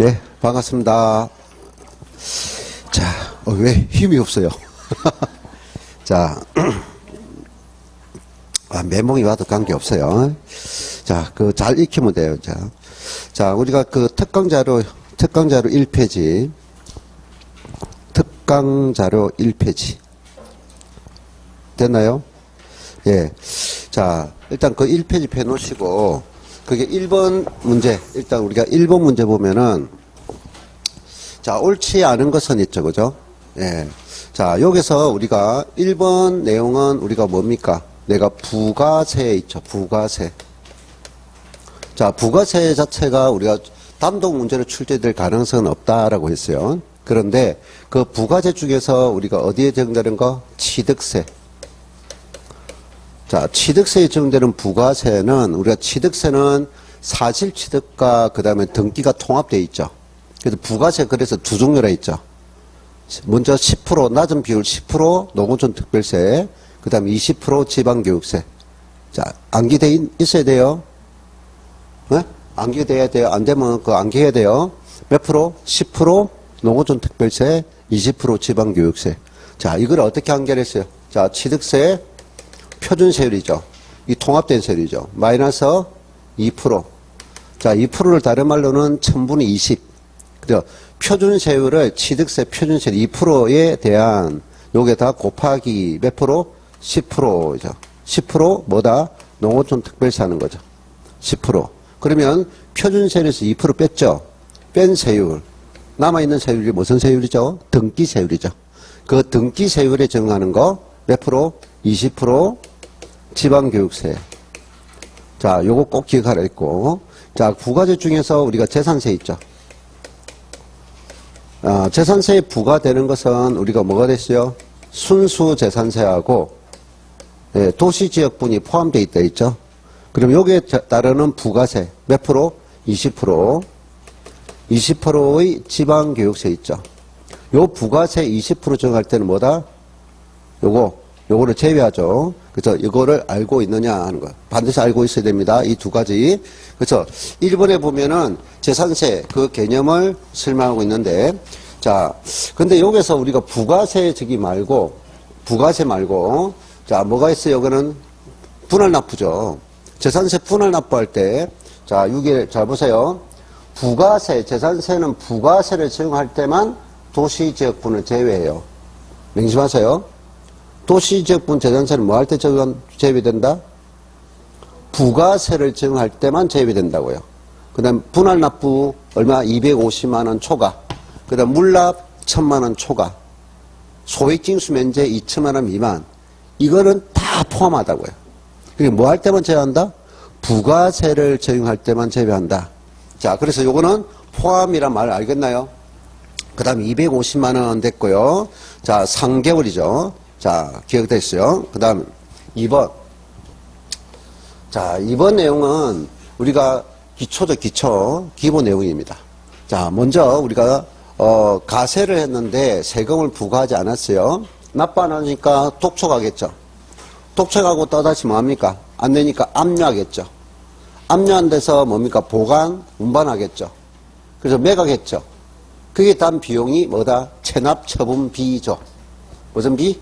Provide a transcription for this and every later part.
네, 반갑습니다. 자, 왜 힘이 없어요? 자, 멘붕이 와도 관계없어요. 자, 잘 익히면 돼요. 자, 우리가 특강자료 1페이지. 특강자료 1페이지. 됐나요? 예. 자, 일단 1페이지 펴놓으시고, 그게 1번 문제, 일단 우리가 1번 문제 보면은, 자, 옳지 않은 것은 있죠, 그죠? 예. 자, 여기서 우리가 1번 내용은 우리가 뭡니까? 내가 부가세 있죠, 부가세. 자, 부가세 자체가 우리가 단독 문제로 출제될 가능성은 없다라고 했어요. 그런데 그 부가세 중에서 우리가 어디에 적용되는 거? 취득세. 자, 취득세에 적용되는 부가세는 우리가 취득세는 사실취득과 그 다음에 등기가 통합되어 있죠. 그래서 부가세 그래서 두 종류라 있죠. 먼저 10% 낮은 비율 10% 농어촌 특별세, 그 다음에 20% 지방교육세. 자, 암기돼 있어야 돼요. 네? 암기돼야 돼요. 안 되면 암기해야 돼요. 몇 프로? 10% 농어촌 특별세, 20% 지방교육세. 자, 이걸 어떻게 연결했어요? 자, 취득세 표준세율이죠. 이 통합된 세율이죠. 마이너스 2%. 자, 2%를 다른 말로는 1000분의 20. 그죠? 표준세율을 취득세 표준세율 2%에 대한 요게 다 곱하기 몇 프로? 10%죠. 10% 뭐다? 농어촌 특별세 하는 거죠. 10%. 그러면 표준세율에서 2% 뺐죠. 뺀 세율. 남아있는 세율이 무슨 세율이죠? 등기세율이죠. 그 등기세율에 적용하는 거 몇 프로? 20% 지방교육세. 자, 요거 꼭 기억하라 했고. 자, 부가세 중에서 우리가 재산세 있죠. 재산세에 부과되는 것은 우리가 뭐가 됐어요? 순수 재산세하고 예, 도시지역분이 포함되어 있다 있죠. 그럼 여기에 따르는 부가세 몇 프로? 20%. 20%의 지방교육세 있죠. 요 부가세 20% 정할 때는 뭐다? 요거를 제외하죠. 그래서 이거를 알고 있느냐 하는 거. 반드시 알고 있어야 됩니다. 이 두 가지. 그래서 1번에 보면은 재산세 그 개념을 설명하고 있는데, 자, 근데 여기서 우리가 부가세 말고, 자, 뭐가 있어요? 여기는 분할납부죠. 재산세 분할납부할 때, 자, 6일 잘 보세요. 부가세, 재산세는 부가세를 적용할 때만 도시지역분을 제외해요. 명심하세요. 도시지역분 재산세는 뭐 할 때 제외된다? 부가세를 적용할 때만 제외된다고요. 그 다음 분할납부 얼마? 250만원 초과. 그 다음 물납 1000만원 초과. 소액징수 면제 2천만원 미만. 이거는 다 포함하다고요. 그리고 뭐 할 때만 제외한다? 부가세를 적용할 때만 제외한다. 자, 그래서 요거는 포함이란 말 알겠나요? 그 다음 250만원 됐고요. 자, 3개월이죠. 자, 기억됐어요. 그 다음 2번. 자, 2번 내용은 우리가 기초죠, 기본 내용입니다. 자, 먼저 우리가 가세를 했는데 세금을 부과하지 않았어요. 납부 안 하니까 독촉하겠죠. 독촉하고 또다시 뭐합니까? 안 내니까 압류하겠죠. 압류한 데서 뭡니까? 보관, 운반하겠죠. 그래서 매각했죠. 그게 단 비용이 뭐다? 체납처분비죠. 무슨 비?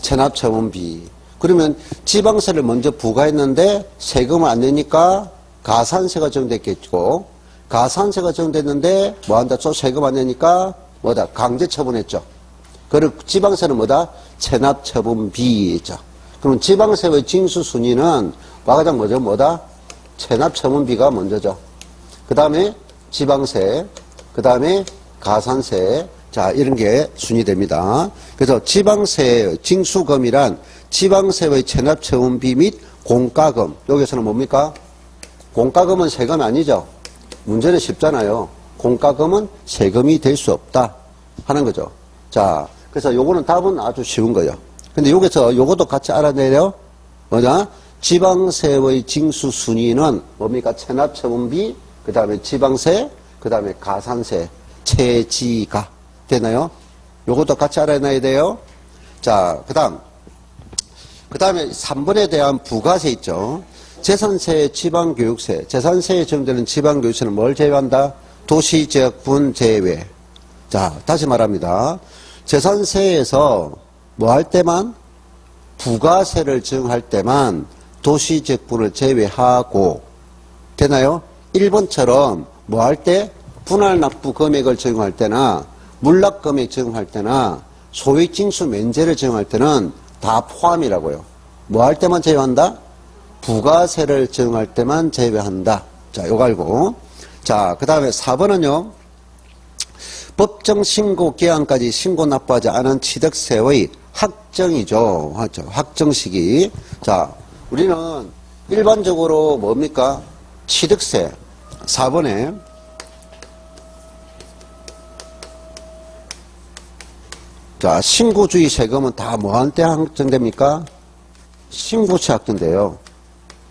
체납처분비. 그러면 지방세를 먼저 부과했는데 세금을 안 내니까 가산세가 적용됐겠고, 가산세가 적용됐는데 뭐한다? 또 세금 안 내니까 뭐다? 강제처분했죠. 그리고 지방세는 뭐다? 체납처분비죠. 그럼 지방세의 징수순위는 가장 먼저 뭐다? 체납처분비가 먼저죠. 그 다음에 지방세, 그 다음에 가산세. 자, 이런 게 순위됩니다. 그래서 지방세 징수금이란 지방세의 체납처분비 및 공과금. 여기서는 뭡니까? 공과금은 세금 아니죠. 문제는 쉽잖아요. 공과금은 세금이 될 수 없다 하는 거죠. 자, 그래서 요거는 답은 아주 쉬운 거예요. 근데 여기서 요것도 같이 알아내려. 뭐냐? 지방세의 징수 순위는 뭡니까? 체납처분비, 그 다음에 지방세, 그 다음에 가산세, 체지가. 되나요? 요것도 같이 알아놔야 돼요. 자, 그 다음에 3번에 대한 부가세 있죠. 재산세, 지방교육세. 재산세에 적용되는 지방교육세는 뭘 제외한다? 도시지역분 제외. 자, 다시 말합니다. 재산세에서 뭐 할 때만? 부가세를 증할 때만 도시지역분을 제외하고, 되나요? 1번처럼 뭐 할 때? 분할납부 금액을 적용할 때나 물납금액 적용할 때나 소액징수 면제를 적용할 때는 다 포함이라고요. 뭐 할 때만 제외한다? 부가세를 적용할 때만 제외한다. 자, 요거 알고. 자, 그 다음에 4번은요. 법정 신고 기한까지 신고 납부하지 않은 취득세의 확정이죠. 확정 시기. 자, 우리는 일반적으로 뭡니까? 취득세. 4번에 자, 신고주의 세금은 다 뭐한 때 확정됩니까? 신고시 확정돼요.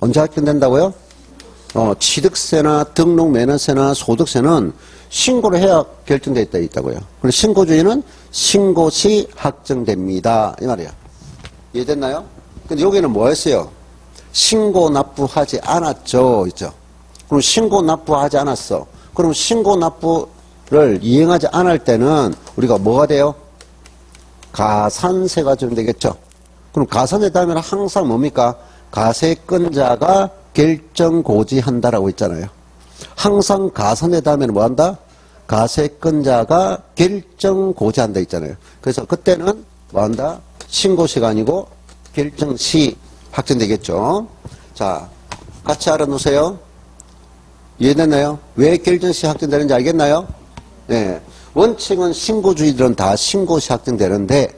언제 확정된다고요? 취득세나 등록면허세나 소득세는 신고를 해야 결정돼 있다고요. 그리고 신고주의는 신고시 확정됩니다. 이 말이야. 이해됐나요? 근데 여기는 뭐 했어요? 신고 납부하지 않았죠. 있죠? 그럼 신고 납부하지 않았어. 그럼 신고 납부를 이행하지 않을 때는 우리가 뭐가 돼요? 가산세가 적용되겠죠. 그럼 가산세 다음에는 항상 뭡니까? 가세권자가 결정고지한다라고 있잖아요. 항상 가산세 다음에는 뭐 한다? 가세권자가 결정고지한다 있잖아요. 그래서 그때는 뭐 한다? 신고시가 아니고 결정시 확정되겠죠. 자, 같이 알아놓으세요. 이해됐나요? 왜 결정시 확정되는지 알겠나요? 네. 원칙은 신고주의들은 다 신고시 확정되는데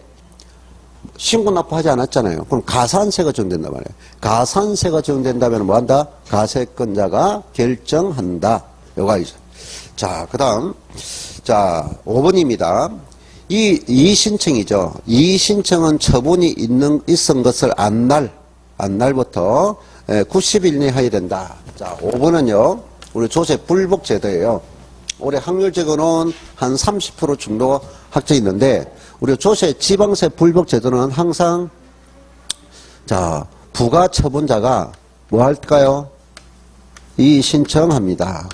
신고 납부하지 않았잖아요. 그럼 가산세가 적용된단 말이에요. 가산세가 적용된다면 뭐 한다? 가세권자가 결정한다. 요거 알죠. 자, 그 다음. 자, 5번입니다. 이 신청이죠. 이 신청은 처분이 있은 것을 안날부터 90일 내에 해야 된다. 자, 5번은요. 우리 조세 불복 제도예요. 올해 확률적으로는 한 30% 정도 확정이 있는데, 우리 조세 지방세 불복 제도는 항상, 자, 부가 처분자가 뭐 할까요? 이의신청합니다.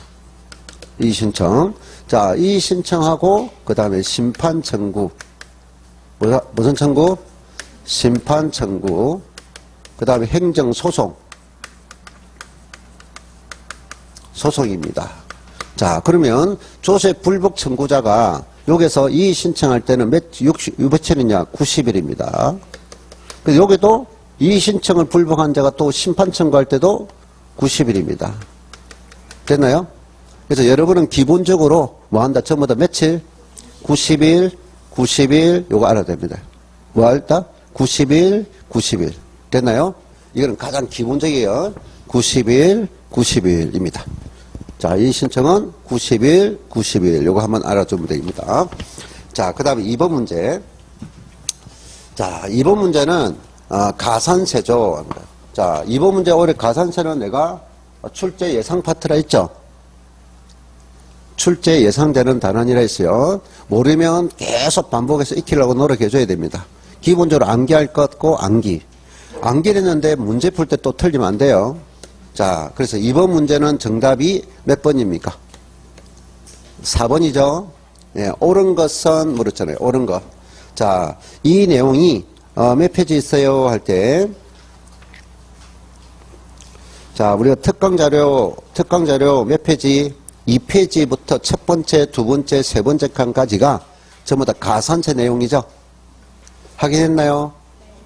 이의신청. 자, 이의신청하고, 그 다음에 심판 청구. 무슨 청구? 심판 청구. 그 다음에 행정소송. 소송입니다. 자, 그러면 조세 불복 청구자가 여기서 이의 신청할 때는 며칠이냐? 90일입니다. 그래서 여기도 이의 신청을 불복한 자가 또 심판 청구할 때도 90일입니다. 됐나요? 그래서 여러분은 기본적으로 뭐 한다? 전부 다 며칠? 90일, 요거 알아야 됩니다. 뭐 할다? 90일. 됐나요? 이거는 가장 기본적이에요. 90일입니다. 자, 이 신청은 90일. 요거 한번 알아두면 됩니다. 자, 그 다음에 2번 문제. 자, 2번 문제는, 가산세죠. 자, 2번 문제 올해 가산세는 내가 출제 예상 파트라 했죠? 출제 예상되는 단원이라 했어요. 모르면 계속 반복해서 익히려고 노력해줘야 됩니다. 기본적으로 암기할 것 같고 암기를 했는데 문제 풀 때 또 틀리면 안 돼요. 자, 그래서 2번 문제는 정답이 몇 번입니까? 4번이죠. 예, 옳은 것은 물었잖아요. 옳은 것. 자, 이 내용이 몇 페이지 있어요? 할 때. 자, 우리가 특강자료 몇 페이지? 2페이지부터 첫 번째, 두 번째, 세 번째 칸까지가 전부 다 가산세 내용이죠. 확인했나요?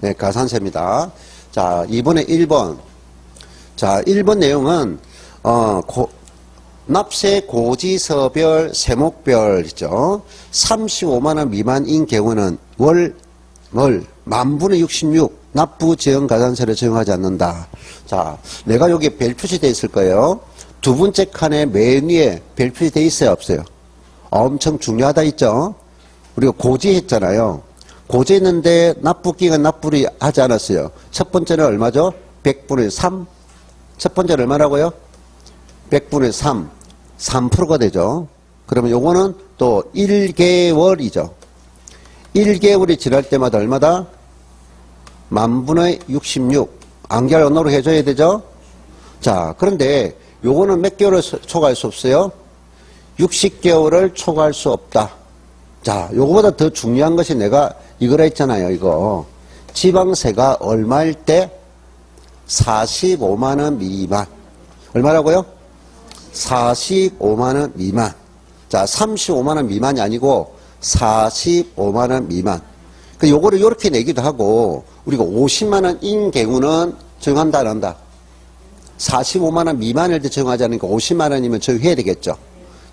네, 가산세입니다. 자, 이번에 1번. 자, 1번 내용은, 납세 고지서별, 세목별 있죠. 35만원 미만인 경우는 월, 만분의 66, 납부 지연 가산세를 적용하지 않는다. 자, 내가 여기 별 표시되어 있을 거예요. 두 번째 칸에 맨 위에 별 표시되어 있어요, 없어요? 엄청 중요하다 있죠? 우리가 고지했잖아요. 고지했는데 납부기간 납부를 하지 않았어요. 첫 번째는 얼마죠? 100분의 3. 첫 번째는 얼마라고요? 100분의 3. 3%가 되죠. 그러면 요거는 또 1개월이죠. 1개월이 지날 때마다 얼마다? 만분의 66. 암기할 언어로 해줘야 되죠? 자, 그런데 요거는 몇 개월을 초과할 수 없어요? 60개월을 초과할 수 없다. 자, 요거보다 더 중요한 것이 내가 이거라 했잖아요, 이거. 지방세가 얼마일 때? 45만원 미만. 얼마라고요? 45만원 미만. 자, 35만원 미만이 아니고 45만원 미만. 그 요거를 요렇게 내기도 하고, 우리가 50만원인 경우는 적용한다, 안 한다? 45만원 미만일 때 적용하지 않으니까 50만원이면 적용해야 되겠죠.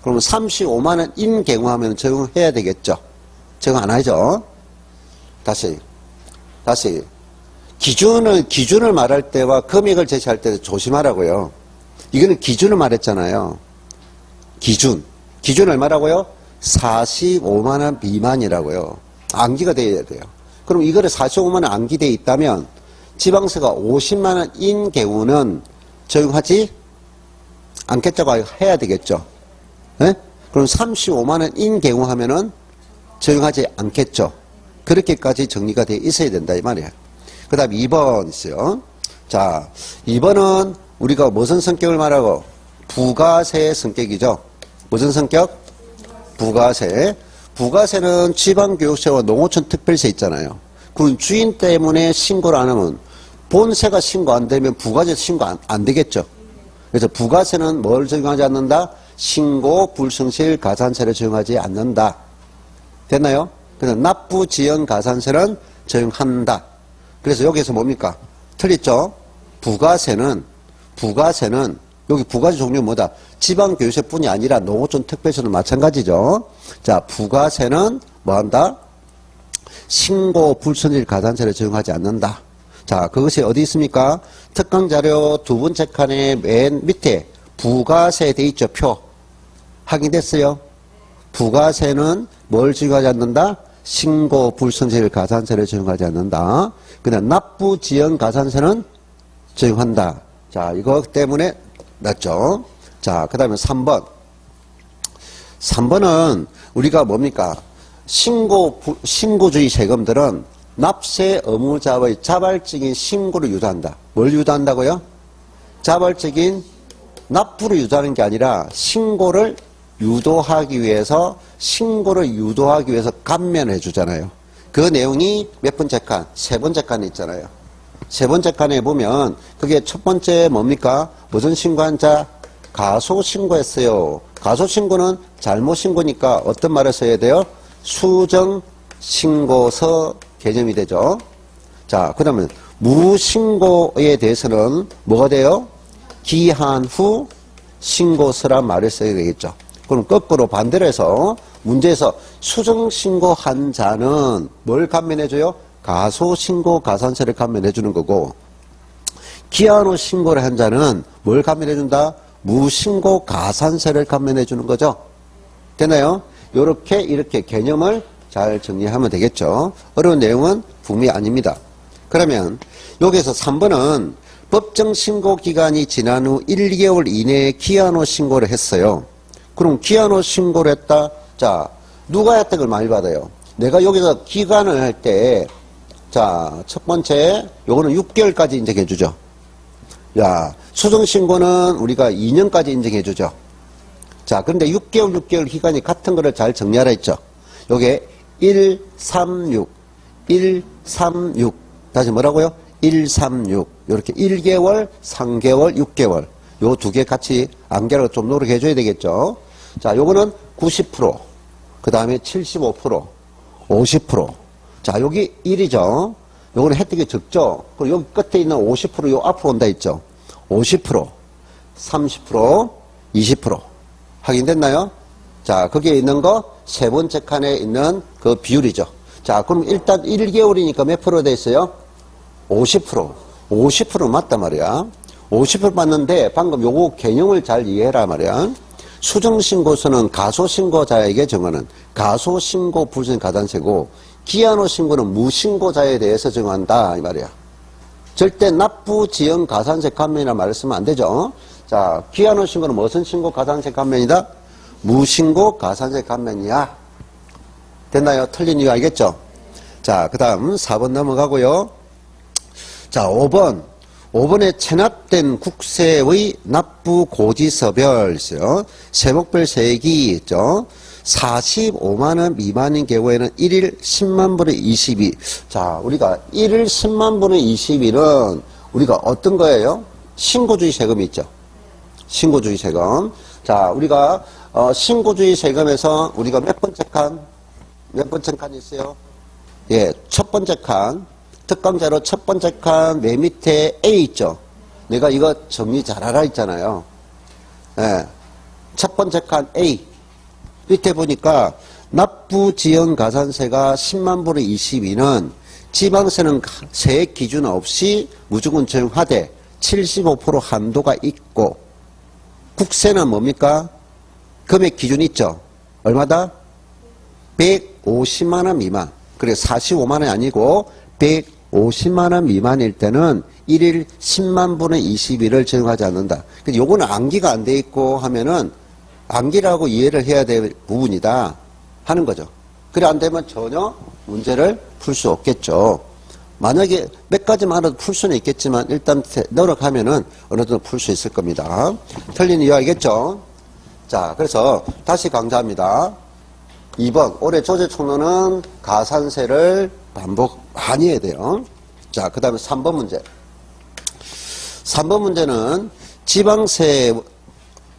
그러면 35만원인 경우 하면 적용해야 되겠죠. 적용 안 하죠. 다시. 기준을 말할 때와 금액을 제시할 때 조심하라고요. 이거는 기준을 말했잖아요. 기준 얼마라고요? 45만원 미만이라고요. 암기가 돼야 돼요. 그럼 이거를 45만원 암기되어 있다면 지방세가 50만원인 경우는 적용하지 않겠다고 해야 되겠죠. 네? 그럼 35만원인 경우 하면은 적용하지 않겠죠. 그렇게까지 정리가 되어 있어야 된다 이 말이에요. 그 다음 2번 있어요. 자, 2번은 우리가 무슨 성격을 말하고? 부가세의 성격이죠. 무슨 성격? 부가세. 부가세는 지방교육세와 농어촌 특별세 있잖아요. 그럼 주인 때문에 신고를 안 하면 본세가 신고 안 되면 부가세 신고 안 되겠죠. 그래서 부가세는 뭘 적용하지 않는다? 신고 불성실 가산세를 적용하지 않는다. 됐나요? 그래서 납부 지연 가산세는 적용한다. 그래서 여기서 뭡니까? 틀렸죠? 부가세는 여기 부가세 종류 뭐다? 지방교육세뿐이 아니라 농어촌 특별세도 마찬가지죠. 자, 부가세는 뭐한다? 신고 불성실 가산세를 적용하지 않는다. 자, 그것이 어디 있습니까? 특강자료 두 번째 칸의 맨 밑에 부가세 돼 있죠, 표. 확인됐어요? 부가세는 뭘 적용하지 않는다? 신고 불성실 가산세를 적용하지 않는다. 그다음 납부 지연 가산세는 적용한다. 자, 이거 때문에 맞죠? 자, 그 다음에 3번. 3번은 우리가 뭡니까? 신고주의 세금들은 납세 의무자의 자발적인 신고를 유도한다. 뭘 유도한다고요? 자발적인 납부를 유도하는 게 아니라 신고를 유도하기 위해서 감면해 주잖아요. 그 내용이 몇 번째 칸? 세 번째 칸에 있잖아요. 세 번째 칸에 보면 그게 첫 번째 뭡니까? 무슨 신고한 자? 가소신고했어요. 가소신고는 잘못 신고니까 어떤 말을 써야 돼요? 수정신고서 개념이 되죠. 자, 그 다음에 무신고에 대해서는 뭐가 돼요? 기한 후 신고서란 말을 써야 되겠죠. 그럼 거꾸로 반대로 해서 문제에서 수정신고한 자는 뭘 감면해줘요? 가소신고 가산세를 감면해주는 거고, 기한 후 신고를 한 자는 뭘 감면해준다? 무신고 가산세를 감면해주는 거죠. 되나요? 이렇게 개념을 잘 정리하면 되겠죠. 어려운 내용은 분명히 아닙니다. 그러면 여기서 3번은 법정 신고 기간이 지난 후 1개월 이내에 기한 후 신고를 했어요. 그럼 기한 후 신고를 했다. 자, 누가 혜택을 많이 받아요? 내가 여기서 기간을 할 때, 자, 첫 번째, 요거는 6개월까지 인정해주죠. 야, 수정신고는 우리가 2년까지 인정해주죠. 자, 그런데 6개월 기간이 같은 거를 잘 정리하라 했죠. 요게 136. 다시 뭐라고요? 136. 요렇게 1개월, 3개월, 6개월. 요 두 개 같이 암기하라고 좀 노력해줘야 되겠죠. 자, 요거는 90%. 그 다음에 75%. 50%. 자, 여기 1이죠. 요거는 혜택이 적죠. 그리고 여기 끝에 있는 50% 요 앞으로 온다 했죠. 50%, 30%, 20%. 확인됐나요? 자, 거기에 있는 거 세 번째 칸에 있는 그 비율이죠. 자, 그럼 일단 1개월이니까 몇 프로 돼 있어요? 50%. 50% 맞단 말이야. 50% 맞는데 방금 요거 개념을 잘 이해해라 말이야. 수정신고서는 가소신고자에게 정하는 가소신고 불신 가산세고, 기한 후 신고는 무신고자에 대해서 정한다 이 말이야. 절대 납부 지연 가산세 감면이라 말을 쓰면 안 되죠. 자, 기한 후 신고는 무슨 신고 가산세 감면이다? 무신고 가산세 감면이야. 됐나요? 틀린 이유 알겠죠? 자, 그 다음 4번 넘어가고요. 자, 5번. 5번에 체납된 국세의 납부 고지서별 있어요. 세목별 세액이 있죠. 45만원 미만인 경우에는 1일 10만분의 22. 자, 우리가 1일 10만분의 21은 우리가 어떤 거예요? 신고주의 세금이 있죠. 신고주의 세금. 자, 우리가 신고주의 세금에서 우리가 몇 번째 칸이 있어요? 예, 첫 번째 칸. 특강자로 첫 번째 칸 맨 밑에 A 있죠. 내가 이거 정리 잘하라 했잖아요. 예, 첫 번째 칸 A. 밑에 보니까 납부지연가산세가 10만분의 22는 지방세는 세액 기준 없이 무조건 적용하되 75% 한도가 있고, 국세는 뭡니까? 금액 기준이 있죠. 얼마다? 150만원 미만. 그래 45만원이 아니고 150만원 미만일 때는 1일 10만분의 21을 적용하지 않는다. 근데 요거는 암기가 안 돼 있고 하면은 암기라고 이해를 해야 될 부분이다 하는 거죠. 그래 안 되면 전혀 문제를 풀 수 없겠죠. 만약에 몇 가지만 알아도 풀 수는 있겠지만 일단 노력하면은 어느 정도 풀 수 있을 겁니다. 틀린 이유 알겠죠? 자, 그래서 다시 강조합니다. 2번 올해 조제총론은 가산세를 반복 많이 해야 돼요. 자, 그 다음에 3번 문제. 3번 문제는 지방세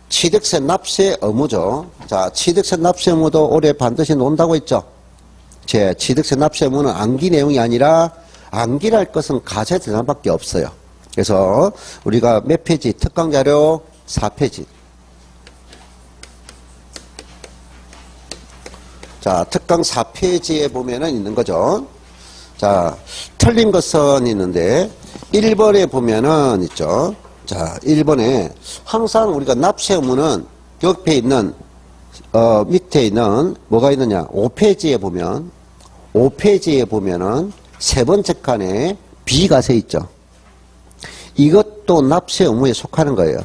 취득세 납세 의무죠. 자, 취득세 납세 의무도 올해 반드시 논다고 했죠. 제 취득세 납세 의무는 암기 내용이 아니라 암기할 것은 가세 대상밖에 없어요. 그래서 우리가 몇 페이지? 특강 자료 4페이지. 자, 특강 4페이지에 보면은 있는 거죠. 자, 틀린 것은 있는데 1번에 보면은 있죠. 자, 1번에 항상 우리가 납세 의무는 옆에 있는 밑에 있는 뭐가 있느냐? 5페이지에 보면은 세 번째 칸에 비과세 있죠. 이것도 납세 의무에 속하는 거예요.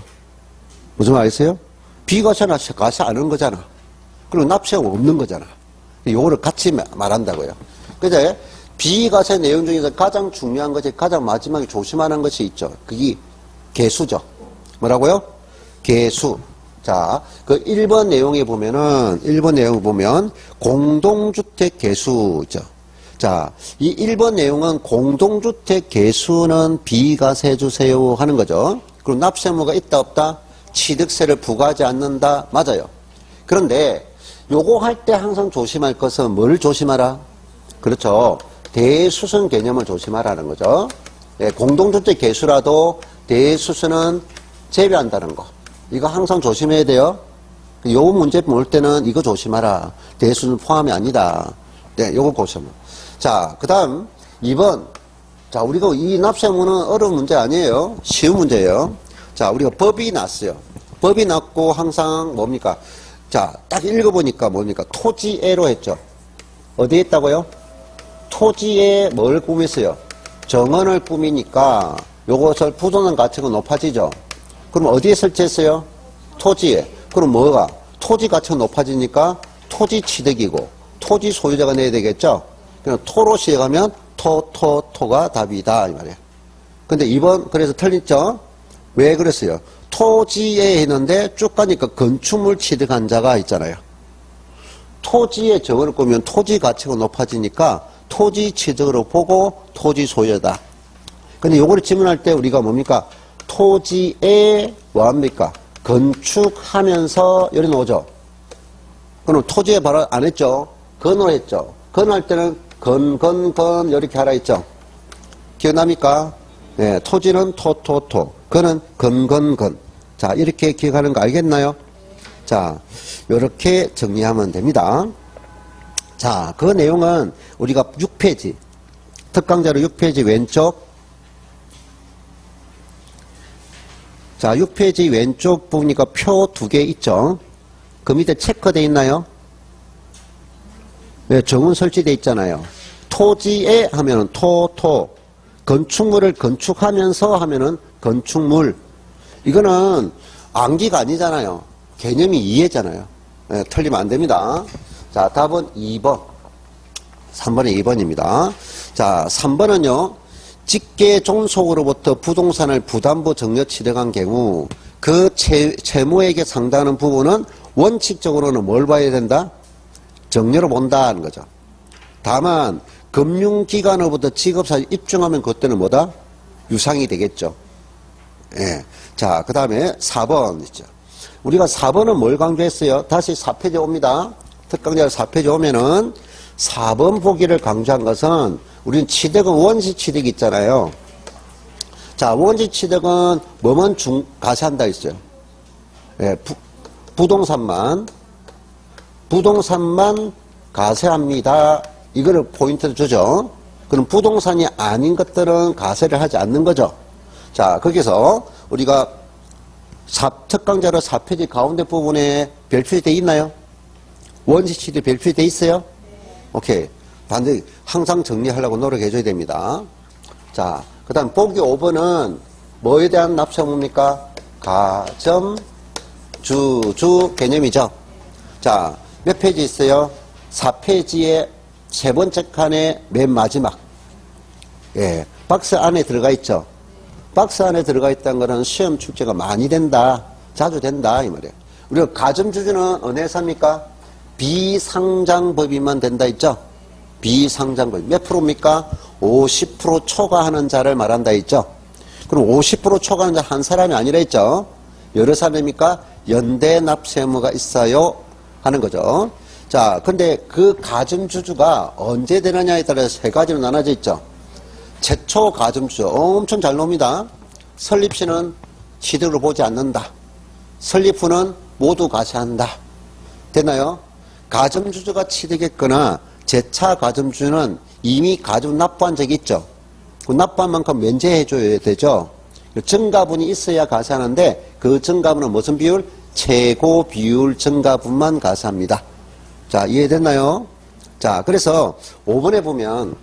무슨 말이세요? 비과세나 과세 안 하는 거잖아. 그리고 납세 의무 없는 거잖아. 요거를 같이 말한다고요. 그제 비과세 내용 중에서 가장 중요한 것이 가장 마지막에 조심하는 것이 있죠. 그게 개수죠. 뭐라고요? 개수. 자, 그 1번 내용에 보면은 1번 내용 보면 공동주택 개수죠. 자, 이 1번 내용은 공동주택 개수는 비과세 주세요 하는 거죠. 그리고 납세 의무가 있다 없다? 취득세를 부과하지 않는다. 맞아요. 그런데 요거 할 때 항상 조심할 것은 뭘 조심하라? 그렇죠. 대수순 개념을 조심하라는 거죠. 예, 공동주택 개수라도 대수순은 제외한다는 거. 이거 항상 조심해야 돼요. 요 문제 볼 때는 이거 조심하라. 대수순 포함이 아니다. 네, 요거 보시면. 자, 그 다음 2번. 자, 우리가 이 납세 의무는 어려운 문제 아니에요. 쉬운 문제예요. 자, 우리가 법이 났어요. 법이 났고 항상 뭡니까? 자, 딱 읽어보니까 뭡니까? 토지에로 했죠. 어디에 있다고요? 토지에 뭘 꾸몄어요? 정원을 꾸미니까 요것을 부도는 가치가 높아지죠. 그럼 어디에 설치했어요? 토지에. 그럼 뭐가? 토지 가치가 높아지니까 토지 취득이고 토지 소유자가 내야 되겠죠? 그럼 토로 시작하면 토가 답이다 이 말이에요. 근데 2번 그래서 틀렸죠? 왜 그랬어요? 토지에 했는데 쭉 가니까 건축물 취득한 자가 있잖아요. 토지에 정원을 꾸면 토지 가치가 높아지니까 토지 취득으로 보고 토지 소유다. 근데 요거를 질문할 때 우리가 뭡니까? 토지에 뭐합니까? 건축하면서 여기 나오죠. 그럼 토지에 바로 안 했죠? 건을 했죠. 건할 때는 건 이렇게 하라 했죠. 기억납니까? 네, 토지는 토. 건은 건. 자, 이렇게 기억하는 거 알겠나요? 자, 요렇게 정리하면 됩니다. 자, 그 내용은 우리가 6페이지, 특강자료 6페이지 왼쪽. 자, 6페이지 왼쪽 보니까 표 2개 있죠? 그 밑에 체크되어 있나요? 네, 정원 설치되어 있잖아요. 토지에 하면은 토. 건축물을 건축하면서 하면은 건축물. 이거는 암기가 아니잖아요. 개념이 이해잖아요. 네, 틀리면 안 됩니다. 자, 답은 2번. 3번에 2번입니다. 자, 3번은요. 직계 종속으로부터 부동산을 부담부 정려 취득한 경우 그 채무액에 상당하는 부분은 원칙적으로는 뭘 봐야 된다? 정려로 본다는 거죠. 다만 금융기관으로부터 지급사실 입증하면 그때는 뭐다? 유상이 되겠죠. 예. 자, 그 다음에 4번 있죠. 우리가 4번은 뭘 강조했어요? 다시 4페이지 옵니다. 특강자료 4페이지 오면은 4번 보기를 강조한 것은 우리는 취득은 원시 취득이 있잖아요. 자, 원시 취득은 뭐만 가세한다 했어요. 예, 부동산만 가세합니다. 이거를 포인트를 주죠. 그럼 부동산이 아닌 것들은 가세를 하지 않는 거죠. 자, 거기서 우리가 특강자료 4페이지 가운데 부분에 별표시 돼 있나요? 원시 취득 별표시 돼 있어요? 오케이. 반드시 항상 정리하려고 노력해 줘야 됩니다. 자, 그 다음 보기 5번은 뭐에 대한 납세의무입니까? 가점, 주주 개념이죠. 자, 몇 페이지 있어요? 4페이지에 세 번째 칸의 맨 마지막. 예, 박스 안에 들어가 있죠. 박스 안에 들어가 있다는 것은 시험 출제가 많이 된다. 자주 된다. 이 말이에요. 우리가 가점주주는 어느 회사입니까? 비상장법인만 된다 했죠? 비상장법인. 몇 프로입니까? 50% 초과하는 자를 말한다 했죠? 그럼 50% 초과하는 자 한 사람이 아니라 했죠? 여러 사람입니까? 연대 납세의무가 있어요. 하는 거죠. 자, 근데 그 가점주주가 언제 되느냐에 따라서 세 가지로 나눠져 있죠. 최초 가점주주 엄청 잘 나옵니다. 설립시는 취득으로 보지 않는다. 설립 후는 모두 가세한다. 됐나요? 가점주주가 취득했거나 재차 가점주주는 이미 가점 납부한 적이 있죠. 그 납부한 만큼 면제해줘야 되죠. 증가분이 있어야 가세하는데 그 증가분은 무슨 비율? 최고 비율 증가분만 가세합니다. 자, 이해됐나요? 자, 그래서 5번에 보면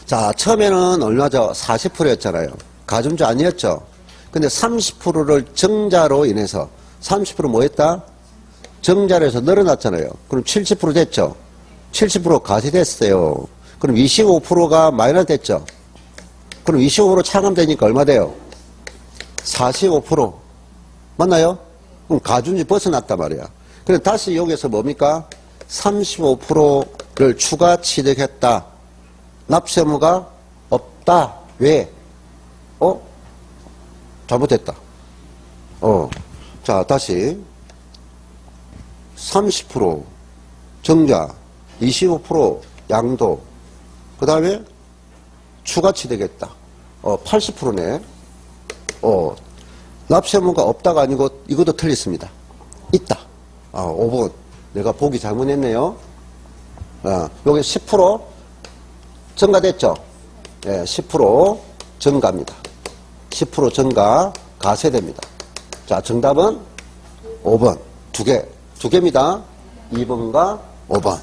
자, 처음에는 얼마죠? 40%였잖아요. 가점주 아니었죠? 근데 30%를 정자로 인해서 30% 뭐 했다? 정자로 해서 늘어났잖아요. 그럼 70% 됐죠? 70% 가세됐어요. 그럼 25%가 마이너스 됐죠? 그럼 25% 차감되니까 얼마 돼요? 45%. 맞나요? 그럼 가중이 벗어났단 말이야. 그럼 다시 여기서 뭡니까? 35%를 추가 취득했다. 납세의무가 없다. 왜? 잘못했다. 자, 다시 30% 정자, 25% 양도, 그 다음에 추가 취득했다. 80%네. 납세의무가 없다가 아니고 이것도 틀렸습니다. 있다. 5번. 내가 보기 잘못했네요. 여기 10% 증가됐죠? 예, 10% 증가입니다. 10% 증가 가세됩니다. 자, 정답은 5번. 두 개입니다. 2번과 5번.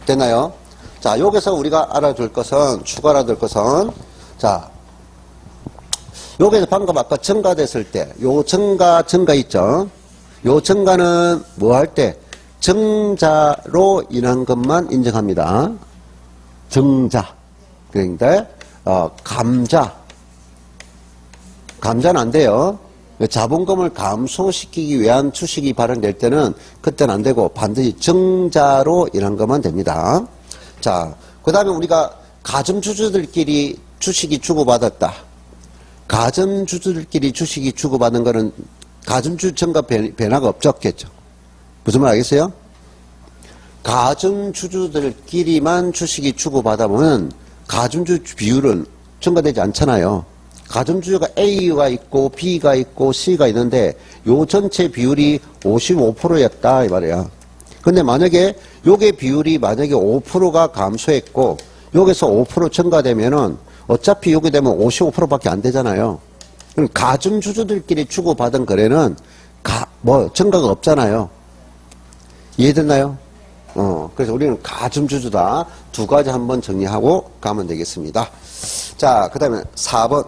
됐나요? 자, 여기서 우리가 알아둘 것은, 추가 알아둘 것은, 자, 여기서 방금 아까 증가됐을 때, 요 증가 있죠? 요 증가는 뭐 할 때? 정자로 인한 것만 인정합니다. 정자. 그런데, 감자는 안 돼요. 자본금을 감소시키기 위한 주식이 발행될 때는 그때는 안 되고 반드시 정자로 인한 것만 됩니다. 자, 그 다음에 우리가 가점주주들끼리 주식이 주고받았다. 가점주주들끼리 주식이 주고받은 거는 가점주 증가 변화가 없었겠죠. 무슨 말 알겠어요? 가점주주들끼리만 주식이 주고받아보면 가점주 비율은 증가되지 않잖아요. 가점주주가 A가 있고 B가 있고 C가 있는데 요 전체 비율이 55%였다 이 말이야. 근데 만약에 요게 비율이 만약에 5%가 감소했고 여기서 5% 증가되면은 어차피 여기 되면 55%밖에 안 되잖아요. 그럼 가점주주들끼리 주고받은 거래는 증가가 없잖아요. 이해됐나요? 그래서 우리는 가점주주다. 두 가지 한번 정리하고 가면 되겠습니다. 자, 그 다음에 4번.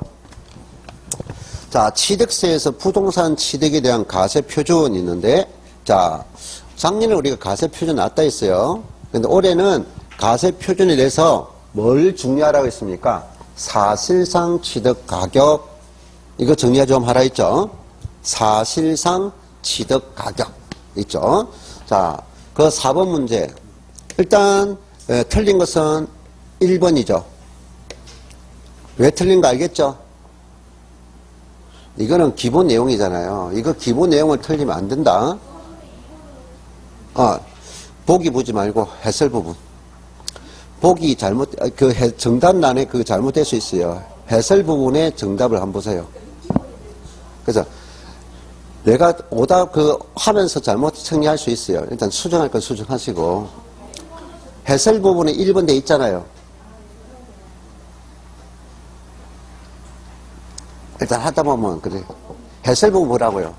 자, 취득세에서 부동산 취득에 대한 가세 표준이 있는데, 자, 작년에 우리가 가세 표준 놨다 했어요. 근데 올해는 가세 표준에 대해서 뭘 중요하라고 했습니까? 사실상 취득 가격. 이거 정리가 좀 하라 있죠? 사실상 취득 가격. 있죠? 자, 그 4번 문제. 일단, 틀린 것은 1번이죠. 왜 틀린 거 알겠죠? 이거는 기본 내용이잖아요. 이거 기본 내용을 틀리면 안 된다. 보기 보지 말고 해설 부분. 보기 정답란에 그거 잘못될 수 있어요. 해설 부분에 정답을 한번 보세요. 그래서 내가 오답 하면서 잘못 정리할 수 있어요. 일단 수정할 건 수정하시고. 해설 부분에 1번 돼 있잖아요. 일단 하다 보면, 그래. 해설 부분 뭐라고요?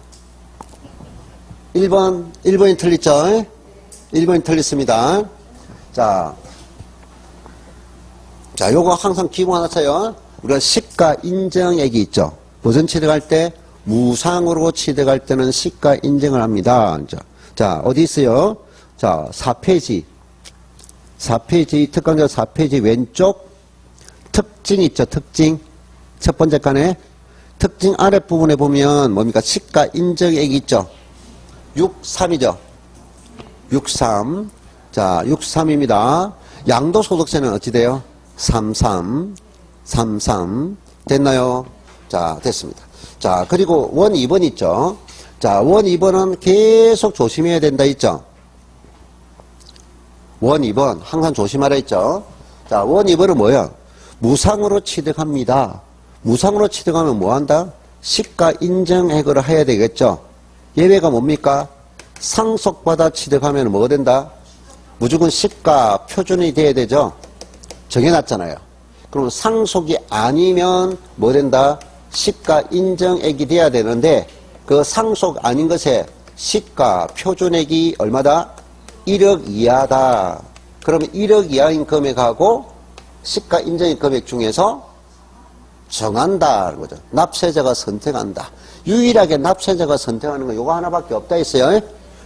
1번이 틀렸죠? 1번이 틀렸습니다. 자, 요거 항상 기본 하나 쳐요. 우리가 시가 인정액이 있죠. 무슨 취득할 때? 무상으로 취득할 때는 시가 인정을 합니다. 자, 어디 있어요? 자, 4페이지. 특강자 4페이지 왼쪽 특징 있죠, 특징. 첫 번째 칸에 특징 아랫부분에 보면 뭡니까? 시가 인정액이 있죠. 63이죠. 63. 자, 63입니다. 양도소득세는 어찌 돼요? 33. 됐나요? 자, 됐습니다. 자, 그리고 원 2번 있죠. 자, 원 2번은 계속 조심해야 된다 있죠. 원 2번 항상 조심하라 했죠. 자, 원 2번은 뭐야? 무상으로 취득합니다. 무상으로 취득하면 뭐 한다? 시가 인정액을 해야 되겠죠. 예외가 뭡니까? 상속받아 취득하면 뭐가 된다? 무조건 시가 표준이 돼야 되죠. 정해놨잖아요. 그럼 상속이 아니면 뭐 된다? 시가 인정액이 돼야 되는데 그 상속 아닌 것에 시가 표준액이 얼마다? 1억 이하다. 그러면 1억 이하인 금액하고 시가 인정액 금액 중에서 정한다는 거죠. 납세자가 선택한다. 유일하게 납세자가 선택하는 건 요거 하나밖에 없다 했어요.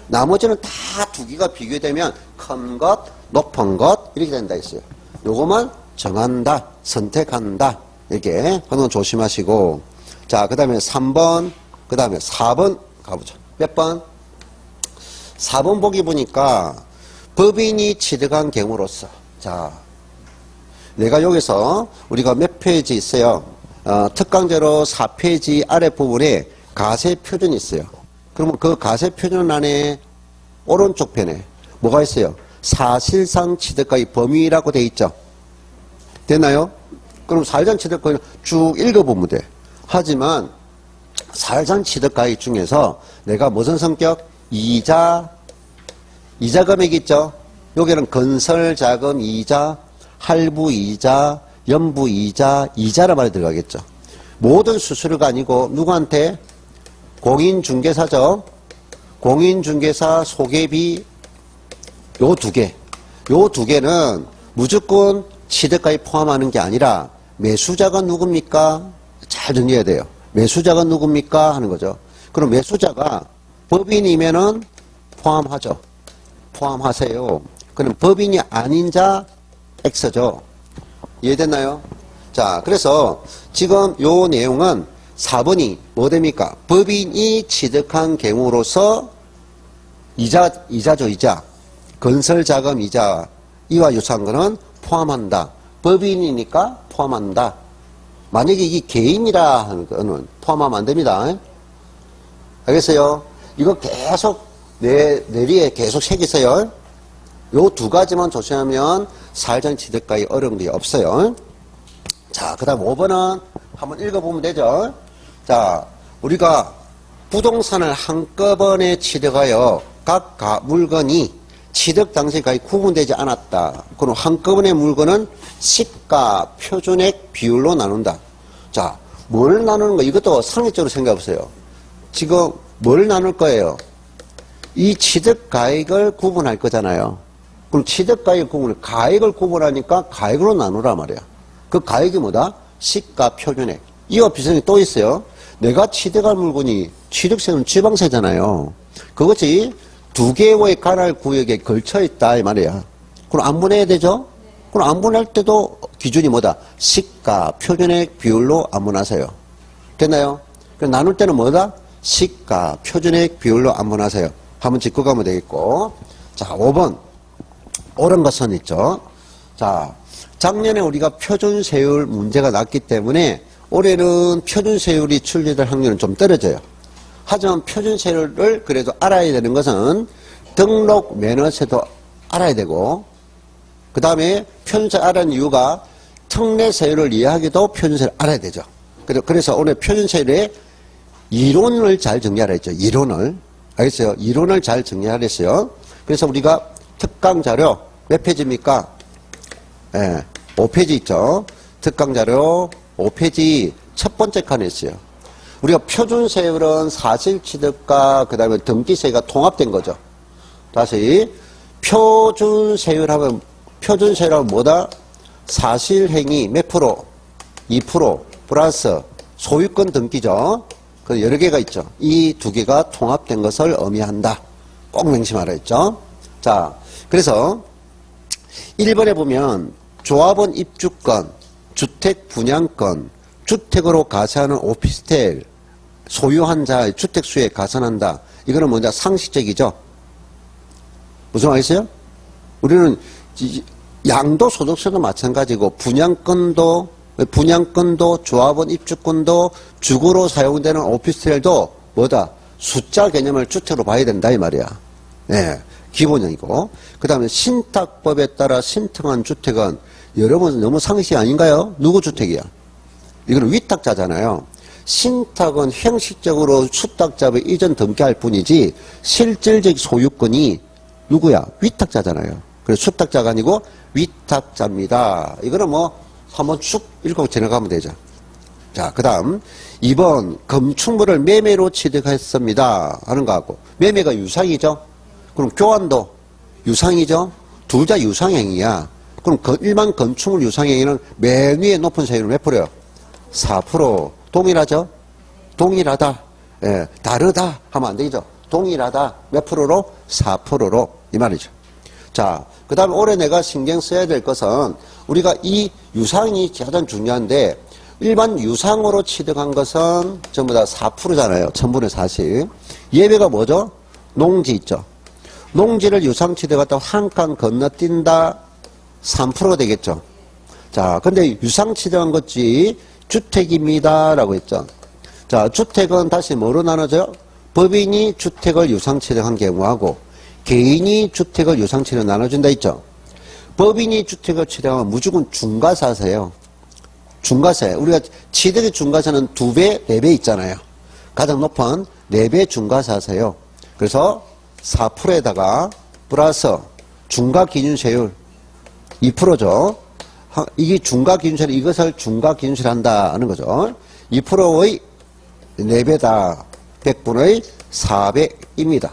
나머지는 다 두 개가 비교되면 큰 것, 높은 것 이렇게 된다 했어요. 요거만 정한다, 선택한다. 이렇게 하는 건 조심하시고. 자, 그 다음에 3번, 그 다음에 4번 가보죠. 몇 번? 4번 보기 보니까 법인이 취득한 경우로서. 자, 내가 여기서 우리가 몇 페이지 있어요? 특강제로 4페이지 아랫부분에 가세 표준이 있어요. 그러면 그 가세 표준 안에 오른쪽 편에 뭐가 있어요? 사실상 취득가의 범위라고 돼 있죠. 됐나요? 그럼 사실상 취득가는 쭉 읽어보면 돼. 하지만 사실상 취득가액 중에서 내가 무슨 성격? 이자 금액 있죠? 여기는 건설자금 이자, 할부이자, 연부이자, 이자란 말이 들어가겠죠. 모든 수수료가 아니고 누구한테? 공인중개사죠. 공인중개사, 소개비 요 두 개. 요 두 개는 무조건 취득가에 포함하는 게 아니라 매수자가 누굽니까? 잘 정리해야 돼요. 매수자가 누굽니까? 하는 거죠. 그럼 매수자가 법인이면은 포함하죠. 포함하세요. 그럼 법인이 아닌 자 X죠. 이해됐나요? 자, 그래서 지금 요 내용은 4번이 뭐 됩니까? 법인이 취득한 경우로서 이자죠, 이자. 건설자금 이자, 이와 유사한 거는 포함한다. 법인이니까 포함한다. 만약에 이게 개인이라 하는 거는 포함하면 안 됩니다. 알겠어요? 이거 계속 내리에 계속 새기세요. 요 두 가지만 조심하면 사회적 취득가에 어려운 게 없어요. 자, 그 다음 5번은 한번 읽어보면 되죠. 자, 우리가 부동산을 한꺼번에 취득하여 각 물건이 취득 당시까지 구분되지 않았다. 그럼 한꺼번에 물건은 시가 표준액 비율로 나눈다. 자, 뭘 나누는 거? 이것도 상식적으로 생각해 보세요. 지금 뭘 나눌 거예요? 이 취득 가액을 구분할 거잖아요. 그럼 취득 가액 가액을 구분하니까 가액으로 나누라 말이야. 그 가액이 뭐다? 시가 표준액. 이와 비슷한 게 또 있어요. 내가 취득할 물건이 취득세는 지방세잖아요. 그것이 두 개의 관할 구역에 걸쳐 있다 이 말이야. 그럼 안 분해야 되죠? 그럼 안분할 때도 기준이 뭐다? 시가 표준액 비율로 안분하세요. 됐나요? 그럼 나눌 때는 뭐다? 시가 표준액 비율로 안분하세요. 한번 짚고 가면 되겠고. 자, 5번. 옳은 것은 있죠. 자, 작년에 우리가 표준세율 문제가 났기 때문에 올해는 표준세율이 출제될 확률은 좀 떨어져요. 하지만 표준세율을 그래도 알아야 되는 것은 등록 면허세도 알아야 되고, 그 다음에 표준세 알아는 이유가 특례세율을 이해하기도 표준세를 알아야 되죠. 그래서 오늘 표준세율의 이론을 잘 정리하라 했죠. 이론을. 알겠어요? 이론을 잘 정리하라 했어요. 그래서 우리가 특강자료 몇 페이지입니까? 예, 5페이지 있죠. 특강자료 5페이지 첫 번째 칸에 있어요. 우리가 표준세율은 사실취득과 그 다음에 등기세가 통합된 거죠. 다시 표준세율하면 뭐다? 사실행위 몇 프로? 2% 플러스 소유권 등기죠. 그 여러 개가 있죠. 이 두 개가 통합된 것을 의미한다. 꼭 명심하라 했죠. 자, 그래서 1번에 보면 조합원 입주권, 주택 분양권, 주택으로 가세하는 오피스텔, 소유한 자의 주택수에 가산한다. 이거는 먼저 상식적이죠. 무슨 말이겠어요? 우리는 양도소득세도 마찬가지고 분양권도 조합원 입주권도 주거로 사용되는 오피스텔도 뭐다? 숫자 개념을 주택으로 봐야 된다 이 말이야. 네, 기본형이고. 그 다음에 신탁법에 따라 신탁한 주택은 여러분 너무 상식 아닌가요? 누구 주택이야? 이거는 위탁자잖아요. 신탁은 형식적으로 수탁자의 이전 등기할 뿐이지 실질적 소유권이 누구야? 위탁자잖아요. 그래서 수탁자가 아니고 위탁자입니다. 이거는 뭐 한번 쭉 읽고 지나가면 되죠. 자, 그 다음 2번 건축물을 매매로 취득했습니다 하는 거하고, 매매가 유상이죠. 그럼 교환도 유상이죠. 둘 다 유상행위야. 그럼 일반 건축물 유상행위는 맨 위에 높은 세율은 몇 프로요? 4%. 동일하죠? 동일하다. 예, 다르다 하면 안 되죠. 동일하다. 몇 프로로? 4%로. 이 말이죠. 자, 그 다음에 올해 내가 신경 써야 될 것은 우리가 이 유상이 가장 중요한데, 일반 유상으로 취득한 것은 전부 다 4%잖아요. 1000분의 40. 예외가 뭐죠? 농지 있죠. 농지를 유상 취득했다고 한 칸 건너뛴다. 3%가 되겠죠. 자, 근데 유상 취득한 것이 주택입니다 라고 했죠. 자, 주택은 다시 뭐로 나눠져요? 법인이 주택을 유상 취득한 경우하고 개인이 주택을 유상 취득 나눠준다 했죠. 법인이 주택을 취득하면 무조건 중과사세요. 중과세. 우리가 취득의 중과세는 2배, 4배 있잖아요. 가장 높은 4배 중과사세요. 그래서 4%에다가 플러스 중과기준세율 2%죠. 이게 중과기준세율, 이것을 중과기준세율 한다 하는 거죠. 2%의 4배다. 100분의 400입니다.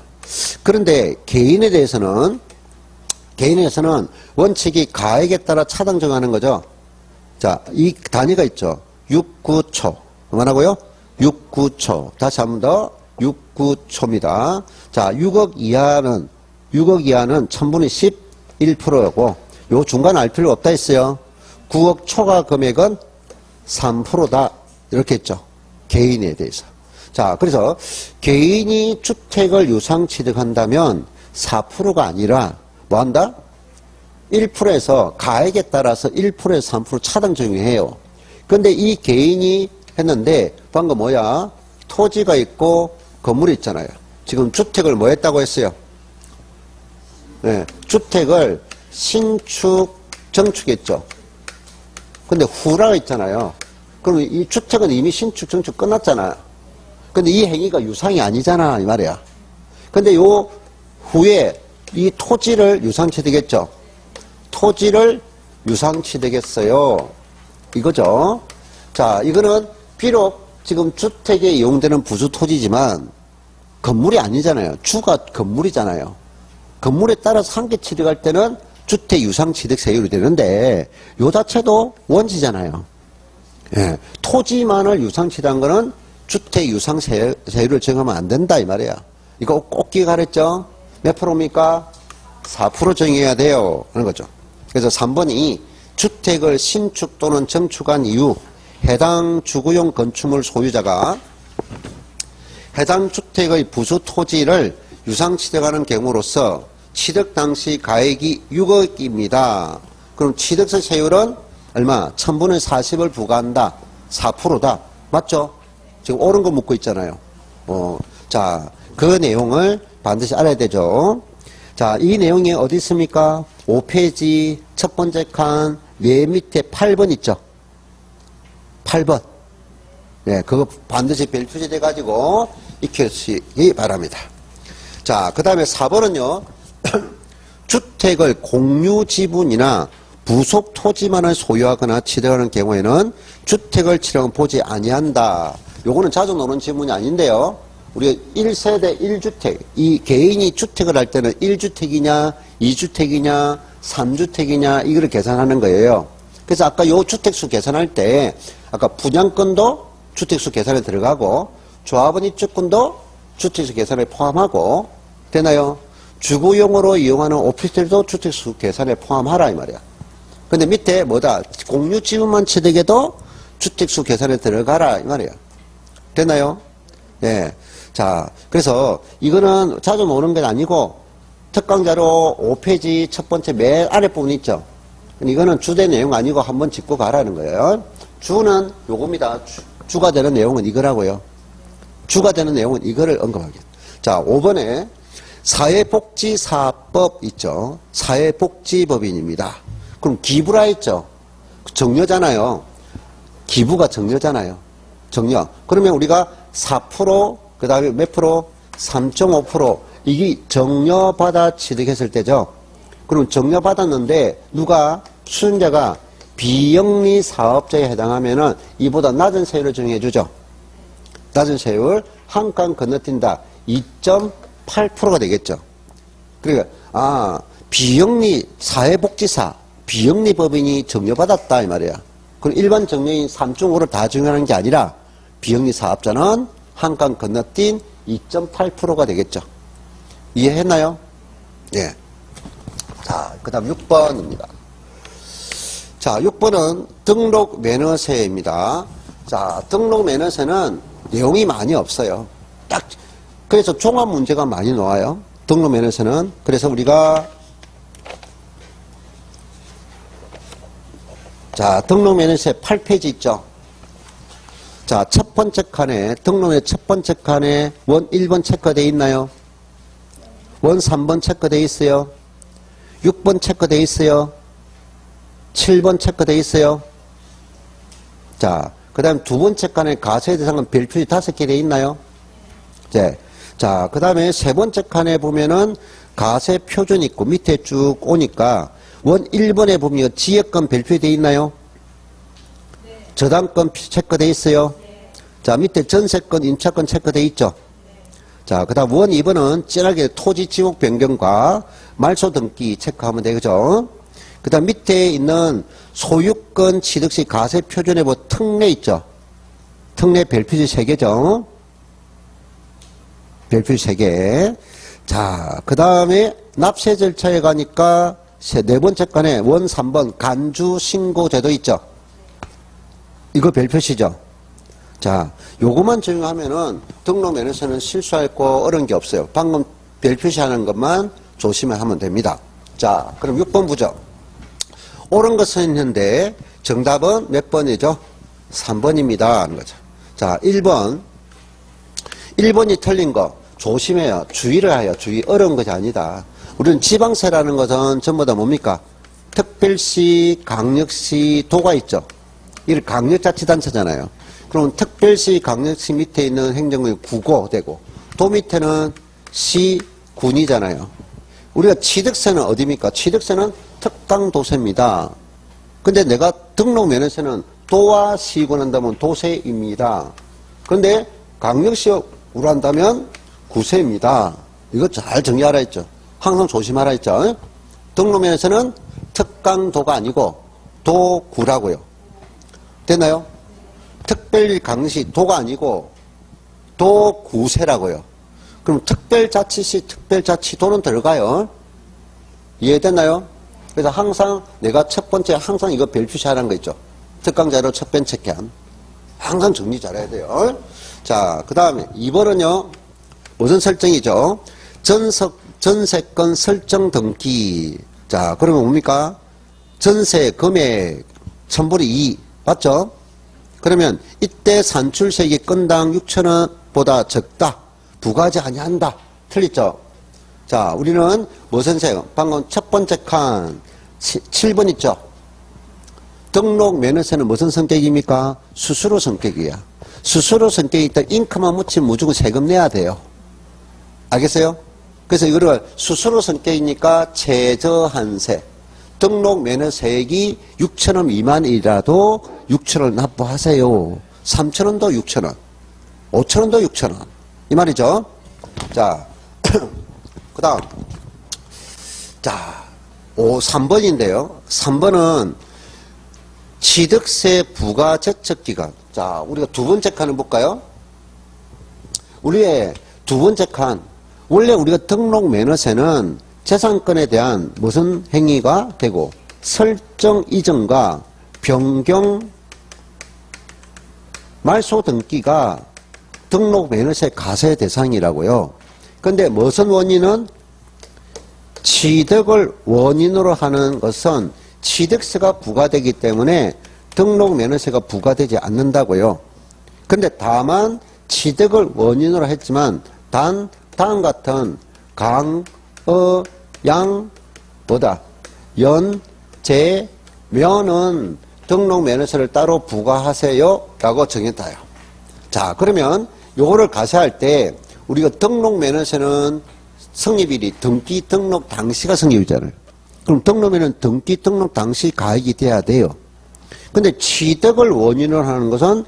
그런데 개인에 대해서는 원칙이 가액에 따라 차등 정하는 거죠. 자, 이 단위가 있죠. 6, 9초. 그만하고요. 6, 9초. 다시 한 번 더. 6, 9초입니다. 자, 6억 이하는 1000분의 11%고, 요 중간 알 필요 없다 했어요. 9억 초과 금액은 3%다. 이렇게 했죠. 개인에 대해서. 자, 그래서 개인이 주택을 유상 취득한다면 4%가 아니라 뭐 한다? 1%에서 가액에 따라서 1%에서 3% 차등 적용해요. 근데 이 개인이 했는데 방금 뭐야? 토지가 있고 건물이 있잖아요. 지금 주택을 뭐 했다고 했어요? 네, 주택을 신축, 정축했죠. 근데 후라가 있잖아요. 그럼 이 주택은 이미 신축, 정축 끝났잖아요. 근데 이 행위가 유상이 아니잖아, 이 말이야. 근데 요 후에 이 토지를 유상 취득했죠. 토지를 유상 취득했어요. 이거죠. 자, 이거는 비록 지금 주택에 이용되는 부수 토지지만 건물이 아니잖아요. 주가 건물이잖아요. 건물에 따라서 한 개 취득할 때는 주택 유상 취득 세율이 되는데 요 자체도 원지잖아요. 예, 토지만을 유상 취득한 거는 주택 유상 세율을 정하면 안 된다 이 말이야. 이거 꼭 기억하랬죠? 몇 프로입니까? 4% 정해야 돼요 하는 거죠. 그래서 3번이 주택을 신축 또는 증축한 이후 해당 주거용 건축물 소유자가 해당 주택의 부수 토지를 유상 취득하는 경우로서 취득 당시 가액이 6억입니다. 그럼 취득세 세율은 얼마? 1000분의 40을 부과한다. 4%다. 맞죠? 지금 옳은 거 묻고 있잖아요. 자, 그 내용을 반드시 알아야 되죠. 자, 이 내용이 어디 있습니까? 5페이지 첫 번째 칸 맨 밑에 8번 있죠? 8번. 네, 그거 반드시 별 표시돼 가지고 익혀주시기 바랍니다. 자, 그 다음에 4번은요. 주택을 공유 지분이나 부속 토지만을 소유하거나 취득하는 경우에는 주택을 취득은 보지 아니한다. 요거는 자주 나오는 질문이 아닌데요. 우리가 1세대 1주택, 이 개인이 주택을 할 때는 1주택이냐, 2주택이냐, 3주택이냐, 이거를 계산하는 거예요. 그래서 아까 요 주택수 계산할 때, 아까 분양권도 주택수 계산에 들어가고, 조합원 입주권도 주택수 계산에 포함하고, 되나요? 주거용으로 이용하는 오피스텔도 주택수 계산에 포함하라, 이 말이야. 근데 밑에 뭐다? 공유 지분만 취득해도 주택수 계산에 들어가라, 이 말이야. 되나요? 예. 자, 그래서 이거는 자주 나오는 건 아니고 특강자료 5페이지 첫 번째 맨 아래 부분 있죠. 이거는 주된 내용 아니고 한번 짚고 가라는 거예요. 주는 요겁니다. 주가 되는 내용은 이거라고요. 주가 되는 내용은 이거를 언급하겠습니다. 자, 5번에 사회복지사법 있죠. 사회복지법인입니다. 그럼 기부라 했죠. 정려잖아요. 기부가 정려잖아요. 정려. 그러면 우리가 4%, 그 다음에 몇 프로? 3.5%. 이게 정려받아 취득했을 때죠. 그럼 정려받았는데 누가? 수증자가 비영리 사업자에 해당하면은 이보다 낮은 세율을 정해주죠. 낮은 세율 한 칸 건너뛴다. 2.8%가 되겠죠. 그러니까 비영리 사회복지사 비영리 법인이 정려받았다 이 말이야. 그럼 일반 정려인 3.5를 다 정려하는 게 아니라 비영리 사업자는 한 칸 건너뛴 2.8%가 되겠죠. 이해했나요? 예. 자, 그 다음 6번입니다. 자, 6번은 등록 면허세입니다. 자, 등록 면허세는 내용이 많이 없어요. 그래서 종합 문제가 많이 나와요. 등록 면허세는. 그래서 우리가 자, 등록 면허세 8페이지 있죠. 자, 첫 번째 칸에, 등록의 첫 번째 칸에 원 1번 체크되어 있나요? 원 3번 체크되어 있어요? 6번 체크되어 있어요? 7번 체크되어 있어요? 자, 그 다음 두 번째 칸에 가세 대상은 별표시 5개 되어 있나요? 네. 자, 그 다음에 세 번째 칸에 보면은 가세 표준 있고 밑에 쭉 오니까 원 1번에 보면 지역권 별표시 되어 있나요? 저당권 체크되어 있어요? 자, 밑에 전세권, 임차권 체크되어 있죠? 자, 그 다음 원 2번은 진하게 토지 지목 변경과 말소 등기 체크하면 되죠? 그 다음 밑에 있는 소유권 취득 시 가세 표준에 뭐 특례 있죠? 특례 별표시 3개죠? 별표시 3개. 자, 그 다음에 납세 절차에 가니까 네 번째 칸에 원 3번 간주 신고 제도 있죠? 이거 별표시죠? 자, 요것만 적용하면은 등록 면허세는 실수할 거 어려운 게 없어요. 방금 별표시하는 것만 조심해 하면 됩니다. 자, 그럼 6번 보죠. 옳은 것은 있는데 정답은 몇 번이죠? 3번입니다. 하는 거죠. 자, 1번. 1번이 틀린 거 조심해요. 주의를 해요. 주의. 어려운 것이 아니다. 우리는 지방세라는 것은 전부 다 뭡니까? 특별시, 강력시, 도가 있죠. 이를 강력자치단체잖아요. 그럼 특별시, 강력시 밑에 있는 행정구역이 구고 되고 도 밑에는 시, 군이잖아요. 우리가 취득세는 어디입니까? 취득세는 특강도세입니다. 근데 내가 등록 면허세는 도와 시군 한다면 도세입니다. 그런데 강력시로 한다면 구세입니다. 이거 잘 정리하라 했죠. 항상 조심하라 했죠. 등록 면허세는 특강도가 아니고 도구라고요. 됐나요? 특별 강시 도가 아니고 도구세라고요. 그럼 특별자치시 특별자치도는 들어가요. 이해됐나요? 그래서 항상 내가 첫 번째 항상 이거 별표시하라는 거 있죠. 특강자료 첫 번째 캔. 항상 정리 잘해야 돼요. 자, 그 다음에 2번은요. 무슨 설정이죠? 전세권 설정 등기. 자, 그러면 뭡니까? 전세 금액 1000분의 2 맞죠? 그러면 이때 산출세액이 건당 6,000원보다 적다. 부과하지 아니한다. 틀리죠? 자, 우리는 무슨 세금? 방금 첫 번째 칸 7번 있죠? 등록 면허세는 무슨 성격입니까? 수수료 성격이야. 수수료 성격이 있다. 잉크만 묻히면 무조건 세금 내야 돼요. 알겠어요? 그래서 이거를 수수료 성격이니까 최저한세. 등록 면허세액이 6,000원 미만이라도 6,000원 납부하세요. 3,000원도 6,000원. 5,000원도 6,000원. 이 말이죠. 자, 그 다음. 자, 3번인데요. 3번은 취득세 부과 제척기간. 자, 우리가 두 번째 칸을 볼까요? 우리의 두 번째 칸. 원래 우리가 등록 면허세는 재산권에 대한 무슨 행위가 되고 설정 이전과 변경 말소 등기가 등록 면허세 과세 대상이라고요. 근데 무슨 원인은 취득을 원인으로 하는 것은 취득세가 부과되기 때문에 등록 면허세가 부과되지 않는다고요. 근데 다만 취득을 원인으로 했지만 단 다음 같은 강, 양, 연, 재, 면은 등록 면허세를 따로 부과하세요 라고 정했다요. 자, 그러면 요거를 가세할 때 우리가 등록 면허세는 성립일이 등기 등록 당시가 성립이잖아요. 그럼 등록면허는 등기 등록 당시 가액이 돼야 돼요. 근데 취득을 원인으로 하는 것은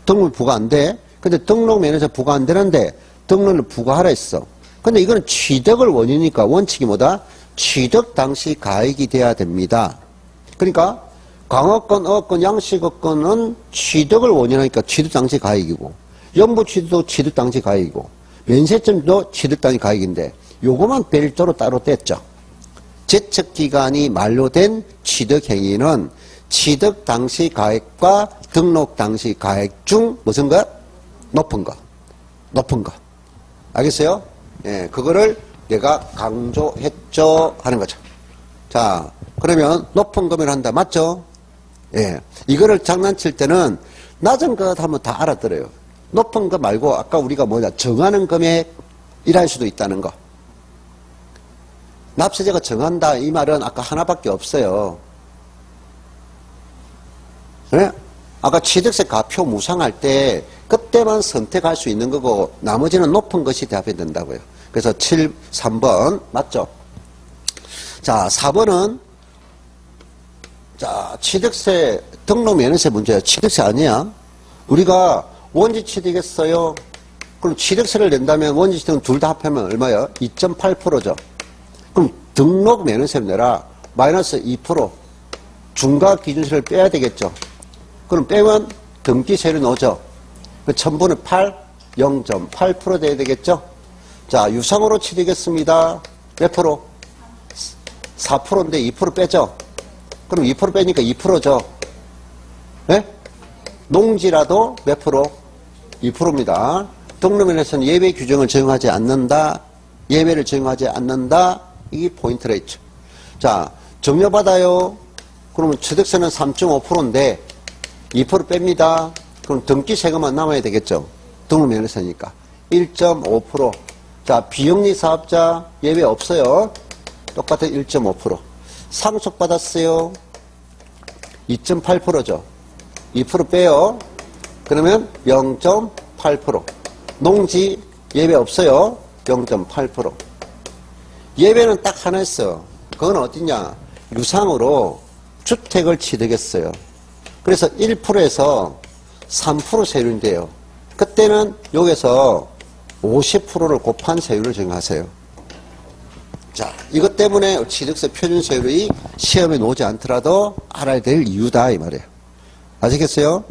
등록 부과 안 돼. 근데 등록 면허세 부과 안 되는데 등록을 부과하라 했어. 근데 이거는 취득을 원인이니까 원칙이 뭐다? 취득 당시 가액이 돼야 됩니다. 그러니까 강업권, 어업권, 양식업권은 취득을 원인하니까 취득 당시 가액이고 연부 취득도 취득 당시 가액이고 면세점도 취득 당시 가액인데 요거만 별도로 따로 뗐죠. 제척기간이 만료된 취득행위는 취득 당시 가액과 등록 당시 가액 중 무슨 것? 높은 거. 높은 거. 알겠어요? 예, 그거를 내가 강조했죠 하는 거죠. 자, 그러면 높은 금액을 한다. 맞죠? 예. 이거를 장난칠 때는 낮은 것 하면 다 알아들어요. 높은 거 말고 아까 우리가 뭐냐 정하는 금액이랄 수도 있다는 거. 납세자가 정한다 이 말은 아까 하나밖에 없어요. 네? 아까 취득세 가표 무상할 때 그때만 선택할 수 있는 거고 나머지는 높은 것이 대합이 된다고요. 그래서 3번 맞죠? 자, 4번은 자, 취득세 등록 면허세 문제야. 취득세 아니야. 우리가 원지 취득했어요. 그럼 취득세를 낸다면 원지 취득은 둘 다 합하면 얼마야? 2.8%죠. 그럼 등록 면허세를 내라. 마이너스 2%. 중과 기준세를 빼야 되겠죠. 그럼 빼면 등기세를 넣죠. 1000분의 8, 0.8% 돼야 되겠죠. 자, 유상으로 취득했습니다. 몇 프로? 4%인데 2% 빼죠. 그럼 2% 빼니까 2%죠. 네? 농지라도 몇 프로? 2%입니다. 등록면에서는 예외 규정을 적용하지 않는다. 예외를 적용하지 않는다. 이게 포인트라 했죠. 자, 정려받아요. 그러면 취득세는 3.5%인데 2% 뺍니다. 그럼 등기세금만 남아야 되겠죠. 등록면에서니까 1.5%. 자, 비영리 사업자 예외 없어요. 똑같은 1.5%. 상속받았어요. 2.8%죠. 2% 빼요. 그러면 0.8%. 농지 예외 없어요. 0.8%. 예외는 딱 하나 있어. 그건 어디냐? 유상으로 주택을 취득했어요. 그래서 1%에서 3% 세율인데요. 그때는 여기서 50%를 곱한 세율을 적용하세요. 자, 이것 때문에 취득세 표준세율이 시험에 나오지 않더라도 알아야 될 이유다 이 말이에요. 아시겠어요?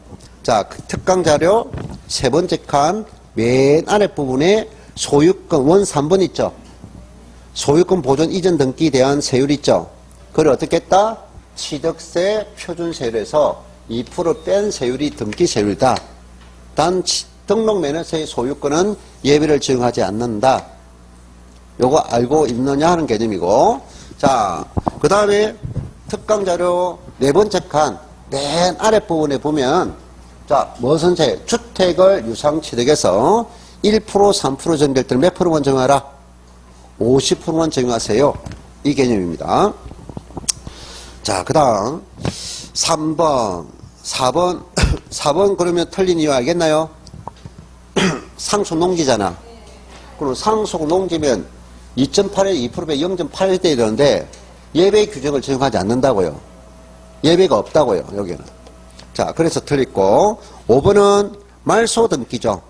자, 특강 자료 세 번째 칸 맨 아래 부분에 소유권 원 3번 있죠. 소유권 보존 이전 등기에 대한 세율 있죠. 그걸 어떻게 했다? 취득세 표준세율에서 2% 뺀 세율이 등기 세율이다. 단 등록면에서의 소유권은 예외를 적용하지 않는다. 요거 알고 있느냐 하는 개념이고. 자, 그 다음에 특강자료 네 번째 칸 맨 아랫부분에 보면 자, 무슨 세? 주택을 유상취득해서 1%, 3% 정될 때는 몇 프로만 정하라? 50%만 정하세요. 이 개념입니다. 자, 그 다음 3번, 4번 그러면 틀린 이유 알겠나요? 상속 농지잖아. 그럼 상속 농지면 2.8에 2%에 0.8일 때 이러는데 예외 규정을 적용하지 않는다고요. 예외가 없다고요, 여기는. 자, 그래서 틀렸고 5번은 말소등기죠.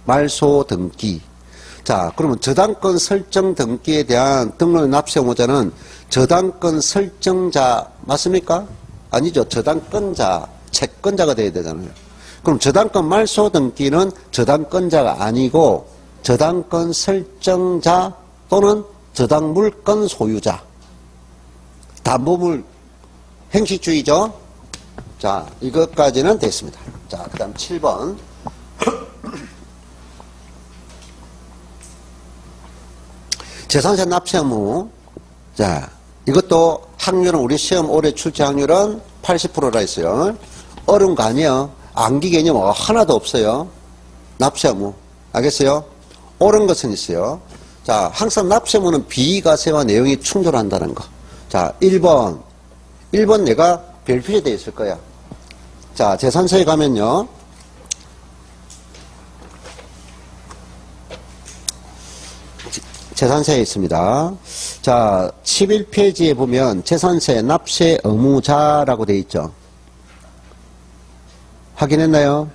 말소등기. 자, 그러면 저당권 설정 등기에 대한 등록 납세 의무자는 저당권 설정자 맞습니까? 아니죠. 저당권자, 채권자가 돼야 되잖아요. 그럼 저당권 말소 등기는 저당권자가 아니고 저당권 설정자 또는 저당물권 소유자. 담보물 행식주의죠. 자, 이것까지는 됐습니다. 자, 그 다음 7번. 재산세 납세 의무. 자, 이것도 확률은 우리 시험 올해 출제 확률은 80%라 했어요. 어려운 거 아니에요. 암기 개념 하나도 없어요. 납세 의무. 알겠어요? 옳은 것은 있어요. 자, 항상 납세 의무는 비과세와 내용이 충돌한다는 거. 자, 1번 내가 별표에 되어 있을 거야. 자, 재산세에 가면요. 재산세에 있습니다. 자, 11페이지에 보면 재산세 납세 의무자라고 되어 있죠. 확인했나요?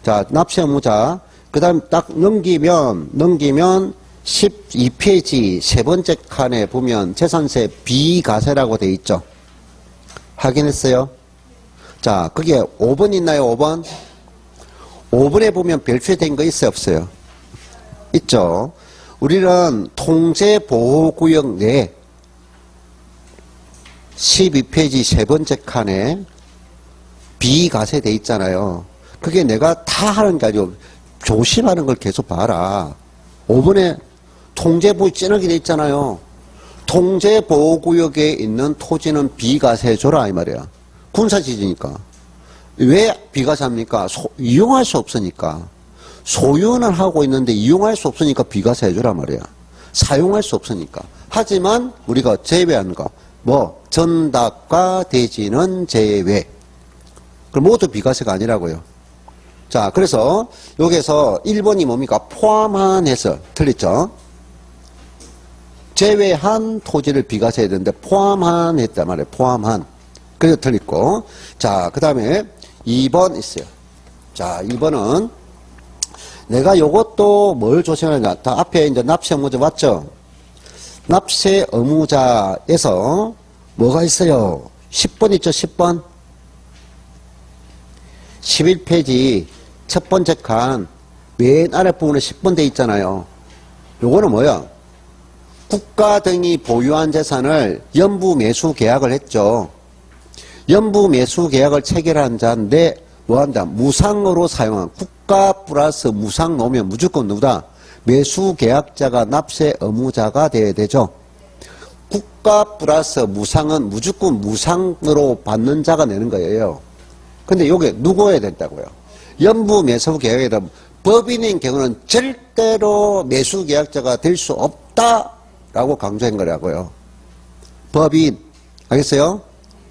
자, 납세 의무자. 그 다음 딱 넘기면 12페이지 세 번째 칸에 보면 재산세 비과세라고 되어 있죠. 확인했어요? 자, 그게 5번 있나요? 5번? 5번에 보면 별표된 거 있어요? 없어요? 있죠. 우리는 통제보호구역 내 12페이지 세 번째 칸에 비과세 돼 있잖아요. 그게 내가 다 하는 게 아니고 조심하는 걸 계속 봐라. 5번에 통제보호 찌르게 돼 있잖아요. 통제보호구역에 있는 토지는 비과세줘라 이 말이야. 군사지지니까. 왜 비과세합니까? 이용할 수 없으니까. 소유는 하고 있는데 이용할 수 없으니까 비과세 해주란 말이야. 사용할 수 없으니까. 하지만 우리가 제외하는 거. 뭐 전답과 대지는 제외. 그럼 모두 비과세가 아니라고요. 자, 그래서 여기서 1번이 뭡니까? 포함한 해서 틀렸죠? 제외한 토지를 비과세 해야 되는데 포함한 했단 말이에요. 포함한. 그래서 틀렸고. 자, 그 다음에 2번 있어요. 자, 2번은 내가 요것도 뭘 조심하느냐. 다 앞에 이제 납세 의무자 맞죠? 납세 의무자에서 뭐가 있어요? 10번 있죠? 10번. 11페이지 첫 번째 칸 맨 아랫부분에 10번 돼 있잖아요. 요거는 뭐야? 국가 등이 보유한 재산을 연부 매수 계약을 했죠. 연부 매수 계약을 체결한 자인데 뭐한다? 무상으로 사용한 국가 플러스 무상 놓으면 무조건 누구다? 매수 계약자가 납세 의무자가 돼야 되죠. 국가 플러스 무상은 무조건 무상으로 받는 자가 내는 거예요. 근데 요게 누구여야 된다고요? 연부 매수 계약이라 법인인 경우는 절대로 매수 계약자가 될 수 없다라고 강조한 거라고요. 법인. 알겠어요?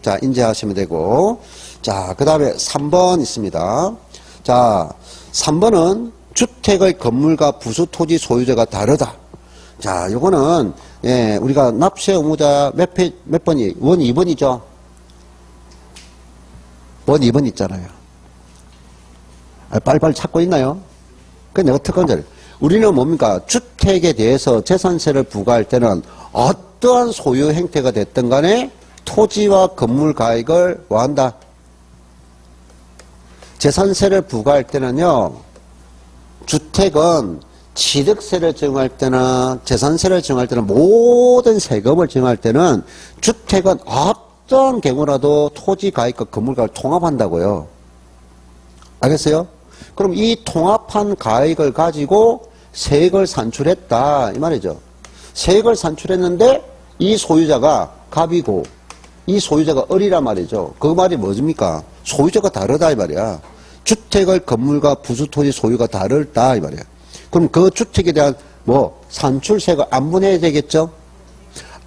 자, 인지하시면 되고. 자, 그 다음에 3번 있습니다. 자, 3번은 주택의 건물과 부수 토지 소유자가 다르다. 자, 요거는, 예, 우리가 납세 의무자 몇 번이? 1, 2번이죠? 1, 2번 있잖아요. 빨리빨리 찾고 있나요? 그 내가 특강자를. 우리는 뭡니까? 주택에 대해서 재산세를 부과할 때는 어떠한 소유 행태가 됐든 간에 토지와 건물 가액을 뭐한다? 재산세를 부과할 때는요, 주택은 취득세를 정할 때나 재산세를 정할 때나 모든 세금을 정할 때는 주택은 어떤 경우라도 토지 가액과 건물가를 통합한다고요. 알겠어요? 그럼 이 통합한 가액을 가지고 세액을 산출했다 이 말이죠. 세액을 산출했는데 이 소유자가 갑이고 이 소유자가 을이란 말이죠. 그 말이 뭐입니까? 소유자가 다르다 이 말이야. 주택을 건물과 부수토지 소유가 다르다 이 말이야. 그럼 그 주택에 대한 산출세가 안 분해야 되겠죠?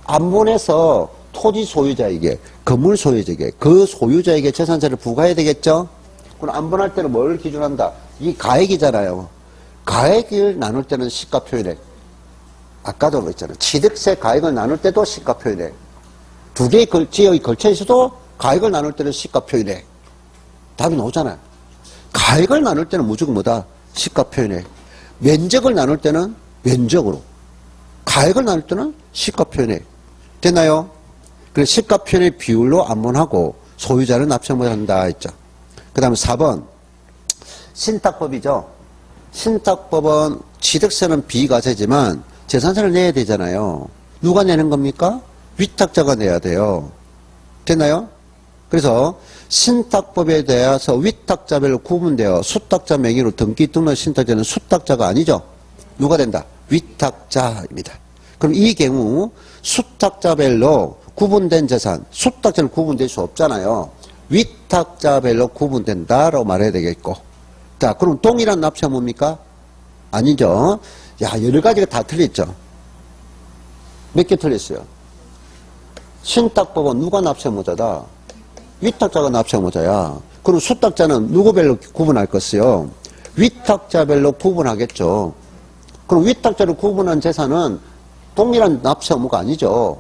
안 분해서 토지 소유자에게 건물 소유자에게 그 소유자에게 재산세를 부과해야 되겠죠? 그럼 안 분할 때는 뭘 기준한다? 이 가액이잖아요. 가액을 나눌 때는 시가표현액. 아까도 했잖아요. 취득세 가액을 나눌 때도 시가표현액. 두 개의 지역이 걸쳐 있어도 가액을 나눌 때는 시가표현액. 답이 나오잖아요. 가액을 나눌 때는 무조건 뭐다? 시가표현액. 면적을 나눌 때는 면적으로. 가액을 나눌 때는 시가표현액. 됐나요? 그래서 시가표현액 비율로 안분하고 소유자는 납세못 한다 했죠. 그 다음에 4번. 신탁법이죠. 신탁법은 취득세는 비과세지만 재산세를 내야 되잖아요. 누가 내는 겁니까? 위탁자가 내야 돼요. 됐나요? 그래서 신탁법에 대해서 위탁자별로 구분되어 수탁자 명의로 등기 등록 신탁자는 수탁자가 아니죠. 누가 된다? 위탁자입니다. 그럼 이 경우 수탁자별로 구분된 재산, 수탁자는 구분될 수 없잖아요. 위탁자별로 구분된다라고 말해야 되겠고. 자, 그럼 동일한 납세가 뭡니까? 아니죠. 야, 여러 가지가 다 틀렸죠. 몇 개 틀렸어요? 신탁법은 누가 납세모자다? 위탁자가 납세모자야. 그럼 수탁자는 누구별로 구분할 것이요? 위탁자별로 구분하겠죠. 그럼 위탁자를 구분한 재산은 동일한 납세의무가 아니죠.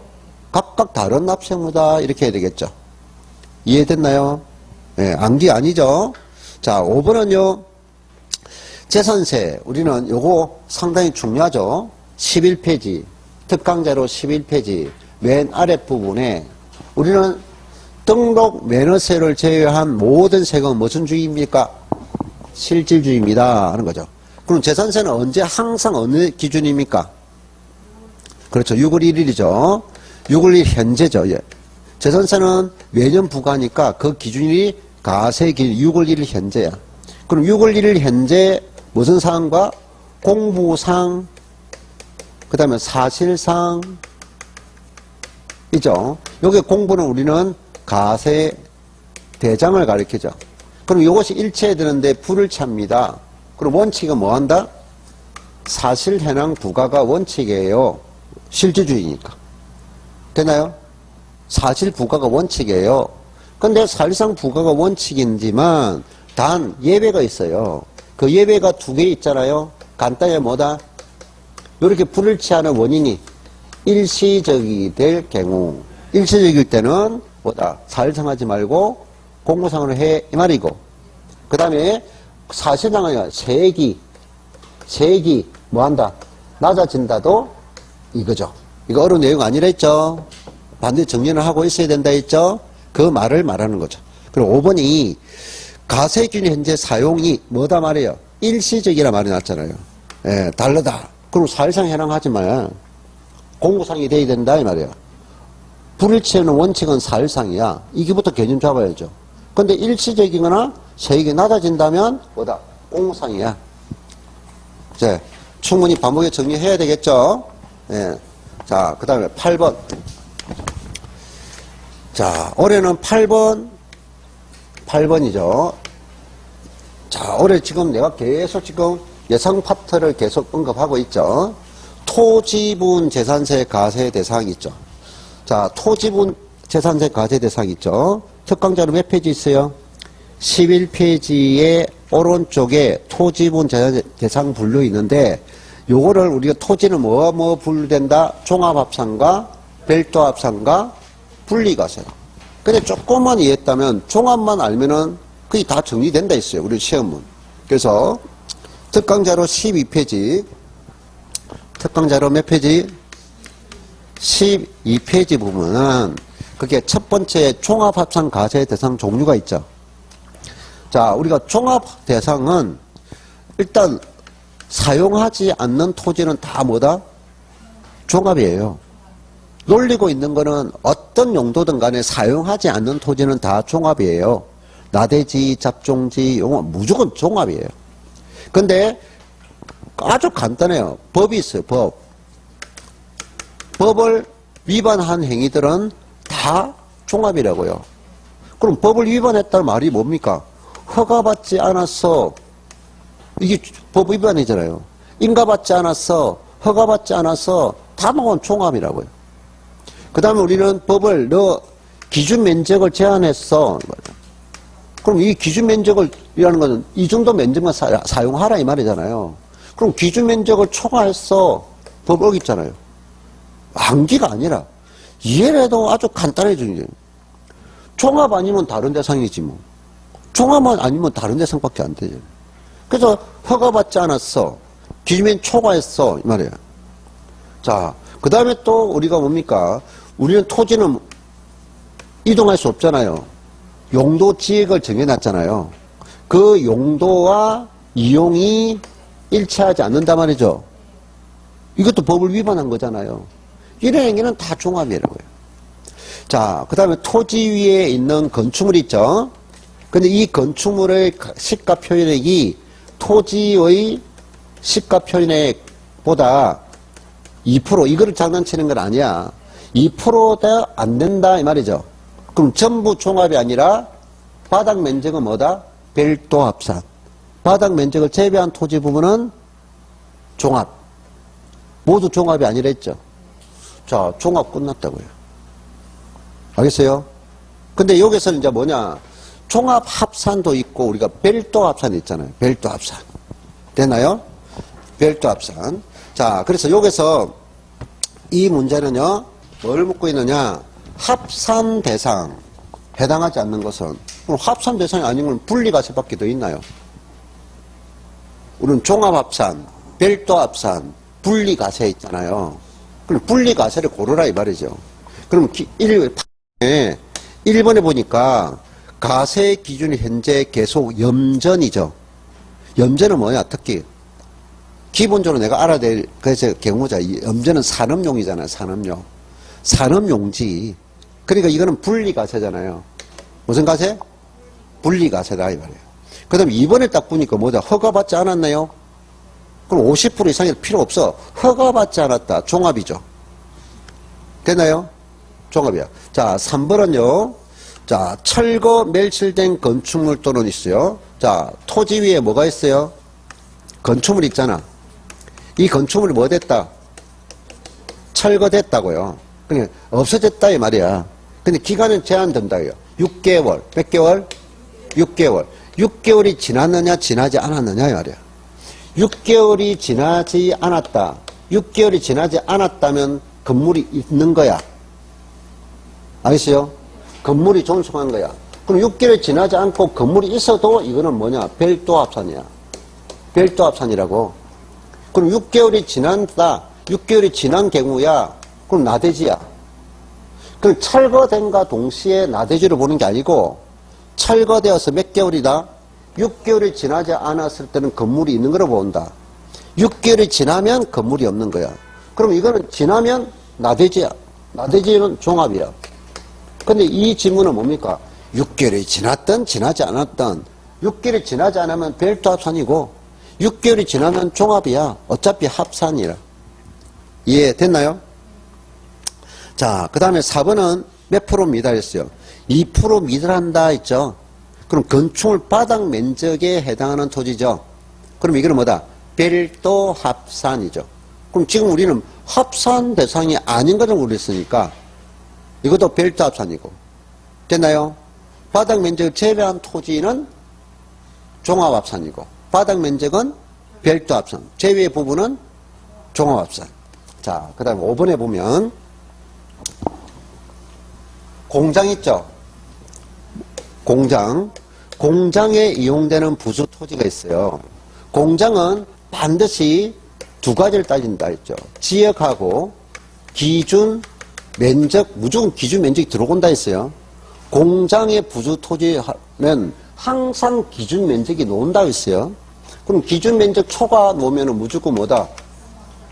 각각 다른 납세의무다 이렇게 해야 되겠죠. 이해됐나요? 네, 암기 아니죠. 자, 5번은요. 재산세 우리는 요거 상당히 중요하죠. 11페이지 특강자료 11페이지 맨 아랫부분에 우리는 등록 매너세를 제외한 모든 세금은 무슨 주의입니까? 실질주의입니다 하는 거죠. 그럼 재산세는 언제 항상 어느 기준입니까? 그렇죠. 6월 1일이죠. 6월 1일 현재죠. 예. 재산세는 매년 부과하니까 그 기준이 가세 기준 6월 1일 현재야. 그럼 6월 1일 현재 무슨 사항과 공부상 그 다음에 사실상 이죠. 여기 공부는 우리는 가세 대장을 가리키죠. 그럼 이것이 일체에 드는데 불일치합니다. 그럼 원칙은 뭐 한다? 사실 현황 부과가 원칙이에요. 실질주의니까. 되나요? 사실 부과가 원칙이에요. 근데 사실상 부과가 원칙이지만 단 예외가 있어요. 그 예외가 두 개 있잖아요. 간단히 뭐다? 이렇게 불일치하는 원인이 일시적이 될 경우, 일시적일 때는 뭐다? 사실상하지 말고 공무상으로 해 이 말이고, 그 다음에 사실상은 세액이 뭐한다? 낮아진다도 이거죠. 이거 어려운 내용 아니라 했죠. 반드시 정리를 하고 있어야 된다 했죠. 그 말을 말하는 거죠. 그리고 5번이 가세균이 현재 사용이 뭐다 말이에요? 일시적이라 말이 났잖아요. 예, 다르다. 그럼 사실상 해당하지만 공무상이 돼야 된다 이 말이에요. 불일치하는 원칙은 사실상이야. 이게부터 개념 잡아야죠. 근데 일시적이거나 세액이 낮아진다면 뭐다? 공무상이야. 이제 충분히 반복해 정리해야 되겠죠. 예. 자, 그 다음에 8번. 자, 올해는 8번이죠. 자, 올해 지금 내가 계속 지금 예상 파트를 계속 언급하고 있죠. 토지분 재산세 과세 대상 있죠. 자, 토지분 재산세 과세 대상 있죠. 특강자료 몇 페이지 있어요? 11페이지에 오른쪽에 토지분 재산세 대상 분류 있는데 요거를 우리가 토지는 뭐 분류된다? 종합합산과 별도합산과 분리과세. 근데 조금만 이해했다면 종합만 알면은 그게 다 정리된다 했어요. 우리 시험은. 그래서 특강자료 12페이지 특강자료 몇 페이지? 12페이지 부분은 그게 첫 번째 종합합산 과세 대상 종류가 있죠. 자, 우리가 종합 대상은 일단 사용하지 않는 토지는 다 뭐다? 종합이에요. 놀리고 있는 거는 어떤 용도든 간에 사용하지 않는 토지는 다 종합이에요. 나대지, 잡종지, 용어 무조건 종합이에요. 근데 아주 간단해요. 법이 있어요. 법을 위반한 행위들은 다 종합이라고요. 그럼 법을 위반했다는 말이 뭡니까? 허가받지 않았어. 이게 법 위반이잖아요. 인가받지 않았어. 허가받지 않았어. 다 먹은 종합이라고요. 그 다음에 우리는 법을 너 기준 면적을 제한했어. 그럼 이 기준 면적을이라는 것은 이 정도 면적만 사용하라 이 말이잖아요. 그럼 기준 면적을 초과했어. 법 어겼잖아요. 한기가 아니라 이해를 해도 아주 간단해지죠. 종합 아니면 다른 대상이지 뭐. 종합만 아니면 다른 대상밖에 안 되죠. 그래서 허가받지 않았어. 기준면 초과했어. 이 말이에요. 자, 그 다음에 또 우리가 뭡니까? 우리는 토지는 이동할 수 없잖아요. 용도 지역을 정해놨잖아요. 그 용도와 이용이 일치하지 않는단 말이죠. 이것도 법을 위반한 거잖아요. 이런 행위는 다 종합이라고요. 자, 그 다음에 토지 위에 있는 건축물 있죠. 근데 이 건축물의 시가 표현액이 토지의 시가 표현액보다 2% 이거를 장난치는 건 아니야. 2%도 안 된다 이 말이죠. 그럼 전부 종합이 아니라 바닥 면적은 뭐다? 별도 합산. 바닥 면적을 제외한 토지 부분은 종합. 모두 종합이 아니라 했죠. 자, 종합 끝났다고요. 알겠어요? 근데 여기서는 이제 뭐냐? 종합 합산도 있고 우리가 별도 합산이 있잖아요. 별도 합산. 되나요? 별도 합산. 자, 그래서 여기서 이 문제는요, 뭘 묻고 있느냐? 합산 대상. 해당하지 않는 것은. 그럼 합산 대상이 아니면 분리가세밖에 더 있나요? 우리는 종합합산, 별도합산, 분리가세 있잖아요. 그럼 분리가세를 고르라 이 말이죠. 그럼 1번에 보니까 가세 기준이 현재 계속 염전이죠. 염전은 뭐냐? 특히 기본적으로 내가 알아야 될 그래서 경우자. 염전은 산업용이잖아요. 산업용. 산업용지. 그러니까 이거는 분리가세잖아요. 무슨 가세? 분리가세다 이 말이에요. 그 다음에 2번에 딱 보니까 뭐다? 허가받지 않았나요? 그럼 50% 이상이 필요 없어. 허가받지 않았다. 종합이죠. 됐나요? 종합이야. 자, 3번은요. 자, 철거 멸실된 건축물 또는 있어요. 자, 토지 위에 뭐가 있어요? 건축물 있잖아. 이 건축물이 뭐 됐다? 철거됐다고요. 그러니까 없어졌다 이 말이야. 근데 기간은 제한된다고요. 6개월. 몇 개월? 6개월. 6개월이 지났느냐 지나지 않았느냐 이 말이야. 6개월이 지나지 않았다. 6개월이 지나지 않았다면 건물이 있는 거야. 알겠어요? 건물이 존속한 거야. 그럼 6개월이 지나지 않고 건물이 있어도 이거는 뭐냐? 별도 합산이야. 별도 합산이라고. 그럼 6개월이 지났다. 6개월이 지난 경우야. 그럼 나대지야. 그럼 철거된과 동시에 나대지를 보는 게 아니고 철거되어서 몇 개월이다? 6개월이 지나지 않았을 때는 건물이 있는 거로 본다. 6개월이 지나면 건물이 없는 거야. 그럼 이거는 지나면 나대지야. 나대지는 종합이야. 근데 이 질문은 뭡니까? 6개월이 지났든 지나지 않았든 6개월이 지나지 않으면 별도 합산이고 6개월이 지나면 종합이야. 어차피 합산이라. 이해됐나요? 자, 그 다음에 4번은 몇 프로입니다 했어요? 2% 미달한다 했죠? 그럼 건축물 바닥 면적에 해당하는 토지죠? 그럼 이거는 뭐다? 별도 합산이죠. 그럼 지금 우리는 합산 대상이 아닌 것을 우렸으니까 이것도 별도 합산이고. 됐나요? 바닥 면적을 제외한 토지는 종합 합산이고 바닥 면적은 별도 합산. 제외 부분은 종합 합산. 자, 그 다음에 5번에 보면 공장 있죠? 공장. 공장에 이용되는 부수 토지가 있어요. 공장은 반드시 두 가지를 따진다 했죠. 지역하고 기준 면적, 무조건 기준 면적이 들어온다 했어요. 공장의 부수 토지는 항상 기준 면적이 나온다고 했어요. 그럼 기준 면적 초과 놓으면은 무조건 뭐다?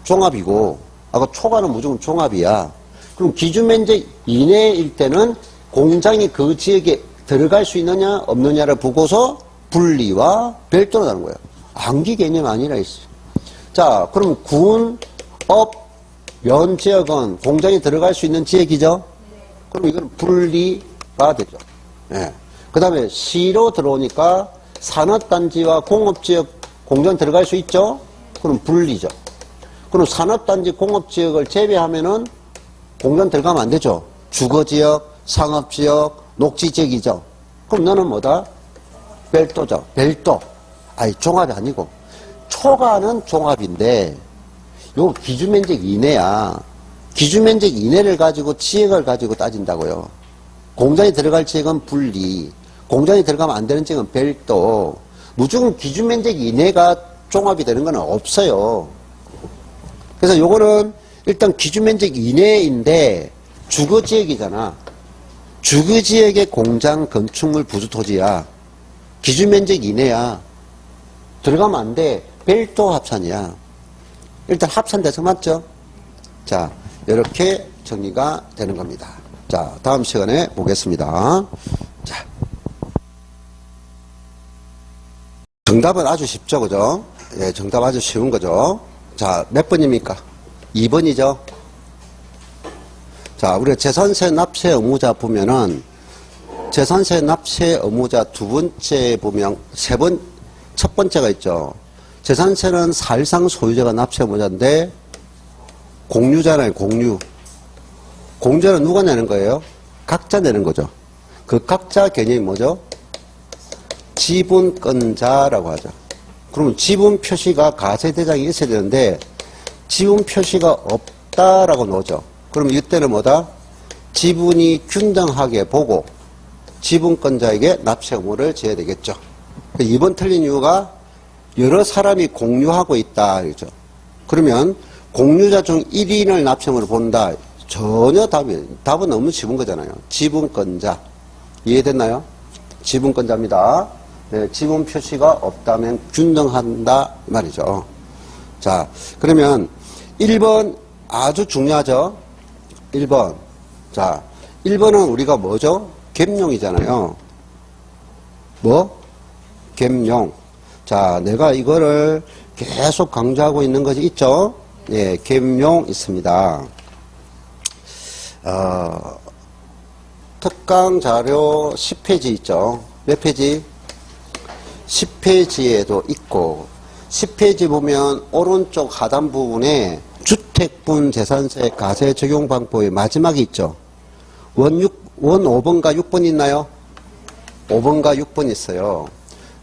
종합이고, 아까 초과는 무조건 종합이야. 그럼 기준 면적 이내일 때는 공장이 그 지역에 들어갈 수 있느냐, 없느냐를 보고서 분리와 별도로 나는 거예요. 암기 개념 아니라 있어요. 자, 그럼 군, 업, 면 지역은 공장이 들어갈 수 있는 지역이죠? 그럼 이건 분리가 되죠. 예. 그 다음에 시로 들어오니까 산업단지와 공업지역 공장 들어갈 수 있죠? 그럼 분리죠. 그럼 산업단지 공업지역을 제외하면은 공장 들어가면 안 되죠. 주거지역, 상업지역, 녹지지역이죠. 그럼 너는 뭐다? 별도죠. 별도. 아니, 종합이 아니고. 초과는 종합인데, 요 기준면적 이내야. 기준면적 이내를 가지고 지역을 가지고 따진다고요. 공장이 들어갈 지역은 분리. 공장이 들어가면 안 되는 지역은 별도. 무조건 기준면적 이내가 종합이 되는 건 없어요. 그래서 요거는 일단 기준면적 이내인데 주거지역이잖아. 주거지역의 공장 건축물 부수토지야. 기준면적 이내야. 들어가면 안 돼. 별도 합산이야. 일단 합산돼서 맞죠? 자, 이렇게 정리가 되는 겁니다. 자, 다음 시간에 보겠습니다. 자, 정답은 아주 쉽죠, 그죠? 예, 정답 아주 쉬운 거죠. 자, 몇 번입니까? 2번이죠? 자, 우리가 재산세 납세 의무자 보면은, 재산세 납세 의무자 두 번째 보면, 첫 번째가 있죠. 재산세는 사실상 소유자가 납세 의무자인데, 공유잖아요, 공유. 공유자는 누가 내는 거예요? 각자 내는 거죠. 그 각자 개념이 뭐죠? 지분권자라고 하죠. 그러면 지분 표시가 가세대장이 있어야 되는데 지분 표시가 없다라고 놓죠. 그럼 이때는 뭐다? 지분이 균등하게 보고 지분권자에게 납세 의무를 져야 되겠죠. 2번 틀린 이유가 여러 사람이 공유하고 있다. 그렇죠. 그러면 공유자 중 1인을 납세 의무를 본다. 전혀 답은 너무 쉬운 거잖아요. 지분권자. 이해됐나요? 지분권자입니다. 네, 지분 표시가 없다면 균등한다 말이죠. 자, 그러면 1번 아주 중요하죠. 1번. 자, 1번은 우리가 뭐죠? 갭용이잖아요. 뭐? 갭용. 자, 내가 이거를 계속 강조하고 있는 것이 있죠? 예, 갭용 있습니다. 특강 자료 10페이지 있죠? 몇 페이지? 10페이지에도 있고 10페이지 보면 오른쪽 하단 부분에 주택분 재산세 가세 적용 방법의 마지막에 있죠. 원 5번과 6번 있나요? 5번과 6번 있어요.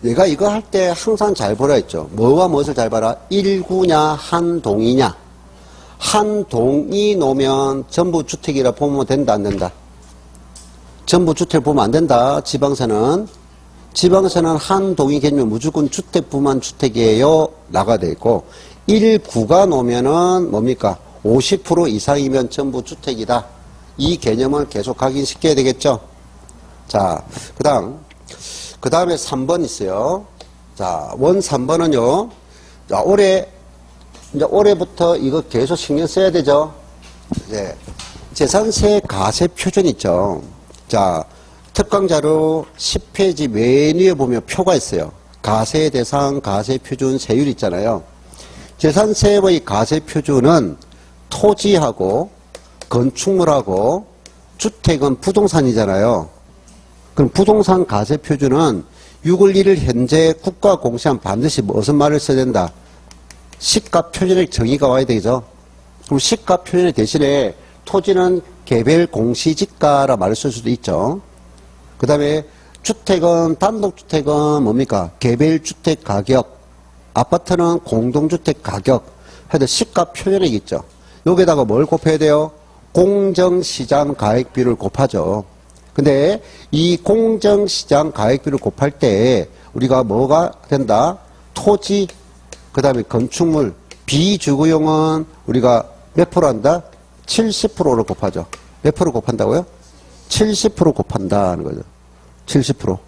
내가 이거 할 때 항상 잘 보라 했죠. 뭐와 무엇을 잘 봐라? 1구냐 한 동이냐. 한 동이 놓으면 전부 주택이라 보면 된다 안 된다? 전부 주택 보면 안 된다. 지방세는 한 동이 개념은 무조건 주택부만 주택이에요. 나가 돼 있고 1구가 놓으면은 뭡니까? 50% 이상이면 전부 주택이다. 이 개념을 계속 각인시켜야 되겠죠. 자, 그 다음에 3번 있어요. 자, 원 3번은요. 자, 올해부터 이거 계속 신경 써야 되죠. 이제 재산세 가세 표준 있죠. 자, 특강자료 10페이지 맨 위에 보면 표가 있어요. 가세 대상, 가세 표준, 세율 있잖아요. 재산세의 가세 표준은 토지하고 건축물하고 주택은 부동산이잖아요. 그럼 부동산 가세 표준은 6월 1일 현재 국가 공시하면 반드시 무슨 말을 써야 된다? 시가 표준의 정의가 와야 되죠. 그럼 시가 표준의 대신에 토지는 개별 공시지가라 말을 쓸 수도 있죠. 그 다음에 주택은 단독주택은 뭡니까? 개별주택 가격, 아파트는 공동주택 가격 하여튼 시가 표준액 있죠. 여기다가 뭘 곱해야 돼요? 공정시장 가액비를 곱하죠. 근데 이 공정시장 가액비를 곱할 때 우리가 뭐가 된다? 토지, 그 다음에 건축물, 비주거용은 우리가 몇 프로 한다? 70%를 곱하죠. 몇 프로 곱한다고요? 70% 곱한다는 거죠. 70%.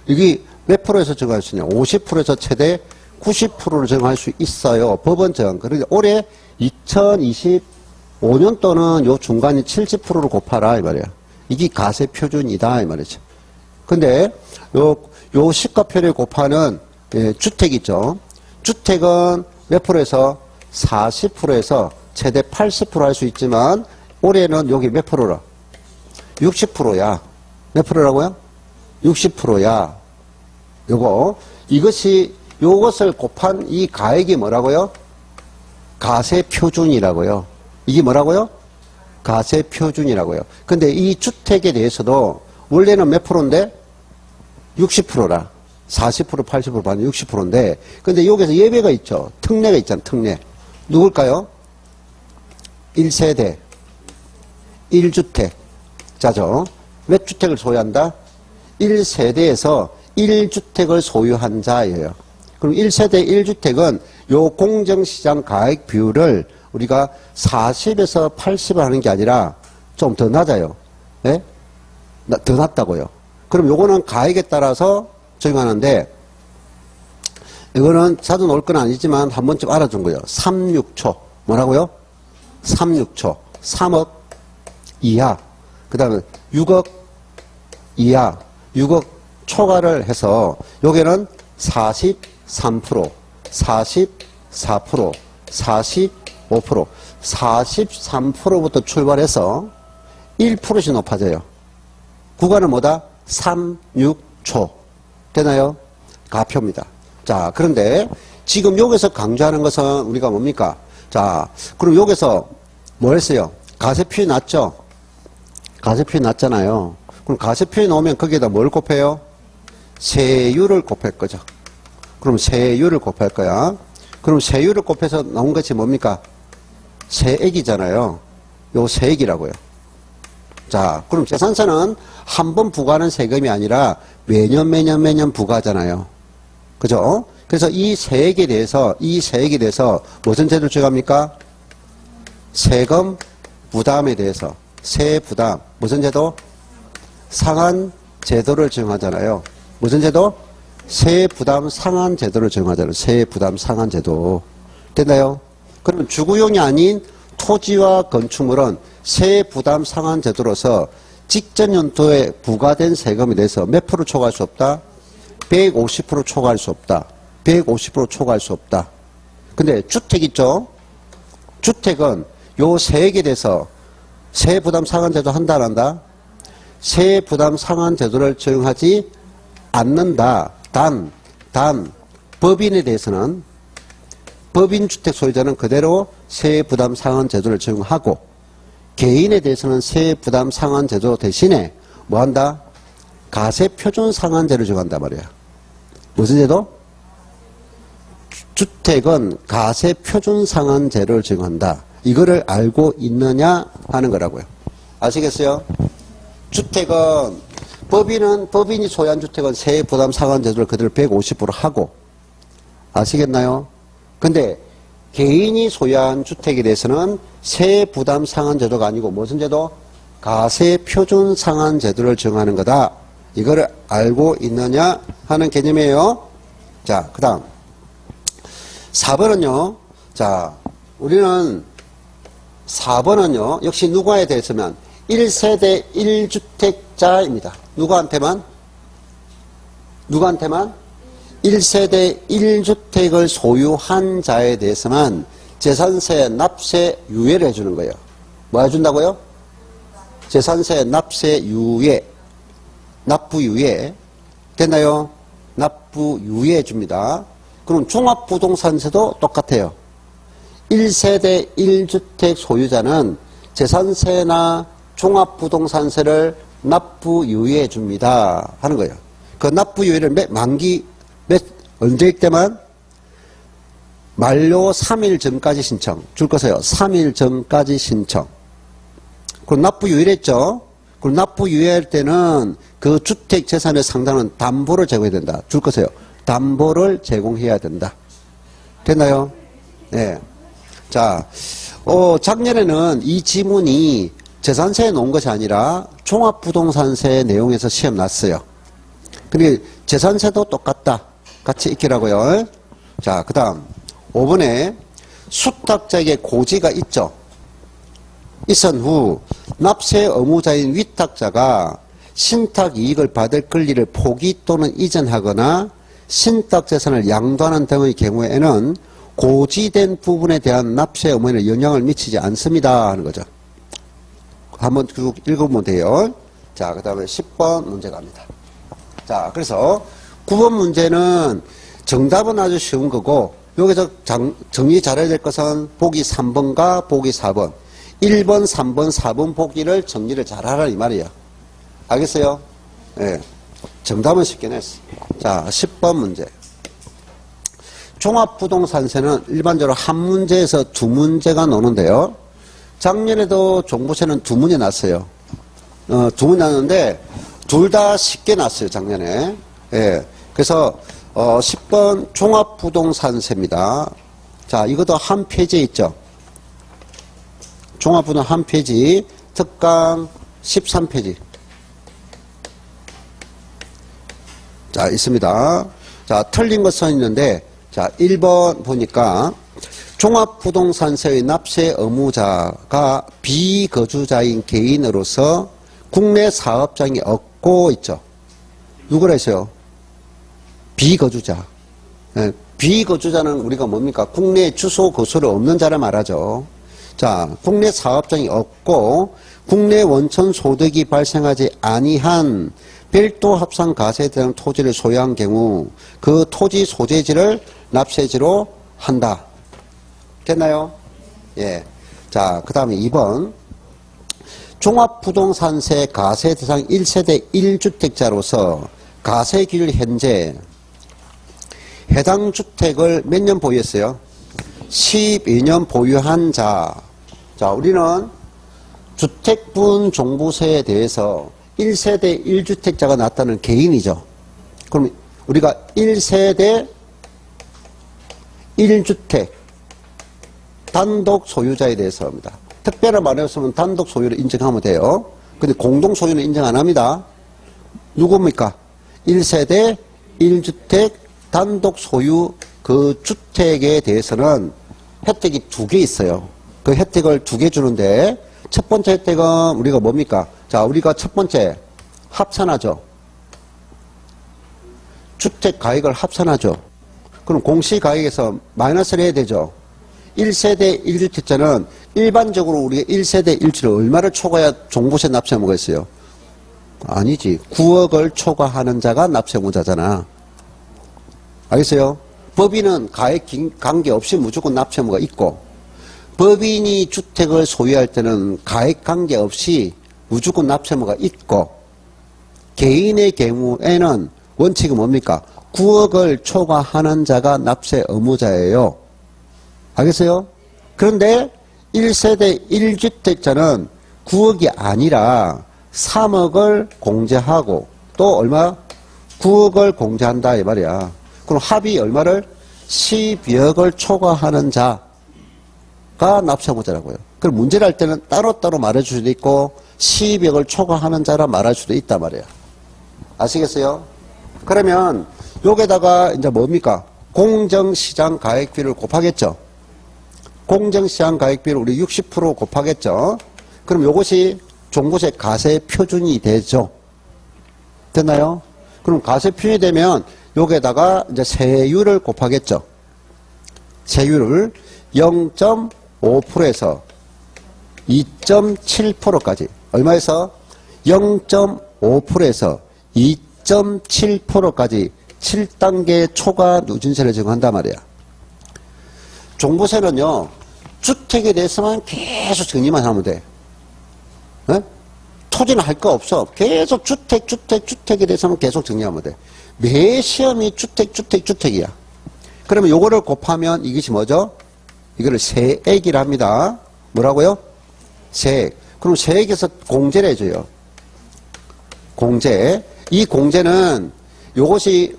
이게 몇 프로에서 증가할 수 있냐? 50%에서 최대 90%를 정할 수 있어요. 법원 정한. 그런데 올해 2025년도는 요 중간에 70%를 곱하라 이 말이야. 이게 가세 표준이다 이 말이죠. 근데 요 시가표를 곱하는 주택 있죠. 주택은 몇 프로에서 40%에서 최대 80% 할 수 있지만 올해는 여기 몇 프로라? 60%야. 몇 프로라고요? 60%야. 요것을 곱한 이 가액이 뭐라고요? 가세 표준이라고요. 이게 뭐라고요? 가세 표준이라고요. 근데 이 주택에 대해서도 원래는 몇 프로인데? 60%라. 40%, 80% 받는 60%인데, 근데 여기서 예외가 있죠. 특례가 있잖아, 특례. 누굴까요? 1세대, 1주택. 자죠. 몇 주택을 소유한다? 1세대에서 1주택을 소유한 자예요. 그럼 1세대 1주택은 요 공정시장 가액 비율을 우리가 40에서 80을 하는 게 아니라 좀 더 낮아요. 네? 더 낮다고요. 그럼 요거는 가액에 따라서 적용하는데, 이거는 자주 나올 건 아니지만 한 번쯤 알아준 거예요. 36초. 뭐라고요? 36초. 3억 이하. 그 다음에 6억 이하. 6억 초과를 해서, 요게는 43%, 44%, 45%, 43%부터 출발해서 1%씩 높아져요. 구간은 뭐다? 3, 6초. 되나요? 가표입니다. 자, 그런데 지금 여기서 강조하는 것은 우리가 뭡니까? 자, 그럼 여기서 뭐 했어요? 가세표에 났죠? 가세표에 났잖아요. 그럼 가세표에 나오면 거기에다 뭘 곱해요? 세율을 곱할 거죠. 그럼 세율을 곱할 거야. 그럼 세율을 곱해서 나온 것이 뭡니까? 세액이잖아요. 요 세액이라고요. 자, 그럼 재산세는 한 번 부과하는 세금이 아니라 매년 부과하잖아요. 그죠? 그래서 이 세액에 대해서 무슨 제도를 적용합니까? 세금 부담에 대해서 세부담 무슨 제도? 상한 제도를 적용하잖아요. 무슨 제도? 세부담 상한 제도를 적용하잖아요. 세부담 상한 제도. 됐나요? 그러면 주거용이 아닌 토지와 건축물은 세부담 상한 제도로서 직전 연도에 부과된 세금에 대해서 몇 프로 초과할 수 없다? 150% 초과할 수 없다. 150% 초과할 수 없다. 근데 주택 있죠? 주택은 요 세액에 대해서 세부담 상한 제도 한다 안 한다? 세부담 상한 제도를 적용하지 않는다. 단 법인에 대해서는 법인주택 소유자는 그대로 세부담 상한 제도를 적용하고 개인에 대해서는 세부담 상한 제도 대신에 뭐 한다? 가세표준 상한제를 적용한단 말이야. 무슨 제도? 주택은 가세표준 상한제를 적용한다. 이거를 알고 있느냐 하는 거라고요. 아시겠어요? 주택은 법인이 소유한 주택은 세부담 상한제도를 그대로 150% 하고, 아시겠나요? 근데 개인이 소유한 주택에 대해서는 세부담 상한제도가 아니고 무슨 제도? 가세표준 상한제도를 적용하는 거다. 이거를 알고 있느냐 하는 개념이에요. 자, 그 다음 4번은요. 자, 우리는 4번은요. 역시 누구에 대해서면 1세대 1주택자입니다. 누구한테만? 1세대 1주택을 소유한 자에 대해서만 재산세 납세 유예를 해주는 거예요. 뭐 해준다고요? 재산세 납세 유예. 납부 유예. 됐나요? 납부 유예 해줍니다. 그럼 종합부동산세도 똑같아요. 1세대 1주택 소유자는 재산세나 종합부동산세를 납부 유예해 줍니다. 하는 거예요. 그 납부 유예를 언제일 때만? 만료 3일 전까지 신청. 줄 거세요. 3일 전까지 신청. 그럼 납부 유예를 했죠? 그럼 납부 유예할 때는 그 주택 재산의 상당은 담보를 제공해야 된다. 줄 거세요. 담보를 제공해야 된다. 됐나요? 네. 자, 작년에는 이 지문이 재산세에 놓은 것이 아니라 종합부동산세 내용에서 시험 났어요. 근데 재산세도 똑같다. 같이 익히라고요. 자, 그 다음 5번에 수탁자에게 고지가 있죠. 있은 후 납세 의무자인 위탁자가 신탁 이익을 받을 권리를 포기 또는 이전하거나 신탁 재산을 양도하는 등의 경우에는 고지된 부분에 대한 납세 의무에는 영향을 미치지 않습니다 하는 거죠. 한번 쭉 읽어보면 돼요. 자, 그 다음에 10번 문제 갑니다. 자, 그래서 9번 문제는 정답은 아주 쉬운 거고, 여기서 정리 잘해야 될 것은 보기 3번과 보기 4번. 1번, 3번, 4번 보기를 정리를 잘하라 이 말이야. 알겠어요? 예. 네. 정답은 쉽게 냈어. 자, 10번 문제. 종합부동산세는 일반적으로 한 문제에서 두 문제가 나오는데요. 작년에도 종부세는 두 문제 났어요. 두 문제 났는데 둘 다 쉽게 났어요, 작년에. 예. 그래서 10번 종합부동산세입니다. 자, 이것도 한 페이지에 있죠. 종합부동산 한 페이지, 특강 13페이지. 자, 있습니다. 자, 틀린 것은 있는데, 자, 1번 보니까 종합부동산세의 납세 의무자가 비거주자인 개인으로서 국내 사업장이 없고 있죠. 누구라 했어요? 비거주자. 예, 비거주자는 우리가 뭡니까? 국내 주소, 거소를 없는 자를 말하죠. 자, 국내 사업장이 없고 국내 원천 소득이 발생하지 아니한 별도 합산 가세에 대한 토지를 소유한 경우 그 토지 소재지를 납세지로 한다. 됐나요? 예. 자, 그 다음에 2번. 종합부동산세 가세 대상 1세대 1주택자로서 가세 기율 현재 해당 주택을 몇 년 보유했어요? 12년 보유한 자. 자, 우리는 주택분 종부세에 대해서 1세대 1주택자가 나타나는 개인이죠. 그럼 우리가 1세대 1주택 단독 소유자에 대해서 합니다. 특별한 말이 없으면 단독 소유를 인정하면 돼요. 근데 공동 소유는 인정 안 합니다. 누굽니까? 1세대 1주택 단독 소유 그 주택에 대해서는 혜택이 두 개 있어요. 그 혜택을 두 개 주는데 첫 번째 혜택은 우리가 뭡니까? 자, 우리가 첫 번째 합산하죠. 주택 가액을 합산하죠. 그럼 공시가액에서 마이너스를 해야 되죠. 1세대 1주택자는 일반적으로 우리가 1세대 1주택을 얼마를 초과해야 종부세 납세 의무가 있어요? 아니지. 9억을 초과하는 자가 납세 의무자잖아. 알겠어요? 법인은 가액 관계없이 무조건 납세 의무가 있고, 법인이 주택을 소유할 때는 가액 관계없이 무조건 납세 의무가 있고, 개인의 경우에는 원칙이 뭡니까? 9억을 초과하는 자가 납세 의무자예요. 알겠어요? 그런데 1세대 1주택자는 9억이 아니라 3억을 공제하고 또 얼마? 9억을 공제한다 이 말이야. 그럼 합이 얼마를? 12억을 초과하는 자가 납세의무자라고요. 그럼 문제를 할 때는 따로따로 말해줄 수도 있고 12억을 초과하는 자라 말할 수도 있단 말이야. 아시겠어요? 그러면 여기다가 이제 뭡니까? 공정시장 가액비를 곱하겠죠. 공정시장 가액비를 우리 60% 곱하겠죠. 그럼 이것이 종부세 가세 표준이 되죠. 됐나요? 그럼 가세 표준이 되면 여기에다가 이제 세율을 곱하겠죠. 세율을 0.5%에서 2.7%까지 얼마에서? 0.5%에서 2.7%까지 7단계 초과 누진세를 적용한단 말이야. 종부세는요, 주택에 대해서만 계속 정리만 하면 돼. 네? 토지는 할 거 없어. 계속 주택에 대해서만 계속 정리하면 돼. 매 시험이 주택이야. 그러면 요거를 곱하면 이것이 뭐죠? 이거를 세액이라 합니다. 뭐라고요? 세액. 그럼 세액에서 공제를 해줘요. 공제. 이 공제는 요것이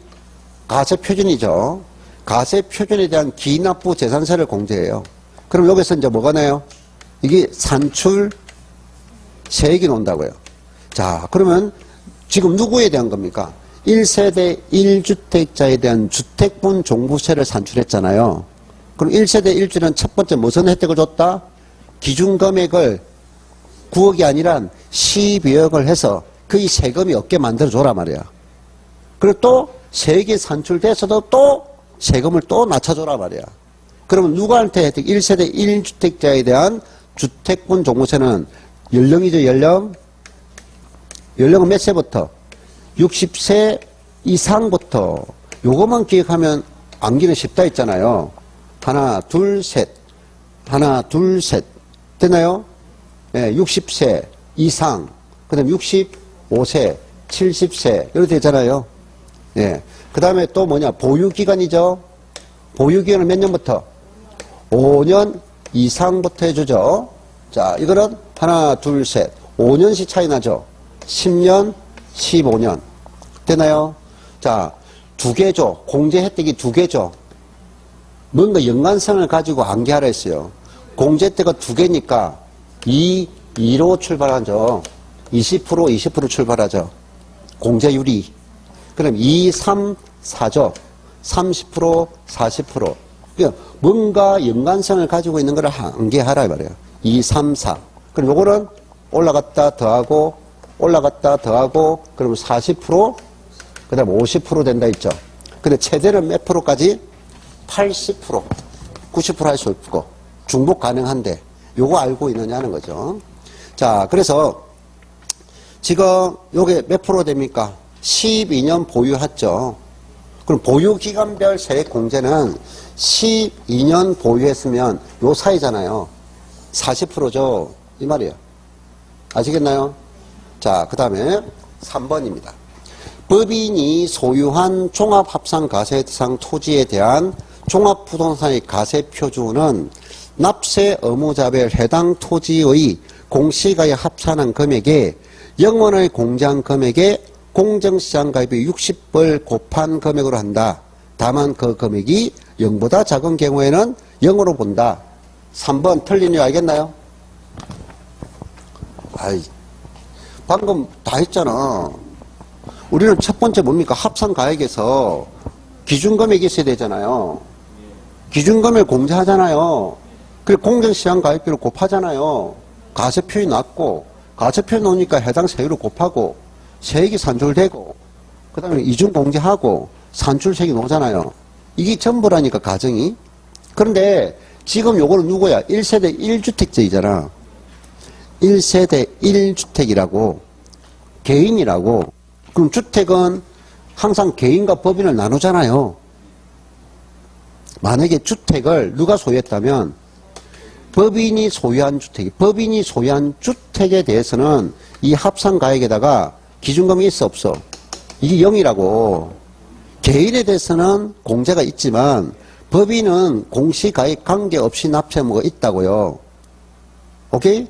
가세 표준이죠. 가세 표준에 대한 기납부 재산세를 공제해요. 그럼 여기서 이제 뭐가 나요? 이게 산출 세액이 나온다고요. 자, 그러면 지금 누구에 대한 겁니까? 1세대 1주택자에 대한 주택분 종부세를 산출했잖아요. 그럼 1세대 1주는 첫 번째 무슨 혜택을 줬다? 기준금액을 9억이 아니라 12억을 해서 거의 세금이 없게 만들어줘라 말이야. 그리고 또 세액이 산출돼서도 또 세금을 또 낮춰줘라 말이야. 그러면 누구한테 혜택? 1세대 1주택자에 대한 주택분 종부세는 연령이죠, 연령? 연령은 몇 세부터? 60세 이상부터. 요것만 기억하면 암기는 쉽다 했잖아요. 하나, 둘, 셋. 하나, 둘, 셋. 됐나요? 예, 60세 이상. 그 다음에 65세, 70세. 이렇게 되잖아요. 예. 그 다음에 또 뭐냐? 보유기간이죠. 보유기간은 몇 년부터? 5년 이상부터 해주죠. 자, 이거는 하나, 둘, 셋. 5년씩 차이 나죠. 10년, 15년. 되나요? 자, 두 개죠. 공제 혜택이 두 개죠. 뭔가 연관성을 가지고 암기하라 했어요. 공제 때가 두 개니까 2로 출발하죠. 20% 출발하죠. 공제율이. 그럼 2, 3, 4죠. 30%, 40%. 그러니까 뭔가 연관성을 가지고 있는 걸 암기하라 말이에요. 2, 3, 4. 그럼 요거는 올라갔다 더하고 올라갔다 더하고 그러면 40%, 그 다음 50% 된다 했죠. 근데 최대는 몇 프로까지? 80%, 90% 할 수 없고 중복 가능한데 요거 알고 있느냐는 거죠. 자, 그래서 지금 요게 몇 프로 됩니까? 12년 보유했죠. 그럼 보유기간별 세액 공제는 12년 보유했으면 요 사이잖아요. 40%죠. 이 말이에요. 아시겠나요? 자, 그 다음에 3번입니다. 법인이 소유한 종합합산가세 대상 토지에 대한 종합부동산의 가세표준은 납세 의무자별 해당 토지의 공시가에 합산한 금액에 영원의 공제한 금액에 공정시장가입이 60벌 곱한 금액으로 한다. 다만 그 금액이 0보다 작은 경우에는 0으로 본다. 3번 틀린 이유 알겠나요? 아이, 방금 다 했잖아. 우리는 첫 번째 뭡니까? 합산가액에서 기준금액이 있어야 되잖아요. 기준금액 공제하잖아요. 그리고 공정시장가입비를 곱하잖아요. 가세표에 놨고, 가세표에 놓으니까 해당 세율을 곱하고, 세액이 산출되고, 그 다음에 이중공제하고, 산출세액이 나오잖아요. 이게 전부라니까, 가정이. 그런데 지금 요거는 누구야? 1세대 1주택자이잖아. 1세대 1주택이라고, 개인이라고. 그럼 주택은 항상 개인과 법인을 나누잖아요. 만약에 주택을 누가 소유했다면 법인이 소유한 주택에 대해서는 이 합산가액에다가 기준금이 있어 없어? 이게 0이라고. 개인에 대해서는 공제가 있지만 법인은 공시가액 관계없이 납세 의무가 있다고요. 오케이?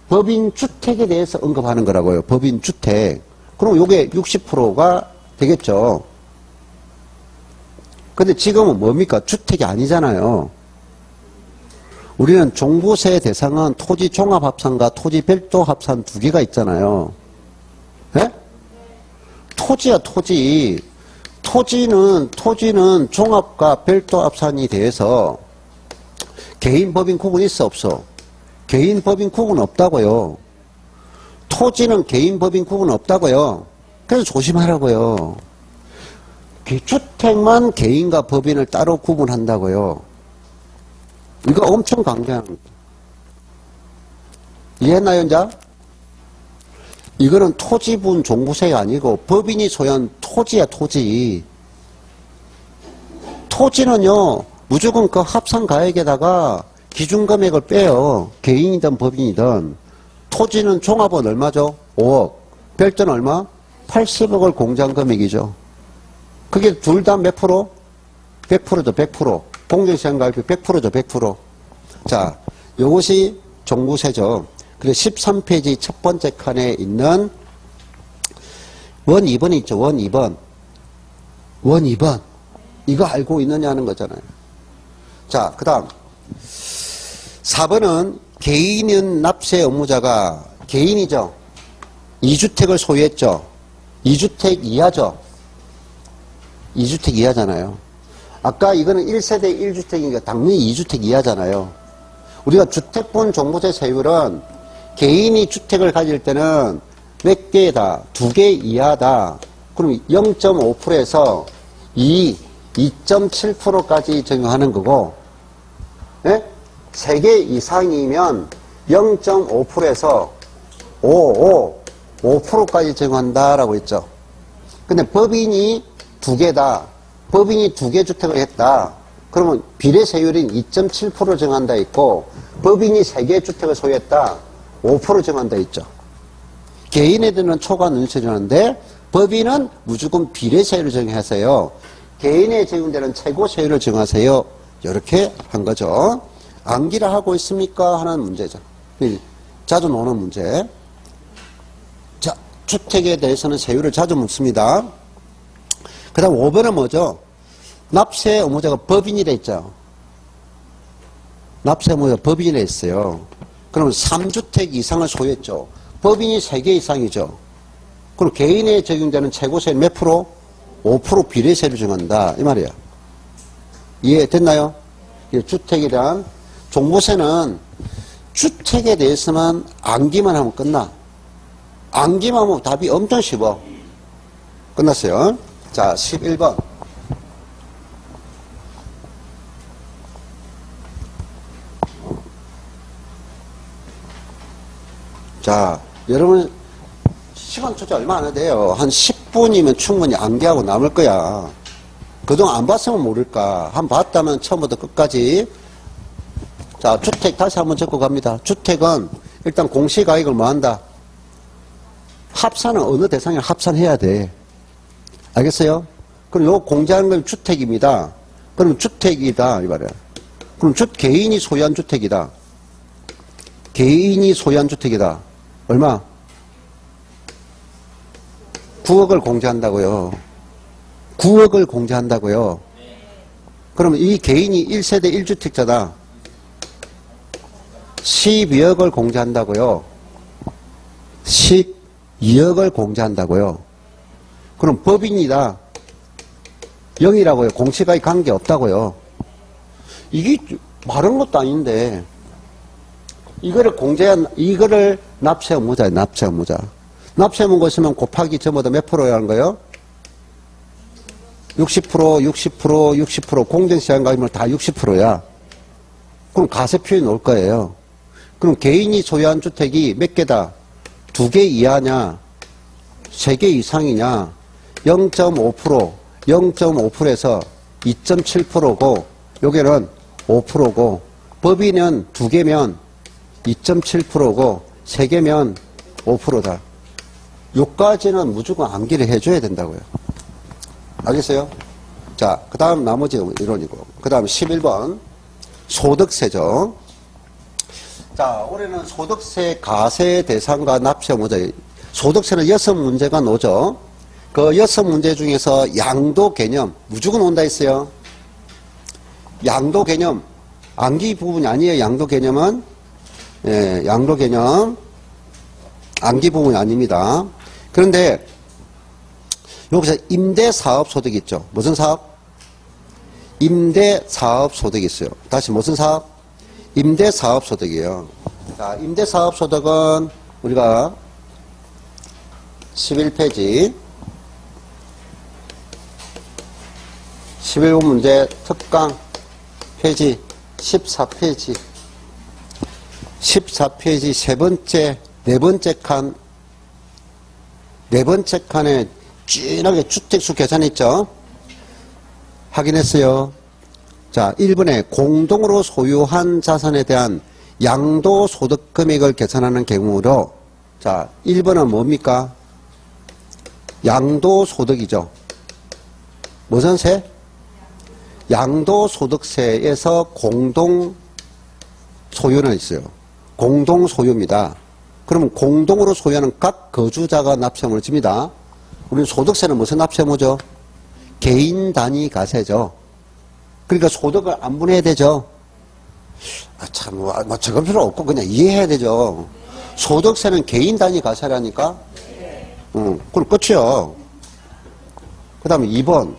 법인 주택에 대해서 언급하는 거라고요. 법인 주택. 그럼 요게 60%가 되겠죠. 근데 지금은 뭡니까? 주택이 아니잖아요. 우리는 종부세 대상은 토지 종합합산과 토지 별도 합산 두 개가 있잖아요. 예? 토지야, 토지. 토지는 종합과 별도 합산이 돼서 개인 법인 구분 있어 없어? 개인 법인 구분 없다고요. 토지는 개인 법인 구분 없다고요. 그래서 조심하라고요. 주택만 개인과 법인을 따로 구분한다고요. 이거 엄청 강조하는 거예요. 이해했나요, 이제? 이거는 토지분 종부세가 아니고 법인이 소유한 토지야, 토지. 토지는요, 무조건 그 합산가액에다가 기준금액을 빼요. 개인이든 법인이든. 토지는 종합은 얼마죠? 5억. 별도는 얼마? 80억을 공제한 금액이죠. 그게 둘 다 몇 프로? 100%죠, 100%. 공정시장가입비 100%죠, 100%. 자, 요것이 종부세죠. 그래서 13페이지 첫 번째 칸에 있는 원 2번이 있죠, 원 2번. 원 2번. 이거 알고 있느냐는 거잖아요. 자, 그 다음. 4번은 개인은 납세 의무자가 개인이죠. 2주택을 소유했죠. 2주택 이하죠. 2주택 이하잖아요. 아까 이거는 1세대 1주택이니까 당연히 2주택 이하잖아요. 우리가 주택분 종부세 세율은 개인이 주택을 가질 때는 몇 개다? 2개 이하다. 그럼 0.5%에서 2.7%까지 적용하는 거고, 예? 3개 이상이면 0.5%에서 5%까지 적용한다라고 했죠. 근데 법인이 2개다. 법인이 2개 주택을 했다. 그러면 비례세율인 2.7% 정한다 있고, 법인이 3개 주택을 소유했다. 5% 정한다 있죠. 개인에게는 초과 누수세 정하는데, 법인은 무조건 비례세율을 정하세요. 개인에 적용되는 최고세율을 정하세요. 이렇게 한 거죠. 암기를 하고 있습니까? 하는 문제죠. 자주 나오는 문제. 자, 주택에 대해서는 세율을 자주 묻습니다. 그 다음 5번은 뭐죠? 납세 의무자가 법인이라 했죠. 납세 의무자가 법인이라 했어요. 그러면 3주택 이상을 소유했죠. 법인이 3개 이상이죠. 그럼 개인에 적용되는 최고세율 몇 프로? 5% 비례세를 정한다. 이 말이에요. 이해됐나요? 주택에 대한 종부세는 주택에 대해서만 암기만 하면 끝나. 암기만 하면 답이 엄청 쉽어. 끝났어요. 자, 11번. 자, 여러분 시간 초짜 얼마 안 돼요. 한 10분이면 충분히 암기하고 남을 거야. 그동안 안 봤으면 모를까. 한 번 봤다면 처음부터 끝까지. 자, 주택 다시 한번 적고 갑니다. 주택은 일단 공시가액을 뭐 한다? 합산은 어느 대상에 합산해야 돼. 알겠어요? 그럼 요 공제하는 걸 주택입니다. 그럼 주택이다 이 말이야. 그럼 개인이 소유한 주택이다. 개인이 소유한 주택이다. 얼마? 9억을 공제한다고요. 9억을 공제한다고요. 그러면 이 개인이 1세대 1주택자다. 12억을 공제한다고요. 12억을 공제한다고요. 그럼 법인이다. 0이라고요. 공시가액 관계 없다고요. 이게 말한 것도 아닌데 이거를 납세 의무자예요. 납세 의무자. 납세 의무가 있으면 곱하기 전부 다 몇 프로야 하는 거예요? 60%. 공정시장 가면 다 60%야. 그럼 가세표에 놓을 거예요. 그럼 개인이 소유한 주택이 몇 개다? 2개 이하냐? 3개 이상이냐? 0.5%, 0.5%에서 2.7%고, 여기는 5%고, 법인은 2개면 2.7%고, 3개면 5%다. 요까지는 무조건 암기를 해줘야 된다고요. 알겠어요? 자, 그 다음 나머지 이론이고, 그 다음 11번. 소득세죠. 자, 올해는 소득세 가세 대상과 납세 의무자. 소득세는 6문제가 나오죠. 그 6문제 중에서 양도 개념, 무조건 온다 했어요. 양도 개념, 암기 부분이 아니에요. 양도 개념은. 예, 양도 개념. 암기 부분이 아닙니다. 그런데, 여기서 임대사업소득이 있죠. 무슨 사업? 임대사업소득이 있어요. 다시 무슨 사업? 임대사업소득이에요. 자, 임대사업소득은 우리가 11페이지 11번 문제 특강 페이지 14페이지 14페이지 네 번째 칸에 진하게 주택수 계산 있죠? 확인했어요. 자, 1번에 공동으로 소유한 자산에 대한 양도소득 금액을 계산하는 경우로, 자, 1번은 뭡니까? 양도소득이죠. 무슨 세? 양도소득세에서 공동소유는 있어요. 공동소유입니다. 그러면 공동으로 소유하는 각 거주자가 납세의무를 집니다. 우리는 소득세는 무슨 납세의무죠? 개인 단위 가세죠. 그러니까 소득을 안 분해야 되죠. 적을 필요 없고 그냥 이해해야 되죠. 소득세는 개인 단위 가세라니까. 그럼 끝이요. 그 다음에 2번.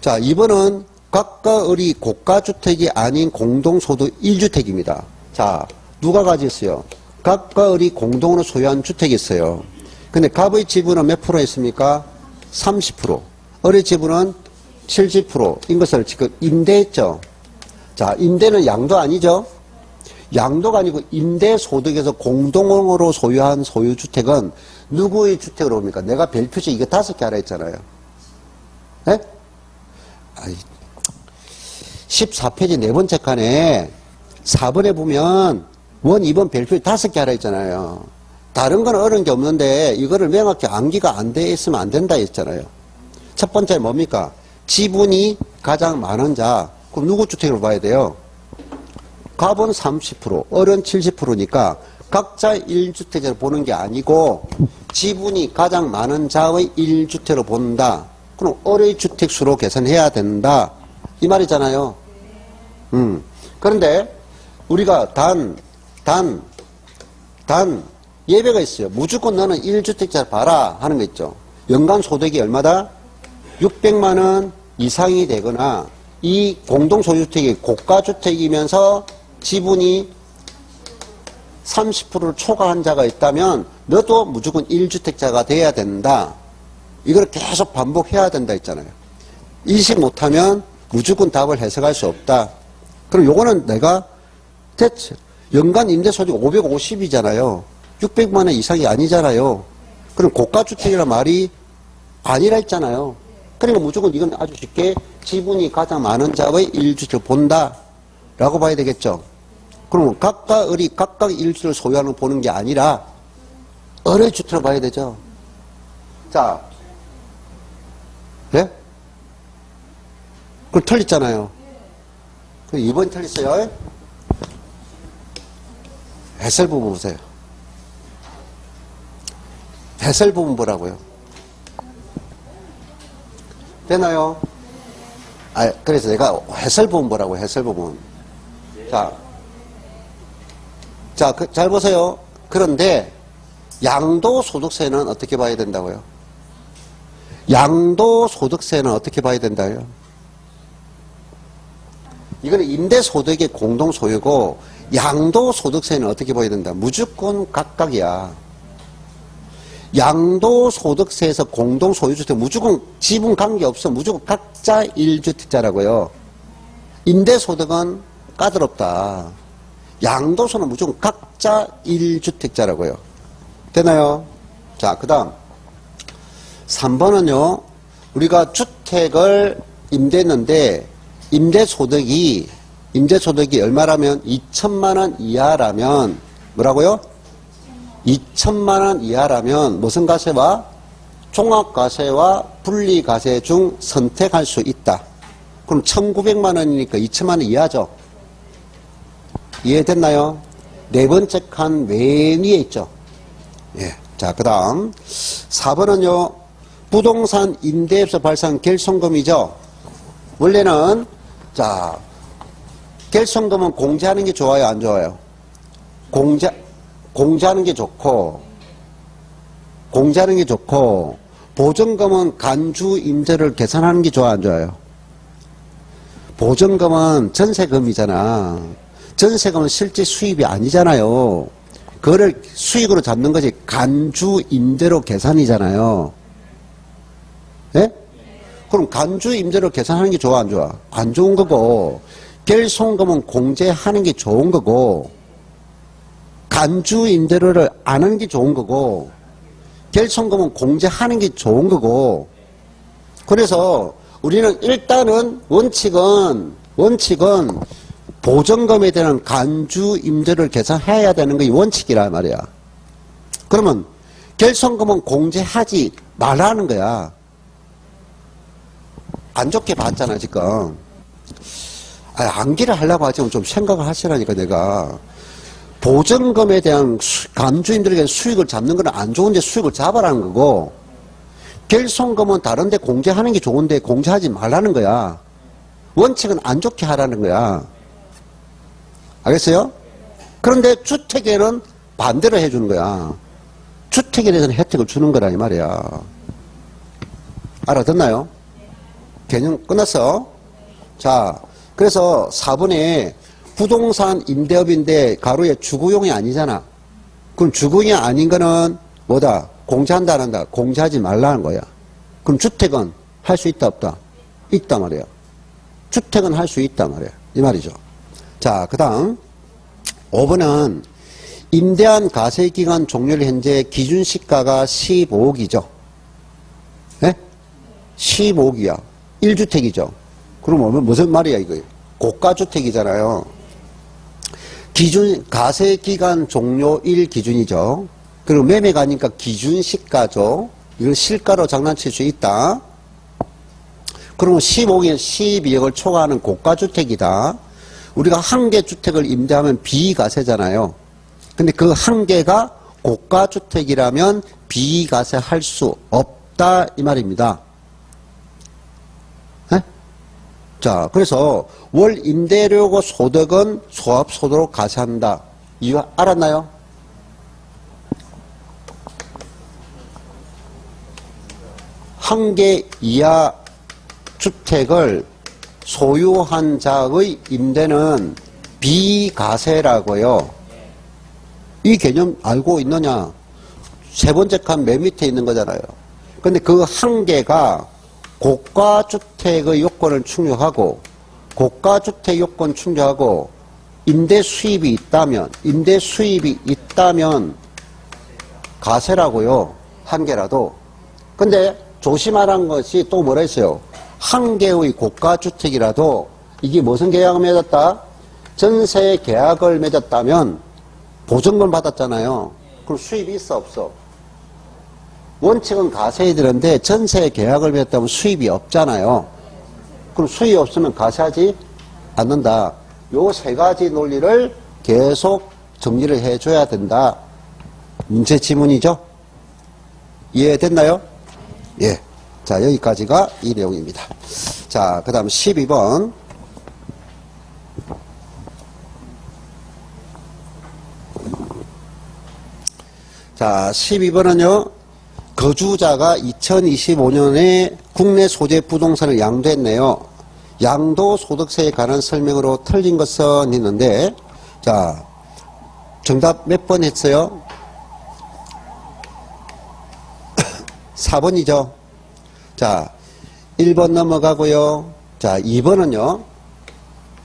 자, 2번은 각각 을이 고가주택이 아닌 공동소득 1주택입니다. 자, 누가 가졌어요? 각각 을이 공동으로 소유한 주택이 있어요. 근데 갑의 지분은 몇 프로 있습니까? 30%. 을의 지분은 70%인 것을 지금 임대했죠. 자, 임대는 양도 아니죠? 양도가 아니고 임대소득에서 공동으로 소유한 소유주택은 누구의 주택으로 옵니까? 내가 별표지 이거 5개 하라 했잖아요. 네? 14페이지 네 번째 칸에 4번에 보면 1, 2번 별표 5개 하라 했잖아요. 다른 건 어려운 게 없는데 이거를 명확히 암기가 안 돼 있으면 안 된다 했잖아요. 첫 번째 뭡니까? 지분이 가장 많은 자. 그럼 누구 주택으로 봐야 돼요? 갑은 30%, 을은 70%니까 각자 1주택으로 보는 게 아니고 지분이 가장 많은 자의 1주택으로 본다. 그럼 을의 주택수로 계산해야 된다. 이 말이잖아요. 그런데 우리가 예배가 있어요. 무조건 너는 1주택자를 봐라 하는 거 있죠. 연간 소득이 얼마다? 600만 원 이상이 되거나 이 공동소유주택이 고가주택이면서 지분이 30%를 초과한 자가 있다면 너도 무조건 1주택자가 돼야 된다. 이걸 계속 반복해야 된다 했잖아요. 인식 못하면 무조건 답을 해석할 수 없다. 그럼 요거는 내가 대체 연간 임대소득 550이잖아요. 600만 원 이상이 아니잖아요. 그럼 고가주택이라는 말이 아니라 했잖아요. 그러니까 무조건 이건 아주 쉽게 지분이 가장 많은 자의 1주택을 본다 라고 봐야 되겠죠. 그럼 각각 을이 각각 1주택을 소유하는 걸 보는 게 아니라 을의 주택을 봐야 되죠. 자, 네? 그걸 틀렸잖아요. 그 2번 틀렸어요. 해설 부분 보세요. 해설 부분 보라고요. 되나요? 그래서 내가 해설 부분 보라고, 해설 부분. 잘 보세요. 그런데 양도소득세는 어떻게 봐야 된다고요? 양도소득세는 어떻게 봐야 된다요? 이거는 임대소득의 공동소유고 양도소득세는 어떻게 봐야 된다? 무조건 각각이야. 양도소득세에서 공동소유주택 무조건 지분 관계없어. 무조건 각자 1주택자라고요. 임대소득은 까다롭다. 양도소는 무조건 각자 1주택자라고요. 되나요? 자, 그 다음 3번은요. 우리가 주택을 임대했는데 임대소득이 얼마라면 2천만 원 이하라면 뭐라고요? 2천만 원 이하라면 무슨 과세와? 종합과세와 분리과세 중 선택할 수 있다. 그럼 1,900만 원이니까 2천만 원 이하죠. 이해됐나요? 네 번째 칸 맨 위에 있죠. 예. 자, 그 다음 4번은요. 부동산 임대에서 발생한 결손금이죠. 원래는 자, 결손금은 공제하는 게 좋아요, 안 좋아요? 공제하는 게 좋고 보증금은 간주 임대를 계산하는 게 좋아, 안 좋아요? 보증금은 전세금이잖아. 전세금은 실제 수입이 아니잖아요. 그거를 수익으로 잡는 것이 간주 임대로 계산이잖아요. 예? 그럼 간주 임대로 계산하는 게 좋아, 안 좋아? 안 좋은 거고, 결손금은 공제하는 게 좋은 거고, 간주 임대료를 안 하는 게 좋은 거고, 결손금은 공제하는 게 좋은 거고, 그래서 우리는 일단은 원칙은 보증금에 대한 간주 임대료를 계산해야 되는 게 원칙이란 말이야. 그러면 결손금은 공제하지 말라는 거야. 안 좋게 봤잖아, 지금. 암기를 하려고 하지만 좀 생각을 하시라니까, 내가. 보증금에 대한 간주임들에게 수익을 잡는 건 안 좋은데 수익을 잡아라는 거고, 결손금은 다른데 공제하는 게 좋은데 공제하지 말라는 거야. 원칙은 안 좋게 하라는 거야. 알겠어요? 그런데 주택에는 반대로 해주는 거야. 주택에 대해서는 혜택을 주는 거라 이 말이야. 알아듣나요? 개념 끝났어? 자, 그래서 4번에 부동산 임대업인데 가로에 주거용이 아니잖아. 그럼 주거용이 아닌 거는 뭐다? 공제한다 안 한다? 공제하지 말라는 거야. 그럼 주택은 할 수 있다 없다? 있다 말이야. 주택은 할 수 있다 말이야. 이 말이죠. 자, 그 다음 5번은 임대한 가세기간 종료일 현재 기준시가가 15억이죠. 네? 15억이야. 1주택이죠. 그럼 무슨 말이야 이거? 고가주택이잖아요. 가세기간 종료일 기준이죠. 그리고 매매가 아니니까 기준시가죠. 이걸 실가로 장난칠 수 있다. 그러면 15억에 12억을 초과하는 고가주택이다. 우리가 한 개 주택을 임대하면 비과세잖아요. 근데 그 한 개가 고가주택이라면 비과세 할 수 없다 이 말입니다. 네? 자, 그래서 월 임대료고 소득은 소합소득으로 과세한다. 이유 알았나요? 한 개 이하 주택을 소유한 자의 임대는 비과세라고요. 이 개념 알고 있느냐? 세 번째 칸 맨 밑에 있는 거잖아요. 근데 그 한 개가 고가주택의 요건을 충족하고 고가주택 요건 충족하고 임대 수입이 있다면 과세라고요. 한 개라도. 근데 조심하라는 것이 또 뭐라 했어요? 한 개의 고가주택이라도 이게 무슨 계약을 맺었다? 전세 계약을 맺었다면 보증금 받았잖아요. 그럼 수입이 있어 없어? 원칙은 과세해야 되는데 전세 계약을 맺었다면 수입이 없잖아요. 그럼 수입이 없으면 과세하지 않는다. 요 세 가지 논리를 계속 정리를 해줘야 된다. 문제 지문이죠? 이해됐나요? 예. 자, 여기까지가 이 내용입니다. 자, 그 다음 12번. 자, 12번은요, 거주자가 2025년에 국내 소재 부동산을 양도했네요. 양도소득세에 관한 설명으로 틀린 것은 있는데, 자, 정답 몇 번 했어요? 4번이죠. 자, 1번 넘어가고요. 자, 2번은요.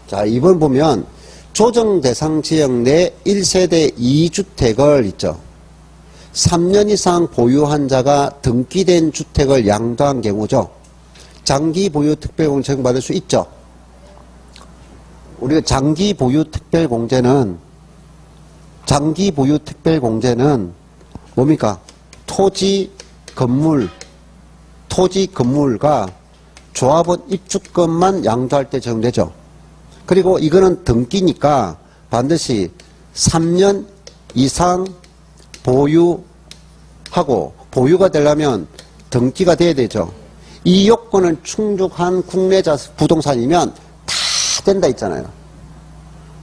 자, 2번 보면 조정 대상 지역 내 1세대 2주택을 있죠. 3년 이상 보유한 자가 등기된 주택을 양도한 경우죠. 장기 보유 특별공제 받을 수 있죠. 우리가 장기 보유 특별공제는 뭡니까? 토지 건물과 조합원 입주권만 양도할 때 적용되죠. 그리고 이거는 등기니까 반드시 3년 이상 보유하고 보유가 되려면 등기가 돼야 되죠. 이 요건을 충족한 국내 부동산이면 다 된다 했잖아요.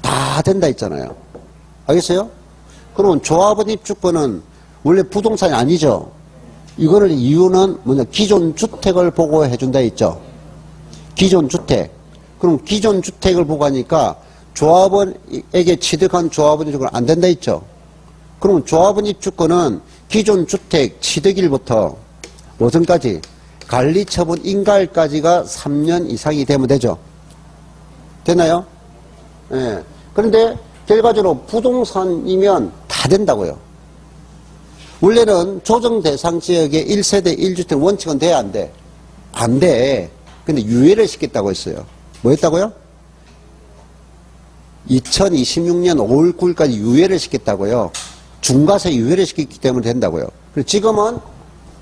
다 된다 했잖아요. 알겠어요? 그러면 조합원 입주권은 원래 부동산이 아니죠. 이거를 이유는 뭐냐? 기존 주택을 보고 해준다 했죠. 기존 주택. 그럼 기존 주택을 보고 하니까 조합원에게 취득한 조합원 입주권은 안 된다 했죠. 그럼 조합원 입주권은 기존 주택 취득일부터 뭐전까지 관리처분 인가일까지가 3년 이상이 되면 되죠. 됐나요? 예. 그런데 결과적으로 부동산이면 다 된다고요. 원래는 조정 대상 지역의 1세대 1주택 원칙은 돼야 안 돼? 안 돼. 근데 유예를 시켰다고 했어요. 뭐 했다고요? 2026년 5월 9일까지 유예를 시켰다고요. 중과세 유예를 시켰기 때문에 된다고요. 그리고 지금은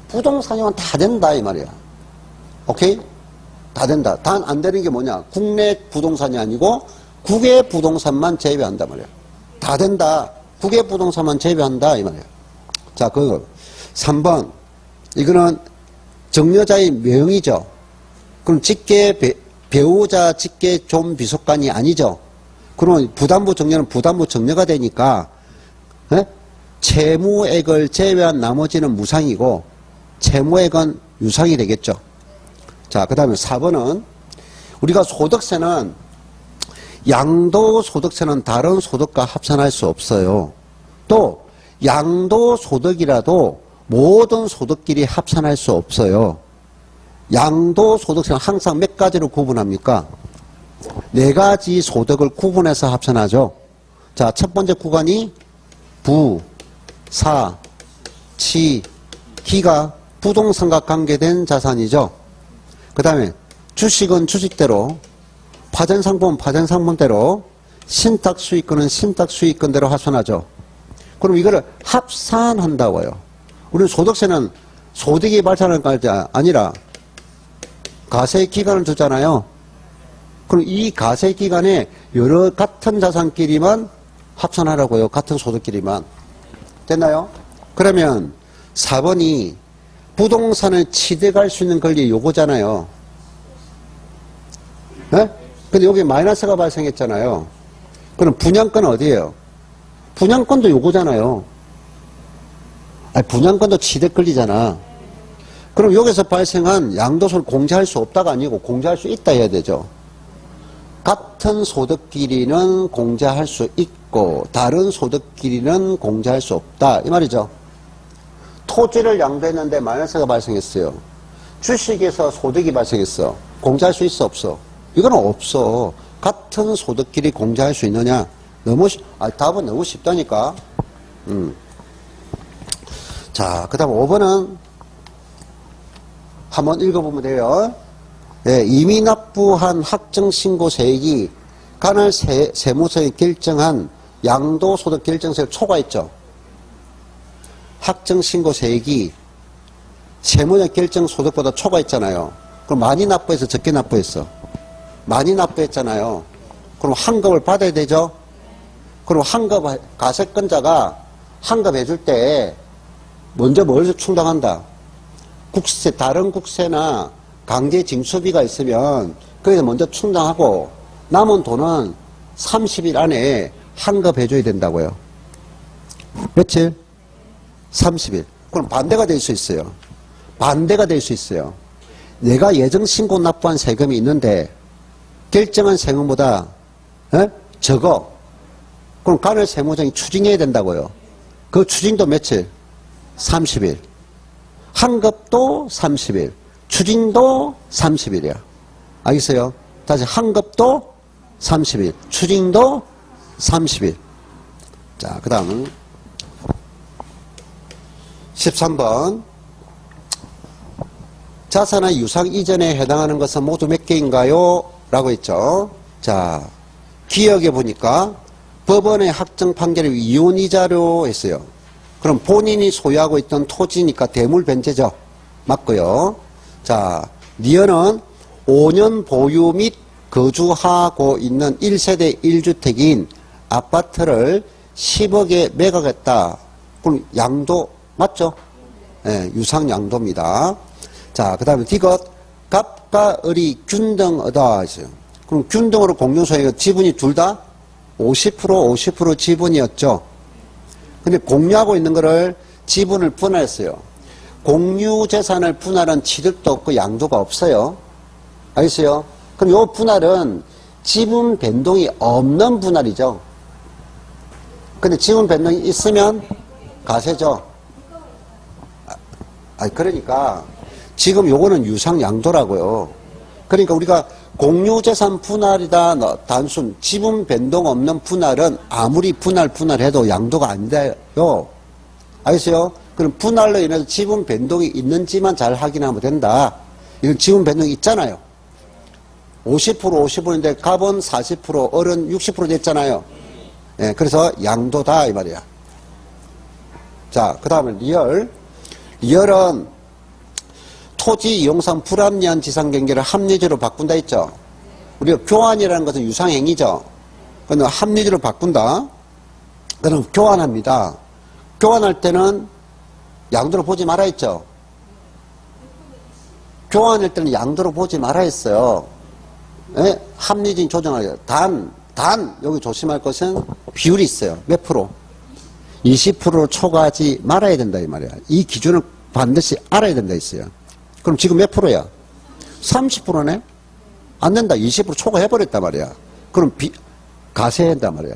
부동산이면 다 된다 이 말이야. 오케이? 다 된다. 단 안 되는 게 뭐냐? 국내 부동산이 아니고 국외 부동산만 제외한단 말이야. 다 된다. 국외 부동산만 제외한다 이 말이야. 자, 3번. 이거는 정여자의 명의죠. 그럼 배우자 직계 존비속관이 아니죠. 그럼 부담부 정여는 부담부 정여가 되니까, 에? 채무액을 제외한 나머지는 무상이고, 채무액은 유상이 되겠죠. 자, 그 다음에 4번은 우리가 소득세는 양도소득세는 다른 소득과 합산할 수 없어요. 또 양도소득이라도 모든 소득끼리 합산할 수 없어요. 양도소득세는 항상 몇 가지로 구분합니까? 4가지 소득을 구분해서 합산하죠. 자, 첫 번째 구간이 부, 사, 치, 기가 부동산과 관계된 자산이죠. 그 다음에 주식은 주식대로, 파전상품은 파전상품대로, 신탁수익권은 신탁수익권대로 합산하죠. 그럼 이거를 합산한다고요. 우리는 소득세는 소득이 발생하는 게 아니라 가세 기간을 두잖아요. 그럼 이 가세 기간에 여러 같은 자산끼리만 합산하라고요. 같은 소득끼리만. 됐나요? 그러면 4번이 부동산을 취득할 수 있는 권리 요거잖아요. 네? 근데 여기 마이너스가 발생했잖아요. 그럼 분양권은 어디예요? 분양권도 요거잖아요. 아니, 분양권도 취득 권리잖아. 그럼 여기서 발생한 양도소를 공제할 수 없다가 아니고 공제할 수 있다 해야 되죠. 같은 소득끼리는 공제할 수 있고 다른 소득끼리는 공제할 수 없다 이 말이죠. 토지를 양도했는데 마이너스가 발생했어요. 주식에서 소득이 발생했어. 공제할 수 있어 없어? 이거는 없어. 같은 소득끼리 공제할 수 있느냐? 답은 너무 쉽다니까. 자, 그 다음 5번은 한번 읽어보면 돼요. 네, 이미 납부한 확정신고세액이 관할 세무서에 결정한 양도소득 결정세를 초과했죠. 확정신고세액이 세무적 결정소득보다 초과했잖아요. 그럼 많이 납부해서 적게 납부했어. 많이 납부했잖아요. 그럼 환급을 받아야 되죠. 그럼 환급 가세권자가 환급해줄 때 먼저 뭘 충당한다? 국세, 다른 국세나 강제징수비가 있으면 거기서 먼저 충당하고 남은 돈은 30일 안에 환급해줘야 된다고요. 며칠? 30일. 그럼 반대가 될 수 있어요. 반대가 될 수 있어요. 내가 예정신고 납부한 세금이 있는데 결정한 세금보다 적어. 그럼 관할 세무정이 추징해야 된다고요. 그 추징도 며칠? 30일. 환급도 30일. 추징도 30일이야. 알겠어요? 다시 환급도 30일. 추징도 30일. 자, 그 다음은 13번. 자산의 유상 이전에 해당하는 것은 모두 몇 개인가요? 라고 했죠. 자, 기억해 보니까 법원의 확정 판결이 이혼이자로 했어요. 그럼 본인이 소유하고 있던 토지니까 대물 변제죠. 맞고요. 자, 니은은 5년 보유 및 거주하고 있는 1세대 1주택인 아파트를 10억에 매각했다. 그럼 양도 맞죠? 네, 유상 양도입니다. 자, 그 다음에 디귿 갑과 을이 균등하다 했어요. 그럼 균등으로 공유소유가 지분이 둘 다 50% 지분이었죠. 근데 공유하고 있는 거를 지분을 분할했어요. 공유 재산을 분할한 취득도 없고 양도가 없어요. 알겠어요? 그럼 요 분할은 지분 변동이 없는 분할이죠. 근데 지분 변동이 있으면 가세죠. 그러니까 지금 요거는 유상 양도라고요. 그러니까 우리가 공유재산 분할이다 단순 지분 변동 없는 분할은 아무리 분할해도 양도가 안 돼요. 알겠어요? 그럼 분할로 인해서 지분 변동이 있는지만 잘 확인하면 된다. 이건 지분 변동이 있잖아요. 50%인데 갑은 40%, 을은 60% 됐잖아요. 예, 그래서 양도다 이 말이야. 자, 그 다음에 리얼. 리얼은 토지 이용상 불합리한 지상경계를 합리적으로 바꾼다 했죠. 우리가 교환이라는 것은 유상행위죠. 그런데 합리적으로 바꾼다. 그럼 교환합니다. 교환할 때는 양도로 보지 말아 했죠. 교환할 때는 양도로 보지 말아 했어요. 예? 합리적인 조정을 단 여기 조심할 것은 비율이 있어요. 몇 프로? 20%를 초과하지 말아야 된다 이 말이야. 이 기준을 반드시 알아야 된다 했어요. 그럼 지금 몇 프로야? 30%네? 안 된다. 20% 초과해버렸단 말이야. 그럼 가세해야 한단 말이야.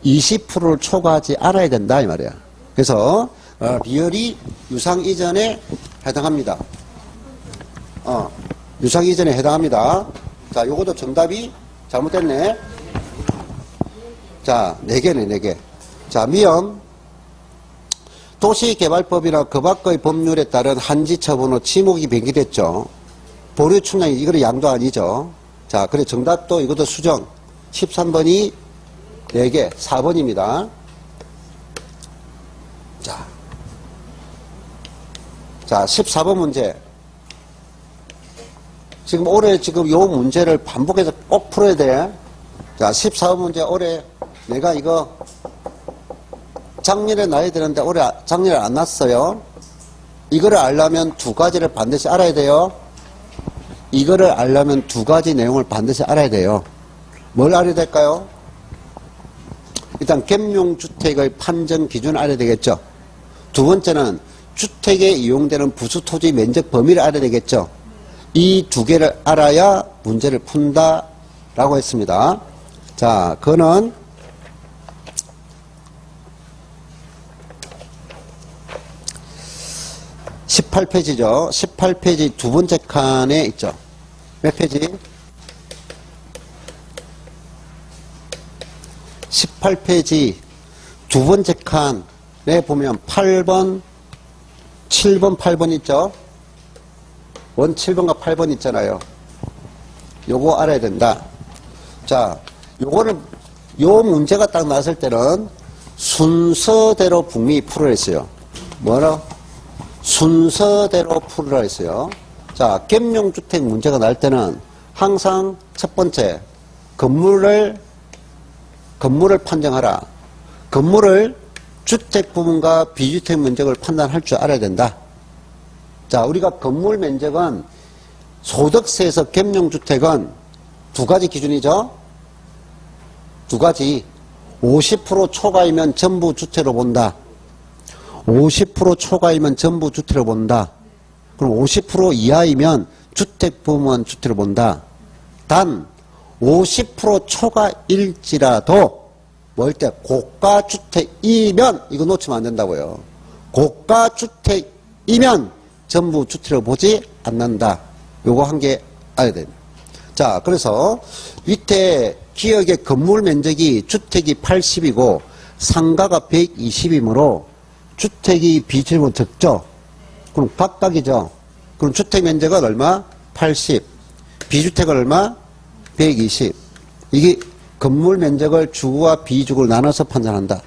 20%를 초과하지 않아야 된다. 이 말이야. 그래서, 비열이 유상 이전에 해당합니다. 유상 이전에 해당합니다. 자, 요것도 정답이 잘못됐네. 자, 4개네, 4개. 자, 미음. 도시개발법이나 그 밖의 법률에 따른 한지 처분 후 지목이 변경됐죠. 보류 충당이 이거는 양도 아니죠. 자, 그래 정답도 이것도 수정. 13번이 4개, 4번입니다. 자, 14번 문제. 지금 올해 지금 요 문제를 반복해서 꼭 풀어야 돼. 자, 14번 문제 올해 내가 이거 작년에 놔야 되는데 올해 작년에 안 났어요. 이거를 알려면 두 가지를 반드시 알아야 돼요. 이거를 알려면 두 가지 내용을 반드시 알아야 돼요. 뭘 알아야 될까요? 일단 겸용주택의 판정 기준을 알아야 되겠죠. 두 번째는 주택에 이용되는 부수토지 면적 범위를 알아야 되겠죠. 이 두 개를 알아야 문제를 푼다라고 했습니다. 자, 그거는 18페이지죠. 18페이지 두 번째 칸에 있죠. 몇 페이지? 18페이지 두 번째 칸에 보면 8번, 7번, 8번 있죠. 7번과 8번 있잖아요. 요거 알아야 된다. 자, 요거는 요 문제가 딱 나왔을 때는 순서대로 분명히 풀어야 했어요. 뭐라? 순서대로 풀으라 했어요. 자, 겸용주택 문제가 날 때는 항상 첫 번째, 건물을 판정하라. 건물을 주택 부분과 비주택 면적을 판단할 줄 알아야 된다. 자, 우리가 건물 면적은 소득세에서 겸용주택은 두 가지 기준이죠. 두 가지. 50% 초과이면 전부 주택으로 본다. 50% 초과이면 전부 주택으로 본다. 그럼 50% 이하이면 주택 부분 주택으로 본다. 단 50% 초과일지라도 뭘 때 고가주택이면 이거 놓치면 안 된다고요. 고가주택이면 전부 주택으로 보지 않는다. 요거 한 개 알아야 됩니다. 자, 그래서 밑에 기역의 건물 면적이 주택이 80이고 상가가 120이므로 주택이 비주택보다 적죠? 그럼 각각이죠? 그럼 주택 면적은 얼마? 80. 비주택은 얼마? 120. 이게 건물 면적을 주거와 비주거로 나눠서 판단한다.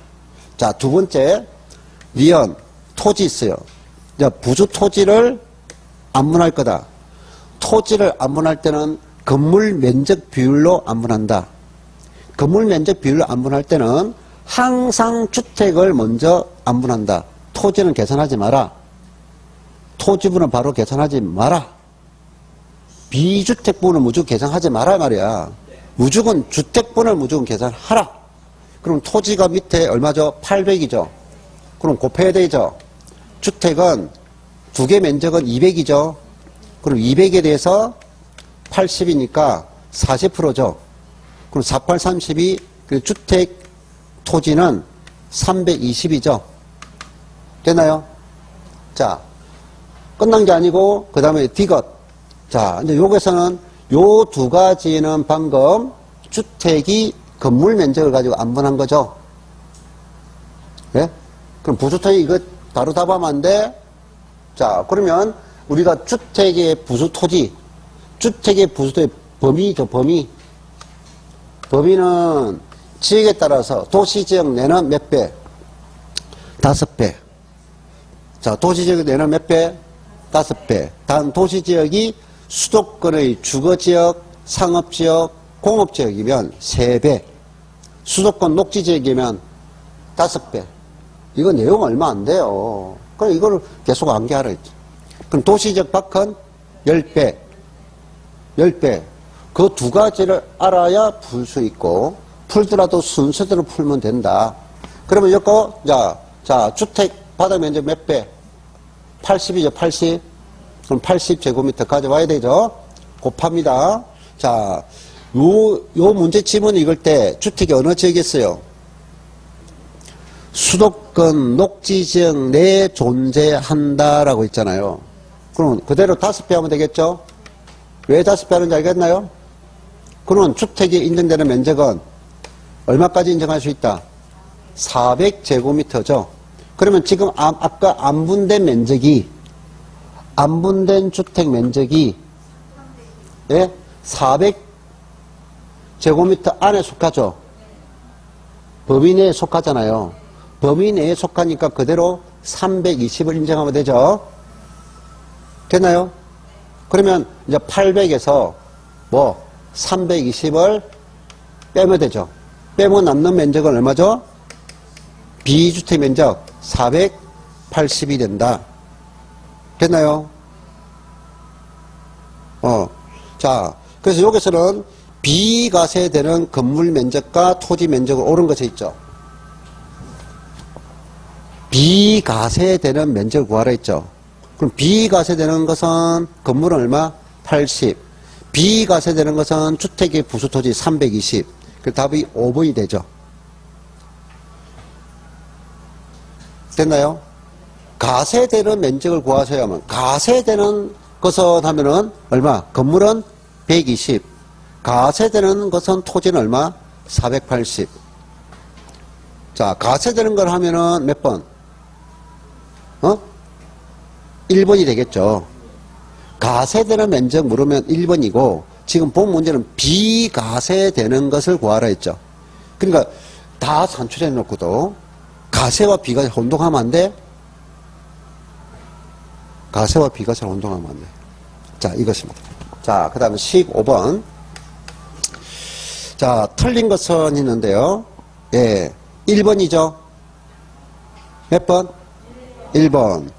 자, 두 번째, 리언, 토지 있어요. 자, 부주 토지를 안분할 거다. 토지를 안분할 때는 건물 면적 비율로 안분한다. 건물 면적 비율로 안분할 때는 항상 주택을 먼저 안분한다. 토지는 계산하지 마라. 토지분은 바로 계산하지 마라. 비주택 부분은 무조건 계산하지 마라 말이야. 무조건 주택분을 무조건 계산하라. 그럼 토지가 밑에 얼마죠? 800이죠. 그럼 곱해야 되죠. 주택은 두 개 면적은 200이죠. 그럼 200에 대해서 80이니까 40%죠. 그럼 48, 32, 주택 토지는 320이죠. 됐나요? 자, 끝난 게 아니고, 그 다음에 디귿. 자, 이제 여기서는 요 두 가지는 방금 주택이 건물 면적을 가지고 안분한 거죠. 예? 그럼 부주택이 이거 바로 답하면 안 돼? 자, 그러면 우리가 주택의 부수토지, 주택의 부수토의 범위죠, 범위. 범위는 지역에 따라서 도시지역 내는 몇 배? 5배. 자, 도시지역 내는 몇 배? 5배. 단 도시지역이 수도권의 주거지역, 상업지역, 공업지역이면 3배. 수도권 녹지지역이면 5배. 이거 내용 얼마 안 돼요. 그럼 이거를 계속 암기하라 했지. 그럼 도시지역 밖은 10배. 10배. 그 두 가지를 알아야 풀 수 있고, 풀더라도 순서대로 풀면 된다. 그러면 이거, 자, 주택 바닥 면적 몇 배? 80이죠, 80. 그럼 80제곱미터 가져와야 되죠. 곱합니다. 자, 요 문제 지문 읽을 때 주택이 어느 지역이었어요? 수도권 녹지지역 내에 존재한다라고 있잖아요. 그럼 그대로 5배 하면 되겠죠? 왜 5배 하는지 알겠나요? 그러면 주택이 인정되는 면적은 얼마까지 인정할 수 있다? 400제곱미터죠. 그러면 지금 아까 안 분된 면적이, 안 분된 주택 면적이, 예? 400제곱미터 안에 속하죠. 범위 내에 속하잖아요. 범위 내에 속하니까 그대로 320을 인정하면 되죠. 됐나요? 그러면 이제 800에서 뭐 320을 빼면 되죠. 빼면 남는 면적은 얼마죠? 비주택 면적 480이 된다. 됐나요? 자, 그래서 여기서는 비과세되는 건물 면적과 토지 면적을 옳은 것에 있죠. 비과세되는 면적을 구하라 했죠. 그럼 비과세되는 것은 건물은 얼마? 80. 비과세되는 것은 주택의 부수토지 320. 그 답이 5번이 되죠. 됐나요? 가세되는 면적을 구하셔야 하면, 가세되는 것은 하면은 얼마? 건물은 120. 가세되는 것은 토지는 얼마? 480. 자, 가세되는 걸 하면은 몇 번? 1번이 되겠죠. 가세되는 면적 물으면 1번이고, 지금 본 문제는 비가세되는 것을 구하라 했죠. 그러니까 다 산출해 놓고도 가세와 비가세 혼동하면 안 돼? 가세와 비가세 혼동하면 안 돼. 자, 이것입니다. 자, 그 다음에 15번. 자, 틀린 것은 있는데요. 예, 1번이죠. 몇 번? 1번.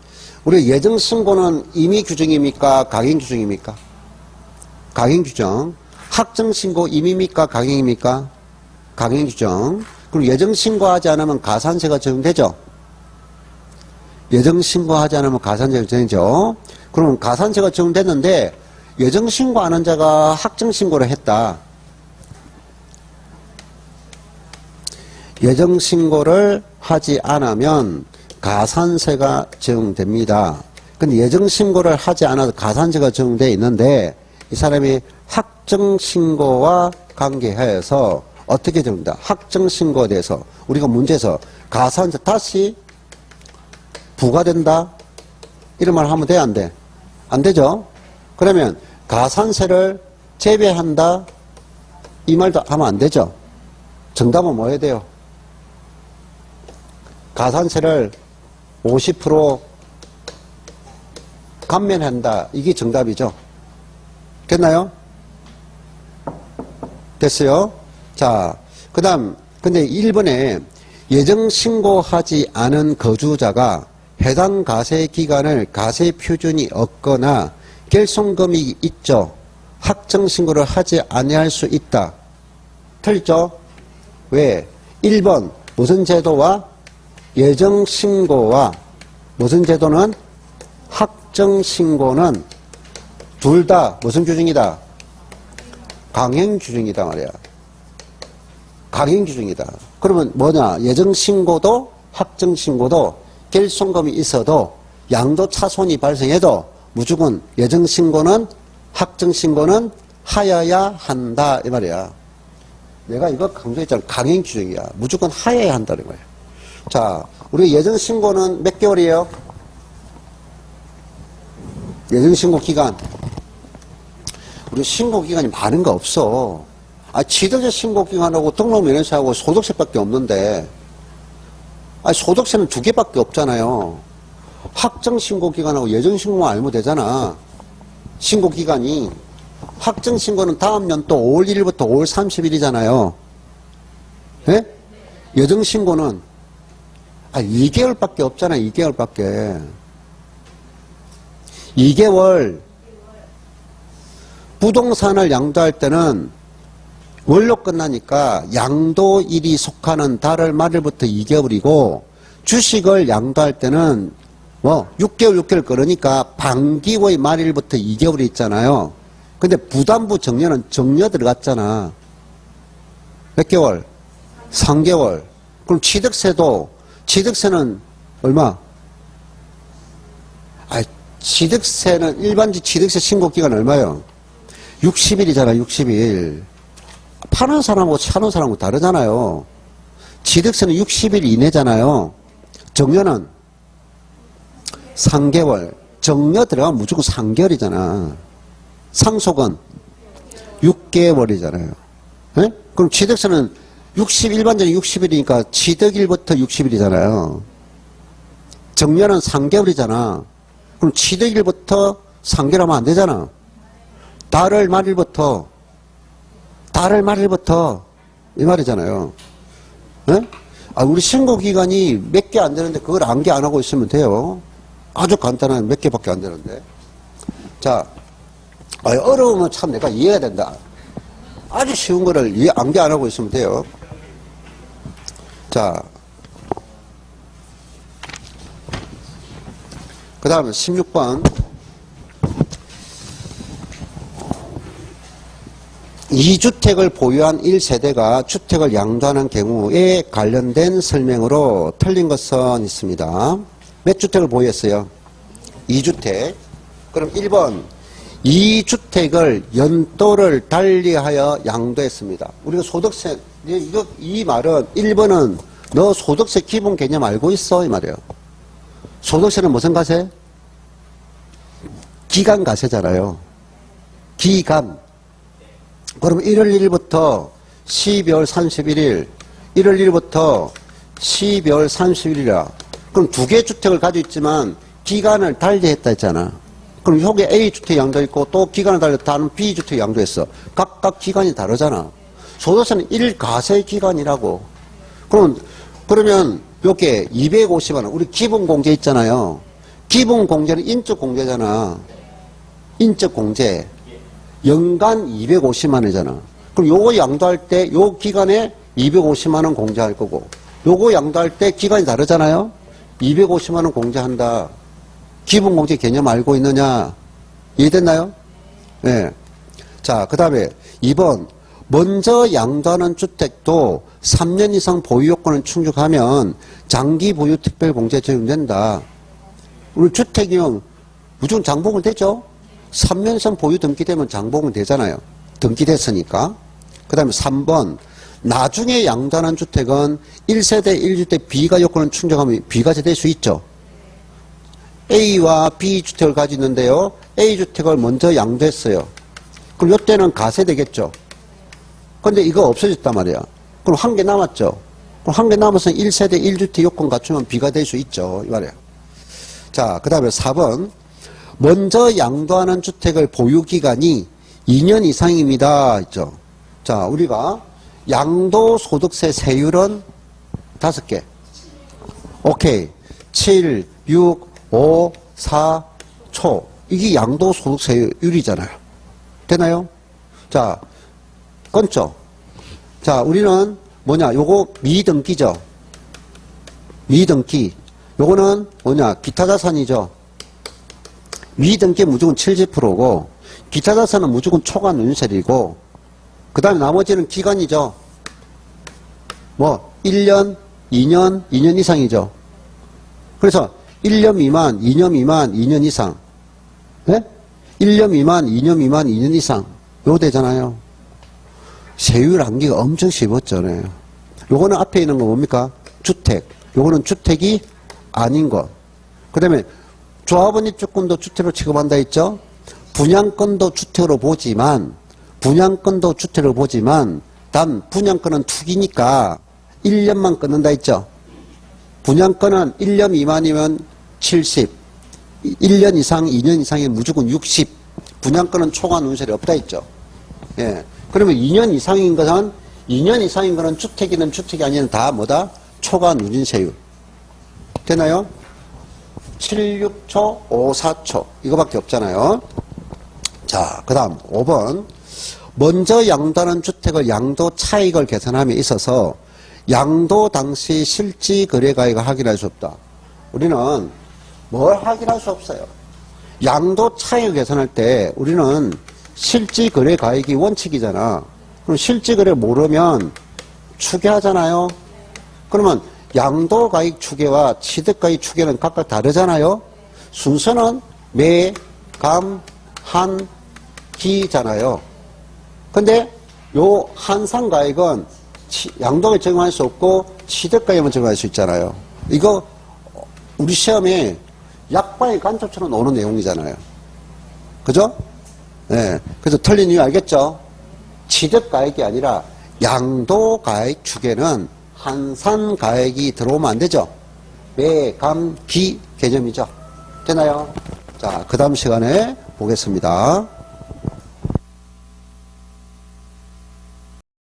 우리 예정신고는 임의규정입니까? 강행규정입니까? 강행규정. 확정신고 임의입니까? 강행입니까? 강행규정. 그럼 예정신고하지 않으면 가산세가 적용되죠? 예정신고하지 않으면 가산세가 적용되죠? 그럼 가산세가 적용됐는데 예정신고하는 자가 확정신고를 했다. 예정신고를 하지 않으면 가산세가 적용됩니다. 근데 예정신고를 하지 않아도 가산세가 적용되어 있는데 이 사람이 확정신고와 관계하여서 어떻게 적용된다? 확정신고에 대해서 우리가 문제에서 가산세 다시 부과된다? 이런 말 하면 돼? 안 돼? 안 되죠? 그러면 가산세를 제외한다? 이 말도 하면 안 되죠? 정답은 뭐 해야 돼요? 가산세를 50% 감면한다. 이게 정답이죠. 됐나요? 됐어요? 자, 그 다음, 근데 1번에 예정신고하지 않은 거주자가 해당 가세 기간을 가세 표준이 없거나 결손금이 있죠. 확정신고를 하지 아니할 수 있다. 틀렸죠? 왜? 1번 무슨 제도와 예정신고와 무슨 제도는 확정신고는 둘 다 무슨 규정이다? 강행규정이다 말이야. 강행규정이다. 그러면 뭐냐? 예정신고도 확정신고도 결손금이 있어도 양도차손이 발생해도 무조건 예정신고는 확정신고는 하여야 한다 이 말이야. 내가 이거 강조했잖아. 강행규정이야. 무조건 하여야 한다는 거야. 자, 우리 예정신고는 몇 개월이에요? 예정신고 기간. 우리 신고기간이 많은 거 없어. 취득세 신고기간하고 등록면허세하고 소득세밖에 없는데, 소득세는 2개밖에 없잖아요. 확정신고기간하고 예정신고만 알면 되잖아. 신고기간이. 확정신고는 다음 연도 5월 1일부터 5월 30일이잖아요. 예? 예정신고는 2개월밖에 없잖아. 2개월밖에. 2개월. 부동산을 양도할 때는 월로 끝나니까 양도일이 속하는 달을 말일부터 2개월이고 주식을 양도할 때는 뭐 6개월 그러니까 반기의 말일부터 2개월이 있잖아요. 근데 부담부 정려는 정려 들어갔잖아. 몇 개월? 3개월. 그럼 취득세는 얼마? 취득세는 일반직 취득세 신고기간 얼마요? 60일이잖아, 60일. 파는 사람하고 사는 사람하고 다르잖아요. 취득세는 60일 이내잖아요. 정려는 3개월. 정려 들어가면 무조건 3개월이잖아. 상속은 6개월이잖아요. 네? 그럼 취득세는 일반적인 60일이니까 취득일부터 60일이잖아요. 정려는 3개월이잖아. 그럼 취득일부터 3개월 하면 안 되잖아. 달을 말일부터 이 말이잖아요. 네? 우리 신고기간이 몇 개 안 되는데 그걸 암기 안 하고 있으면 돼요. 아주 간단한 몇 개밖에 안 되는데. 자, 어려우면 참 내가 이해해야 된다. 아주 쉬운 거를 암기 안 하고 있으면 돼요. 자, 그 다음에 16번. 2주택을 보유한 1세대가 주택을 양도하는 경우에 관련된 설명으로 틀린 것은 있습니다. 몇 주택을 보유했어요? 2주택. 그럼 1번. 2주택을 연도를 달리하여 양도했습니다. 우리가 소득세, 이 말은 1번은 너 소득세 기본 개념 알고 있어? 이 말이에요. 소득세는 무슨 가세? 기간 가세잖아요. 기간. 그럼 1월 1일부터 12월 31일, 1월 1일부터 12월 31일이라. 그럼 두 개의 주택을 가지고 있지만 기간을 달리했다 했잖아. 그럼 여기에 A주택 양도했고 또 기간을 달렸다 다른 B주택 양도했어. 각각 기간이 다르잖아. 소득세는 1가세 기간이라고. 그러면 요게 250만 원. 우리 기본공제 있잖아요. 기본공제는 인적공제잖아. 인적공제. 연간 250만 원이잖아. 그럼 요거 양도할 때 요 기간에 250만 원 공제할 거고 요거 양도할 때 기간이 다르잖아요. 250만 원 공제한다. 기본공제 개념 알고 있느냐? 이해됐나요? 네. 자, 그 다음에 2번. 먼저 양도하는 주택도 3년 이상 보유 요건을 충족하면 장기 보유 특별공제 적용된다. 우리 주택이면 무조건 장복은 되죠? 3년 이상 보유 등기되면 장복은 되잖아요. 등기됐으니까. 그 다음에 3번. 나중에 양도하는 주택은 1세대 1주택 B가 요건을 충족하면 B가세 될 수 있죠. A와 B주택을 가지고 있는데요. A주택을 먼저 양도했어요. 그럼 이때는 가세 되겠죠. 근데 이거 없어졌단 말이야. 그럼 한 개 남았죠. 그럼 한 개 남아서 1세대 1주택 요건 갖추면 B가 될 수 있죠. 이 말이야. 자, 그 다음에 4번. 먼저 양도하는 주택을 보유기간이 2년 이상입니다. 있죠. 자, 우리가 양도소득세 세율은 5개. 오케이. 7, 6, 5, 4, 초. 이게 양도소득세율이잖아요. 되나요? 자, 끊죠. 자, 우리는 뭐냐? 요거 미등기죠. 미등기. 요거는 뭐냐? 기타자산이죠. 미등기 무조건 70%고 기타자산은 무조건 초과 누진세율이고 그 다음에 나머지는 기간이죠. 뭐 1년, 2년, 2년 이상이죠. 그래서 1년 미만, 2년 미만, 2년 이상. 네? 1년 미만, 2년 미만, 2년 이상. 요거 되잖아요. 세율 암기가 엄청 쉽었죠. 네. 요거는 앞에 있는 거 뭡니까? 주택. 요거는 주택이 아닌 것. 그 다음에 조합원 입주권도 주택으로 취급한다 했죠? 분양권도 주택으로 보지만 단 분양권은 투기니까 1년만 끊는다 했죠? 분양권은 1년 미만이면 70, 1년 이상, 2년 이상이면 무조건 60, 분양권은 초과 누진세율이 없다 했죠? 예. 그러면 2년 이상인 거는 주택이든 주택이 아니든 다 뭐다? 초과 누진세율. 되나요? 76초, 54초. 이거밖에 없잖아요. 자, 그 다음 5번. 먼저 양도하는 주택을 양도 차익을 계산함에 있어서 양도 당시 실지 거래가액을 확인할 수 없다. 우리는 뭘 확인할 수 없어요. 양도 차익을 계산할 때 우리는 실지거래가액이 원칙이잖아. 그럼 실지거래 모르면 추계하잖아요. 그러면 양도가액 추계와 취득가액 추계는 각각 다르잖아요. 순서는 매, 감, 한, 기잖아요. 근데 요 한상가액은 양도에 적용할 수 없고 취득가액만 적용할 수 있잖아요. 이거 우리 시험에 약방의 간첩처럼 나오는 내용이잖아요. 그죠? 네. 그래서 틀린 이유 알겠죠? 취득가액이 아니라 양도가액 추계는 한산가액이 들어오면 안 되죠? 매, 감, 기 개념이죠? 되나요? 자, 그 다음 시간에 보겠습니다.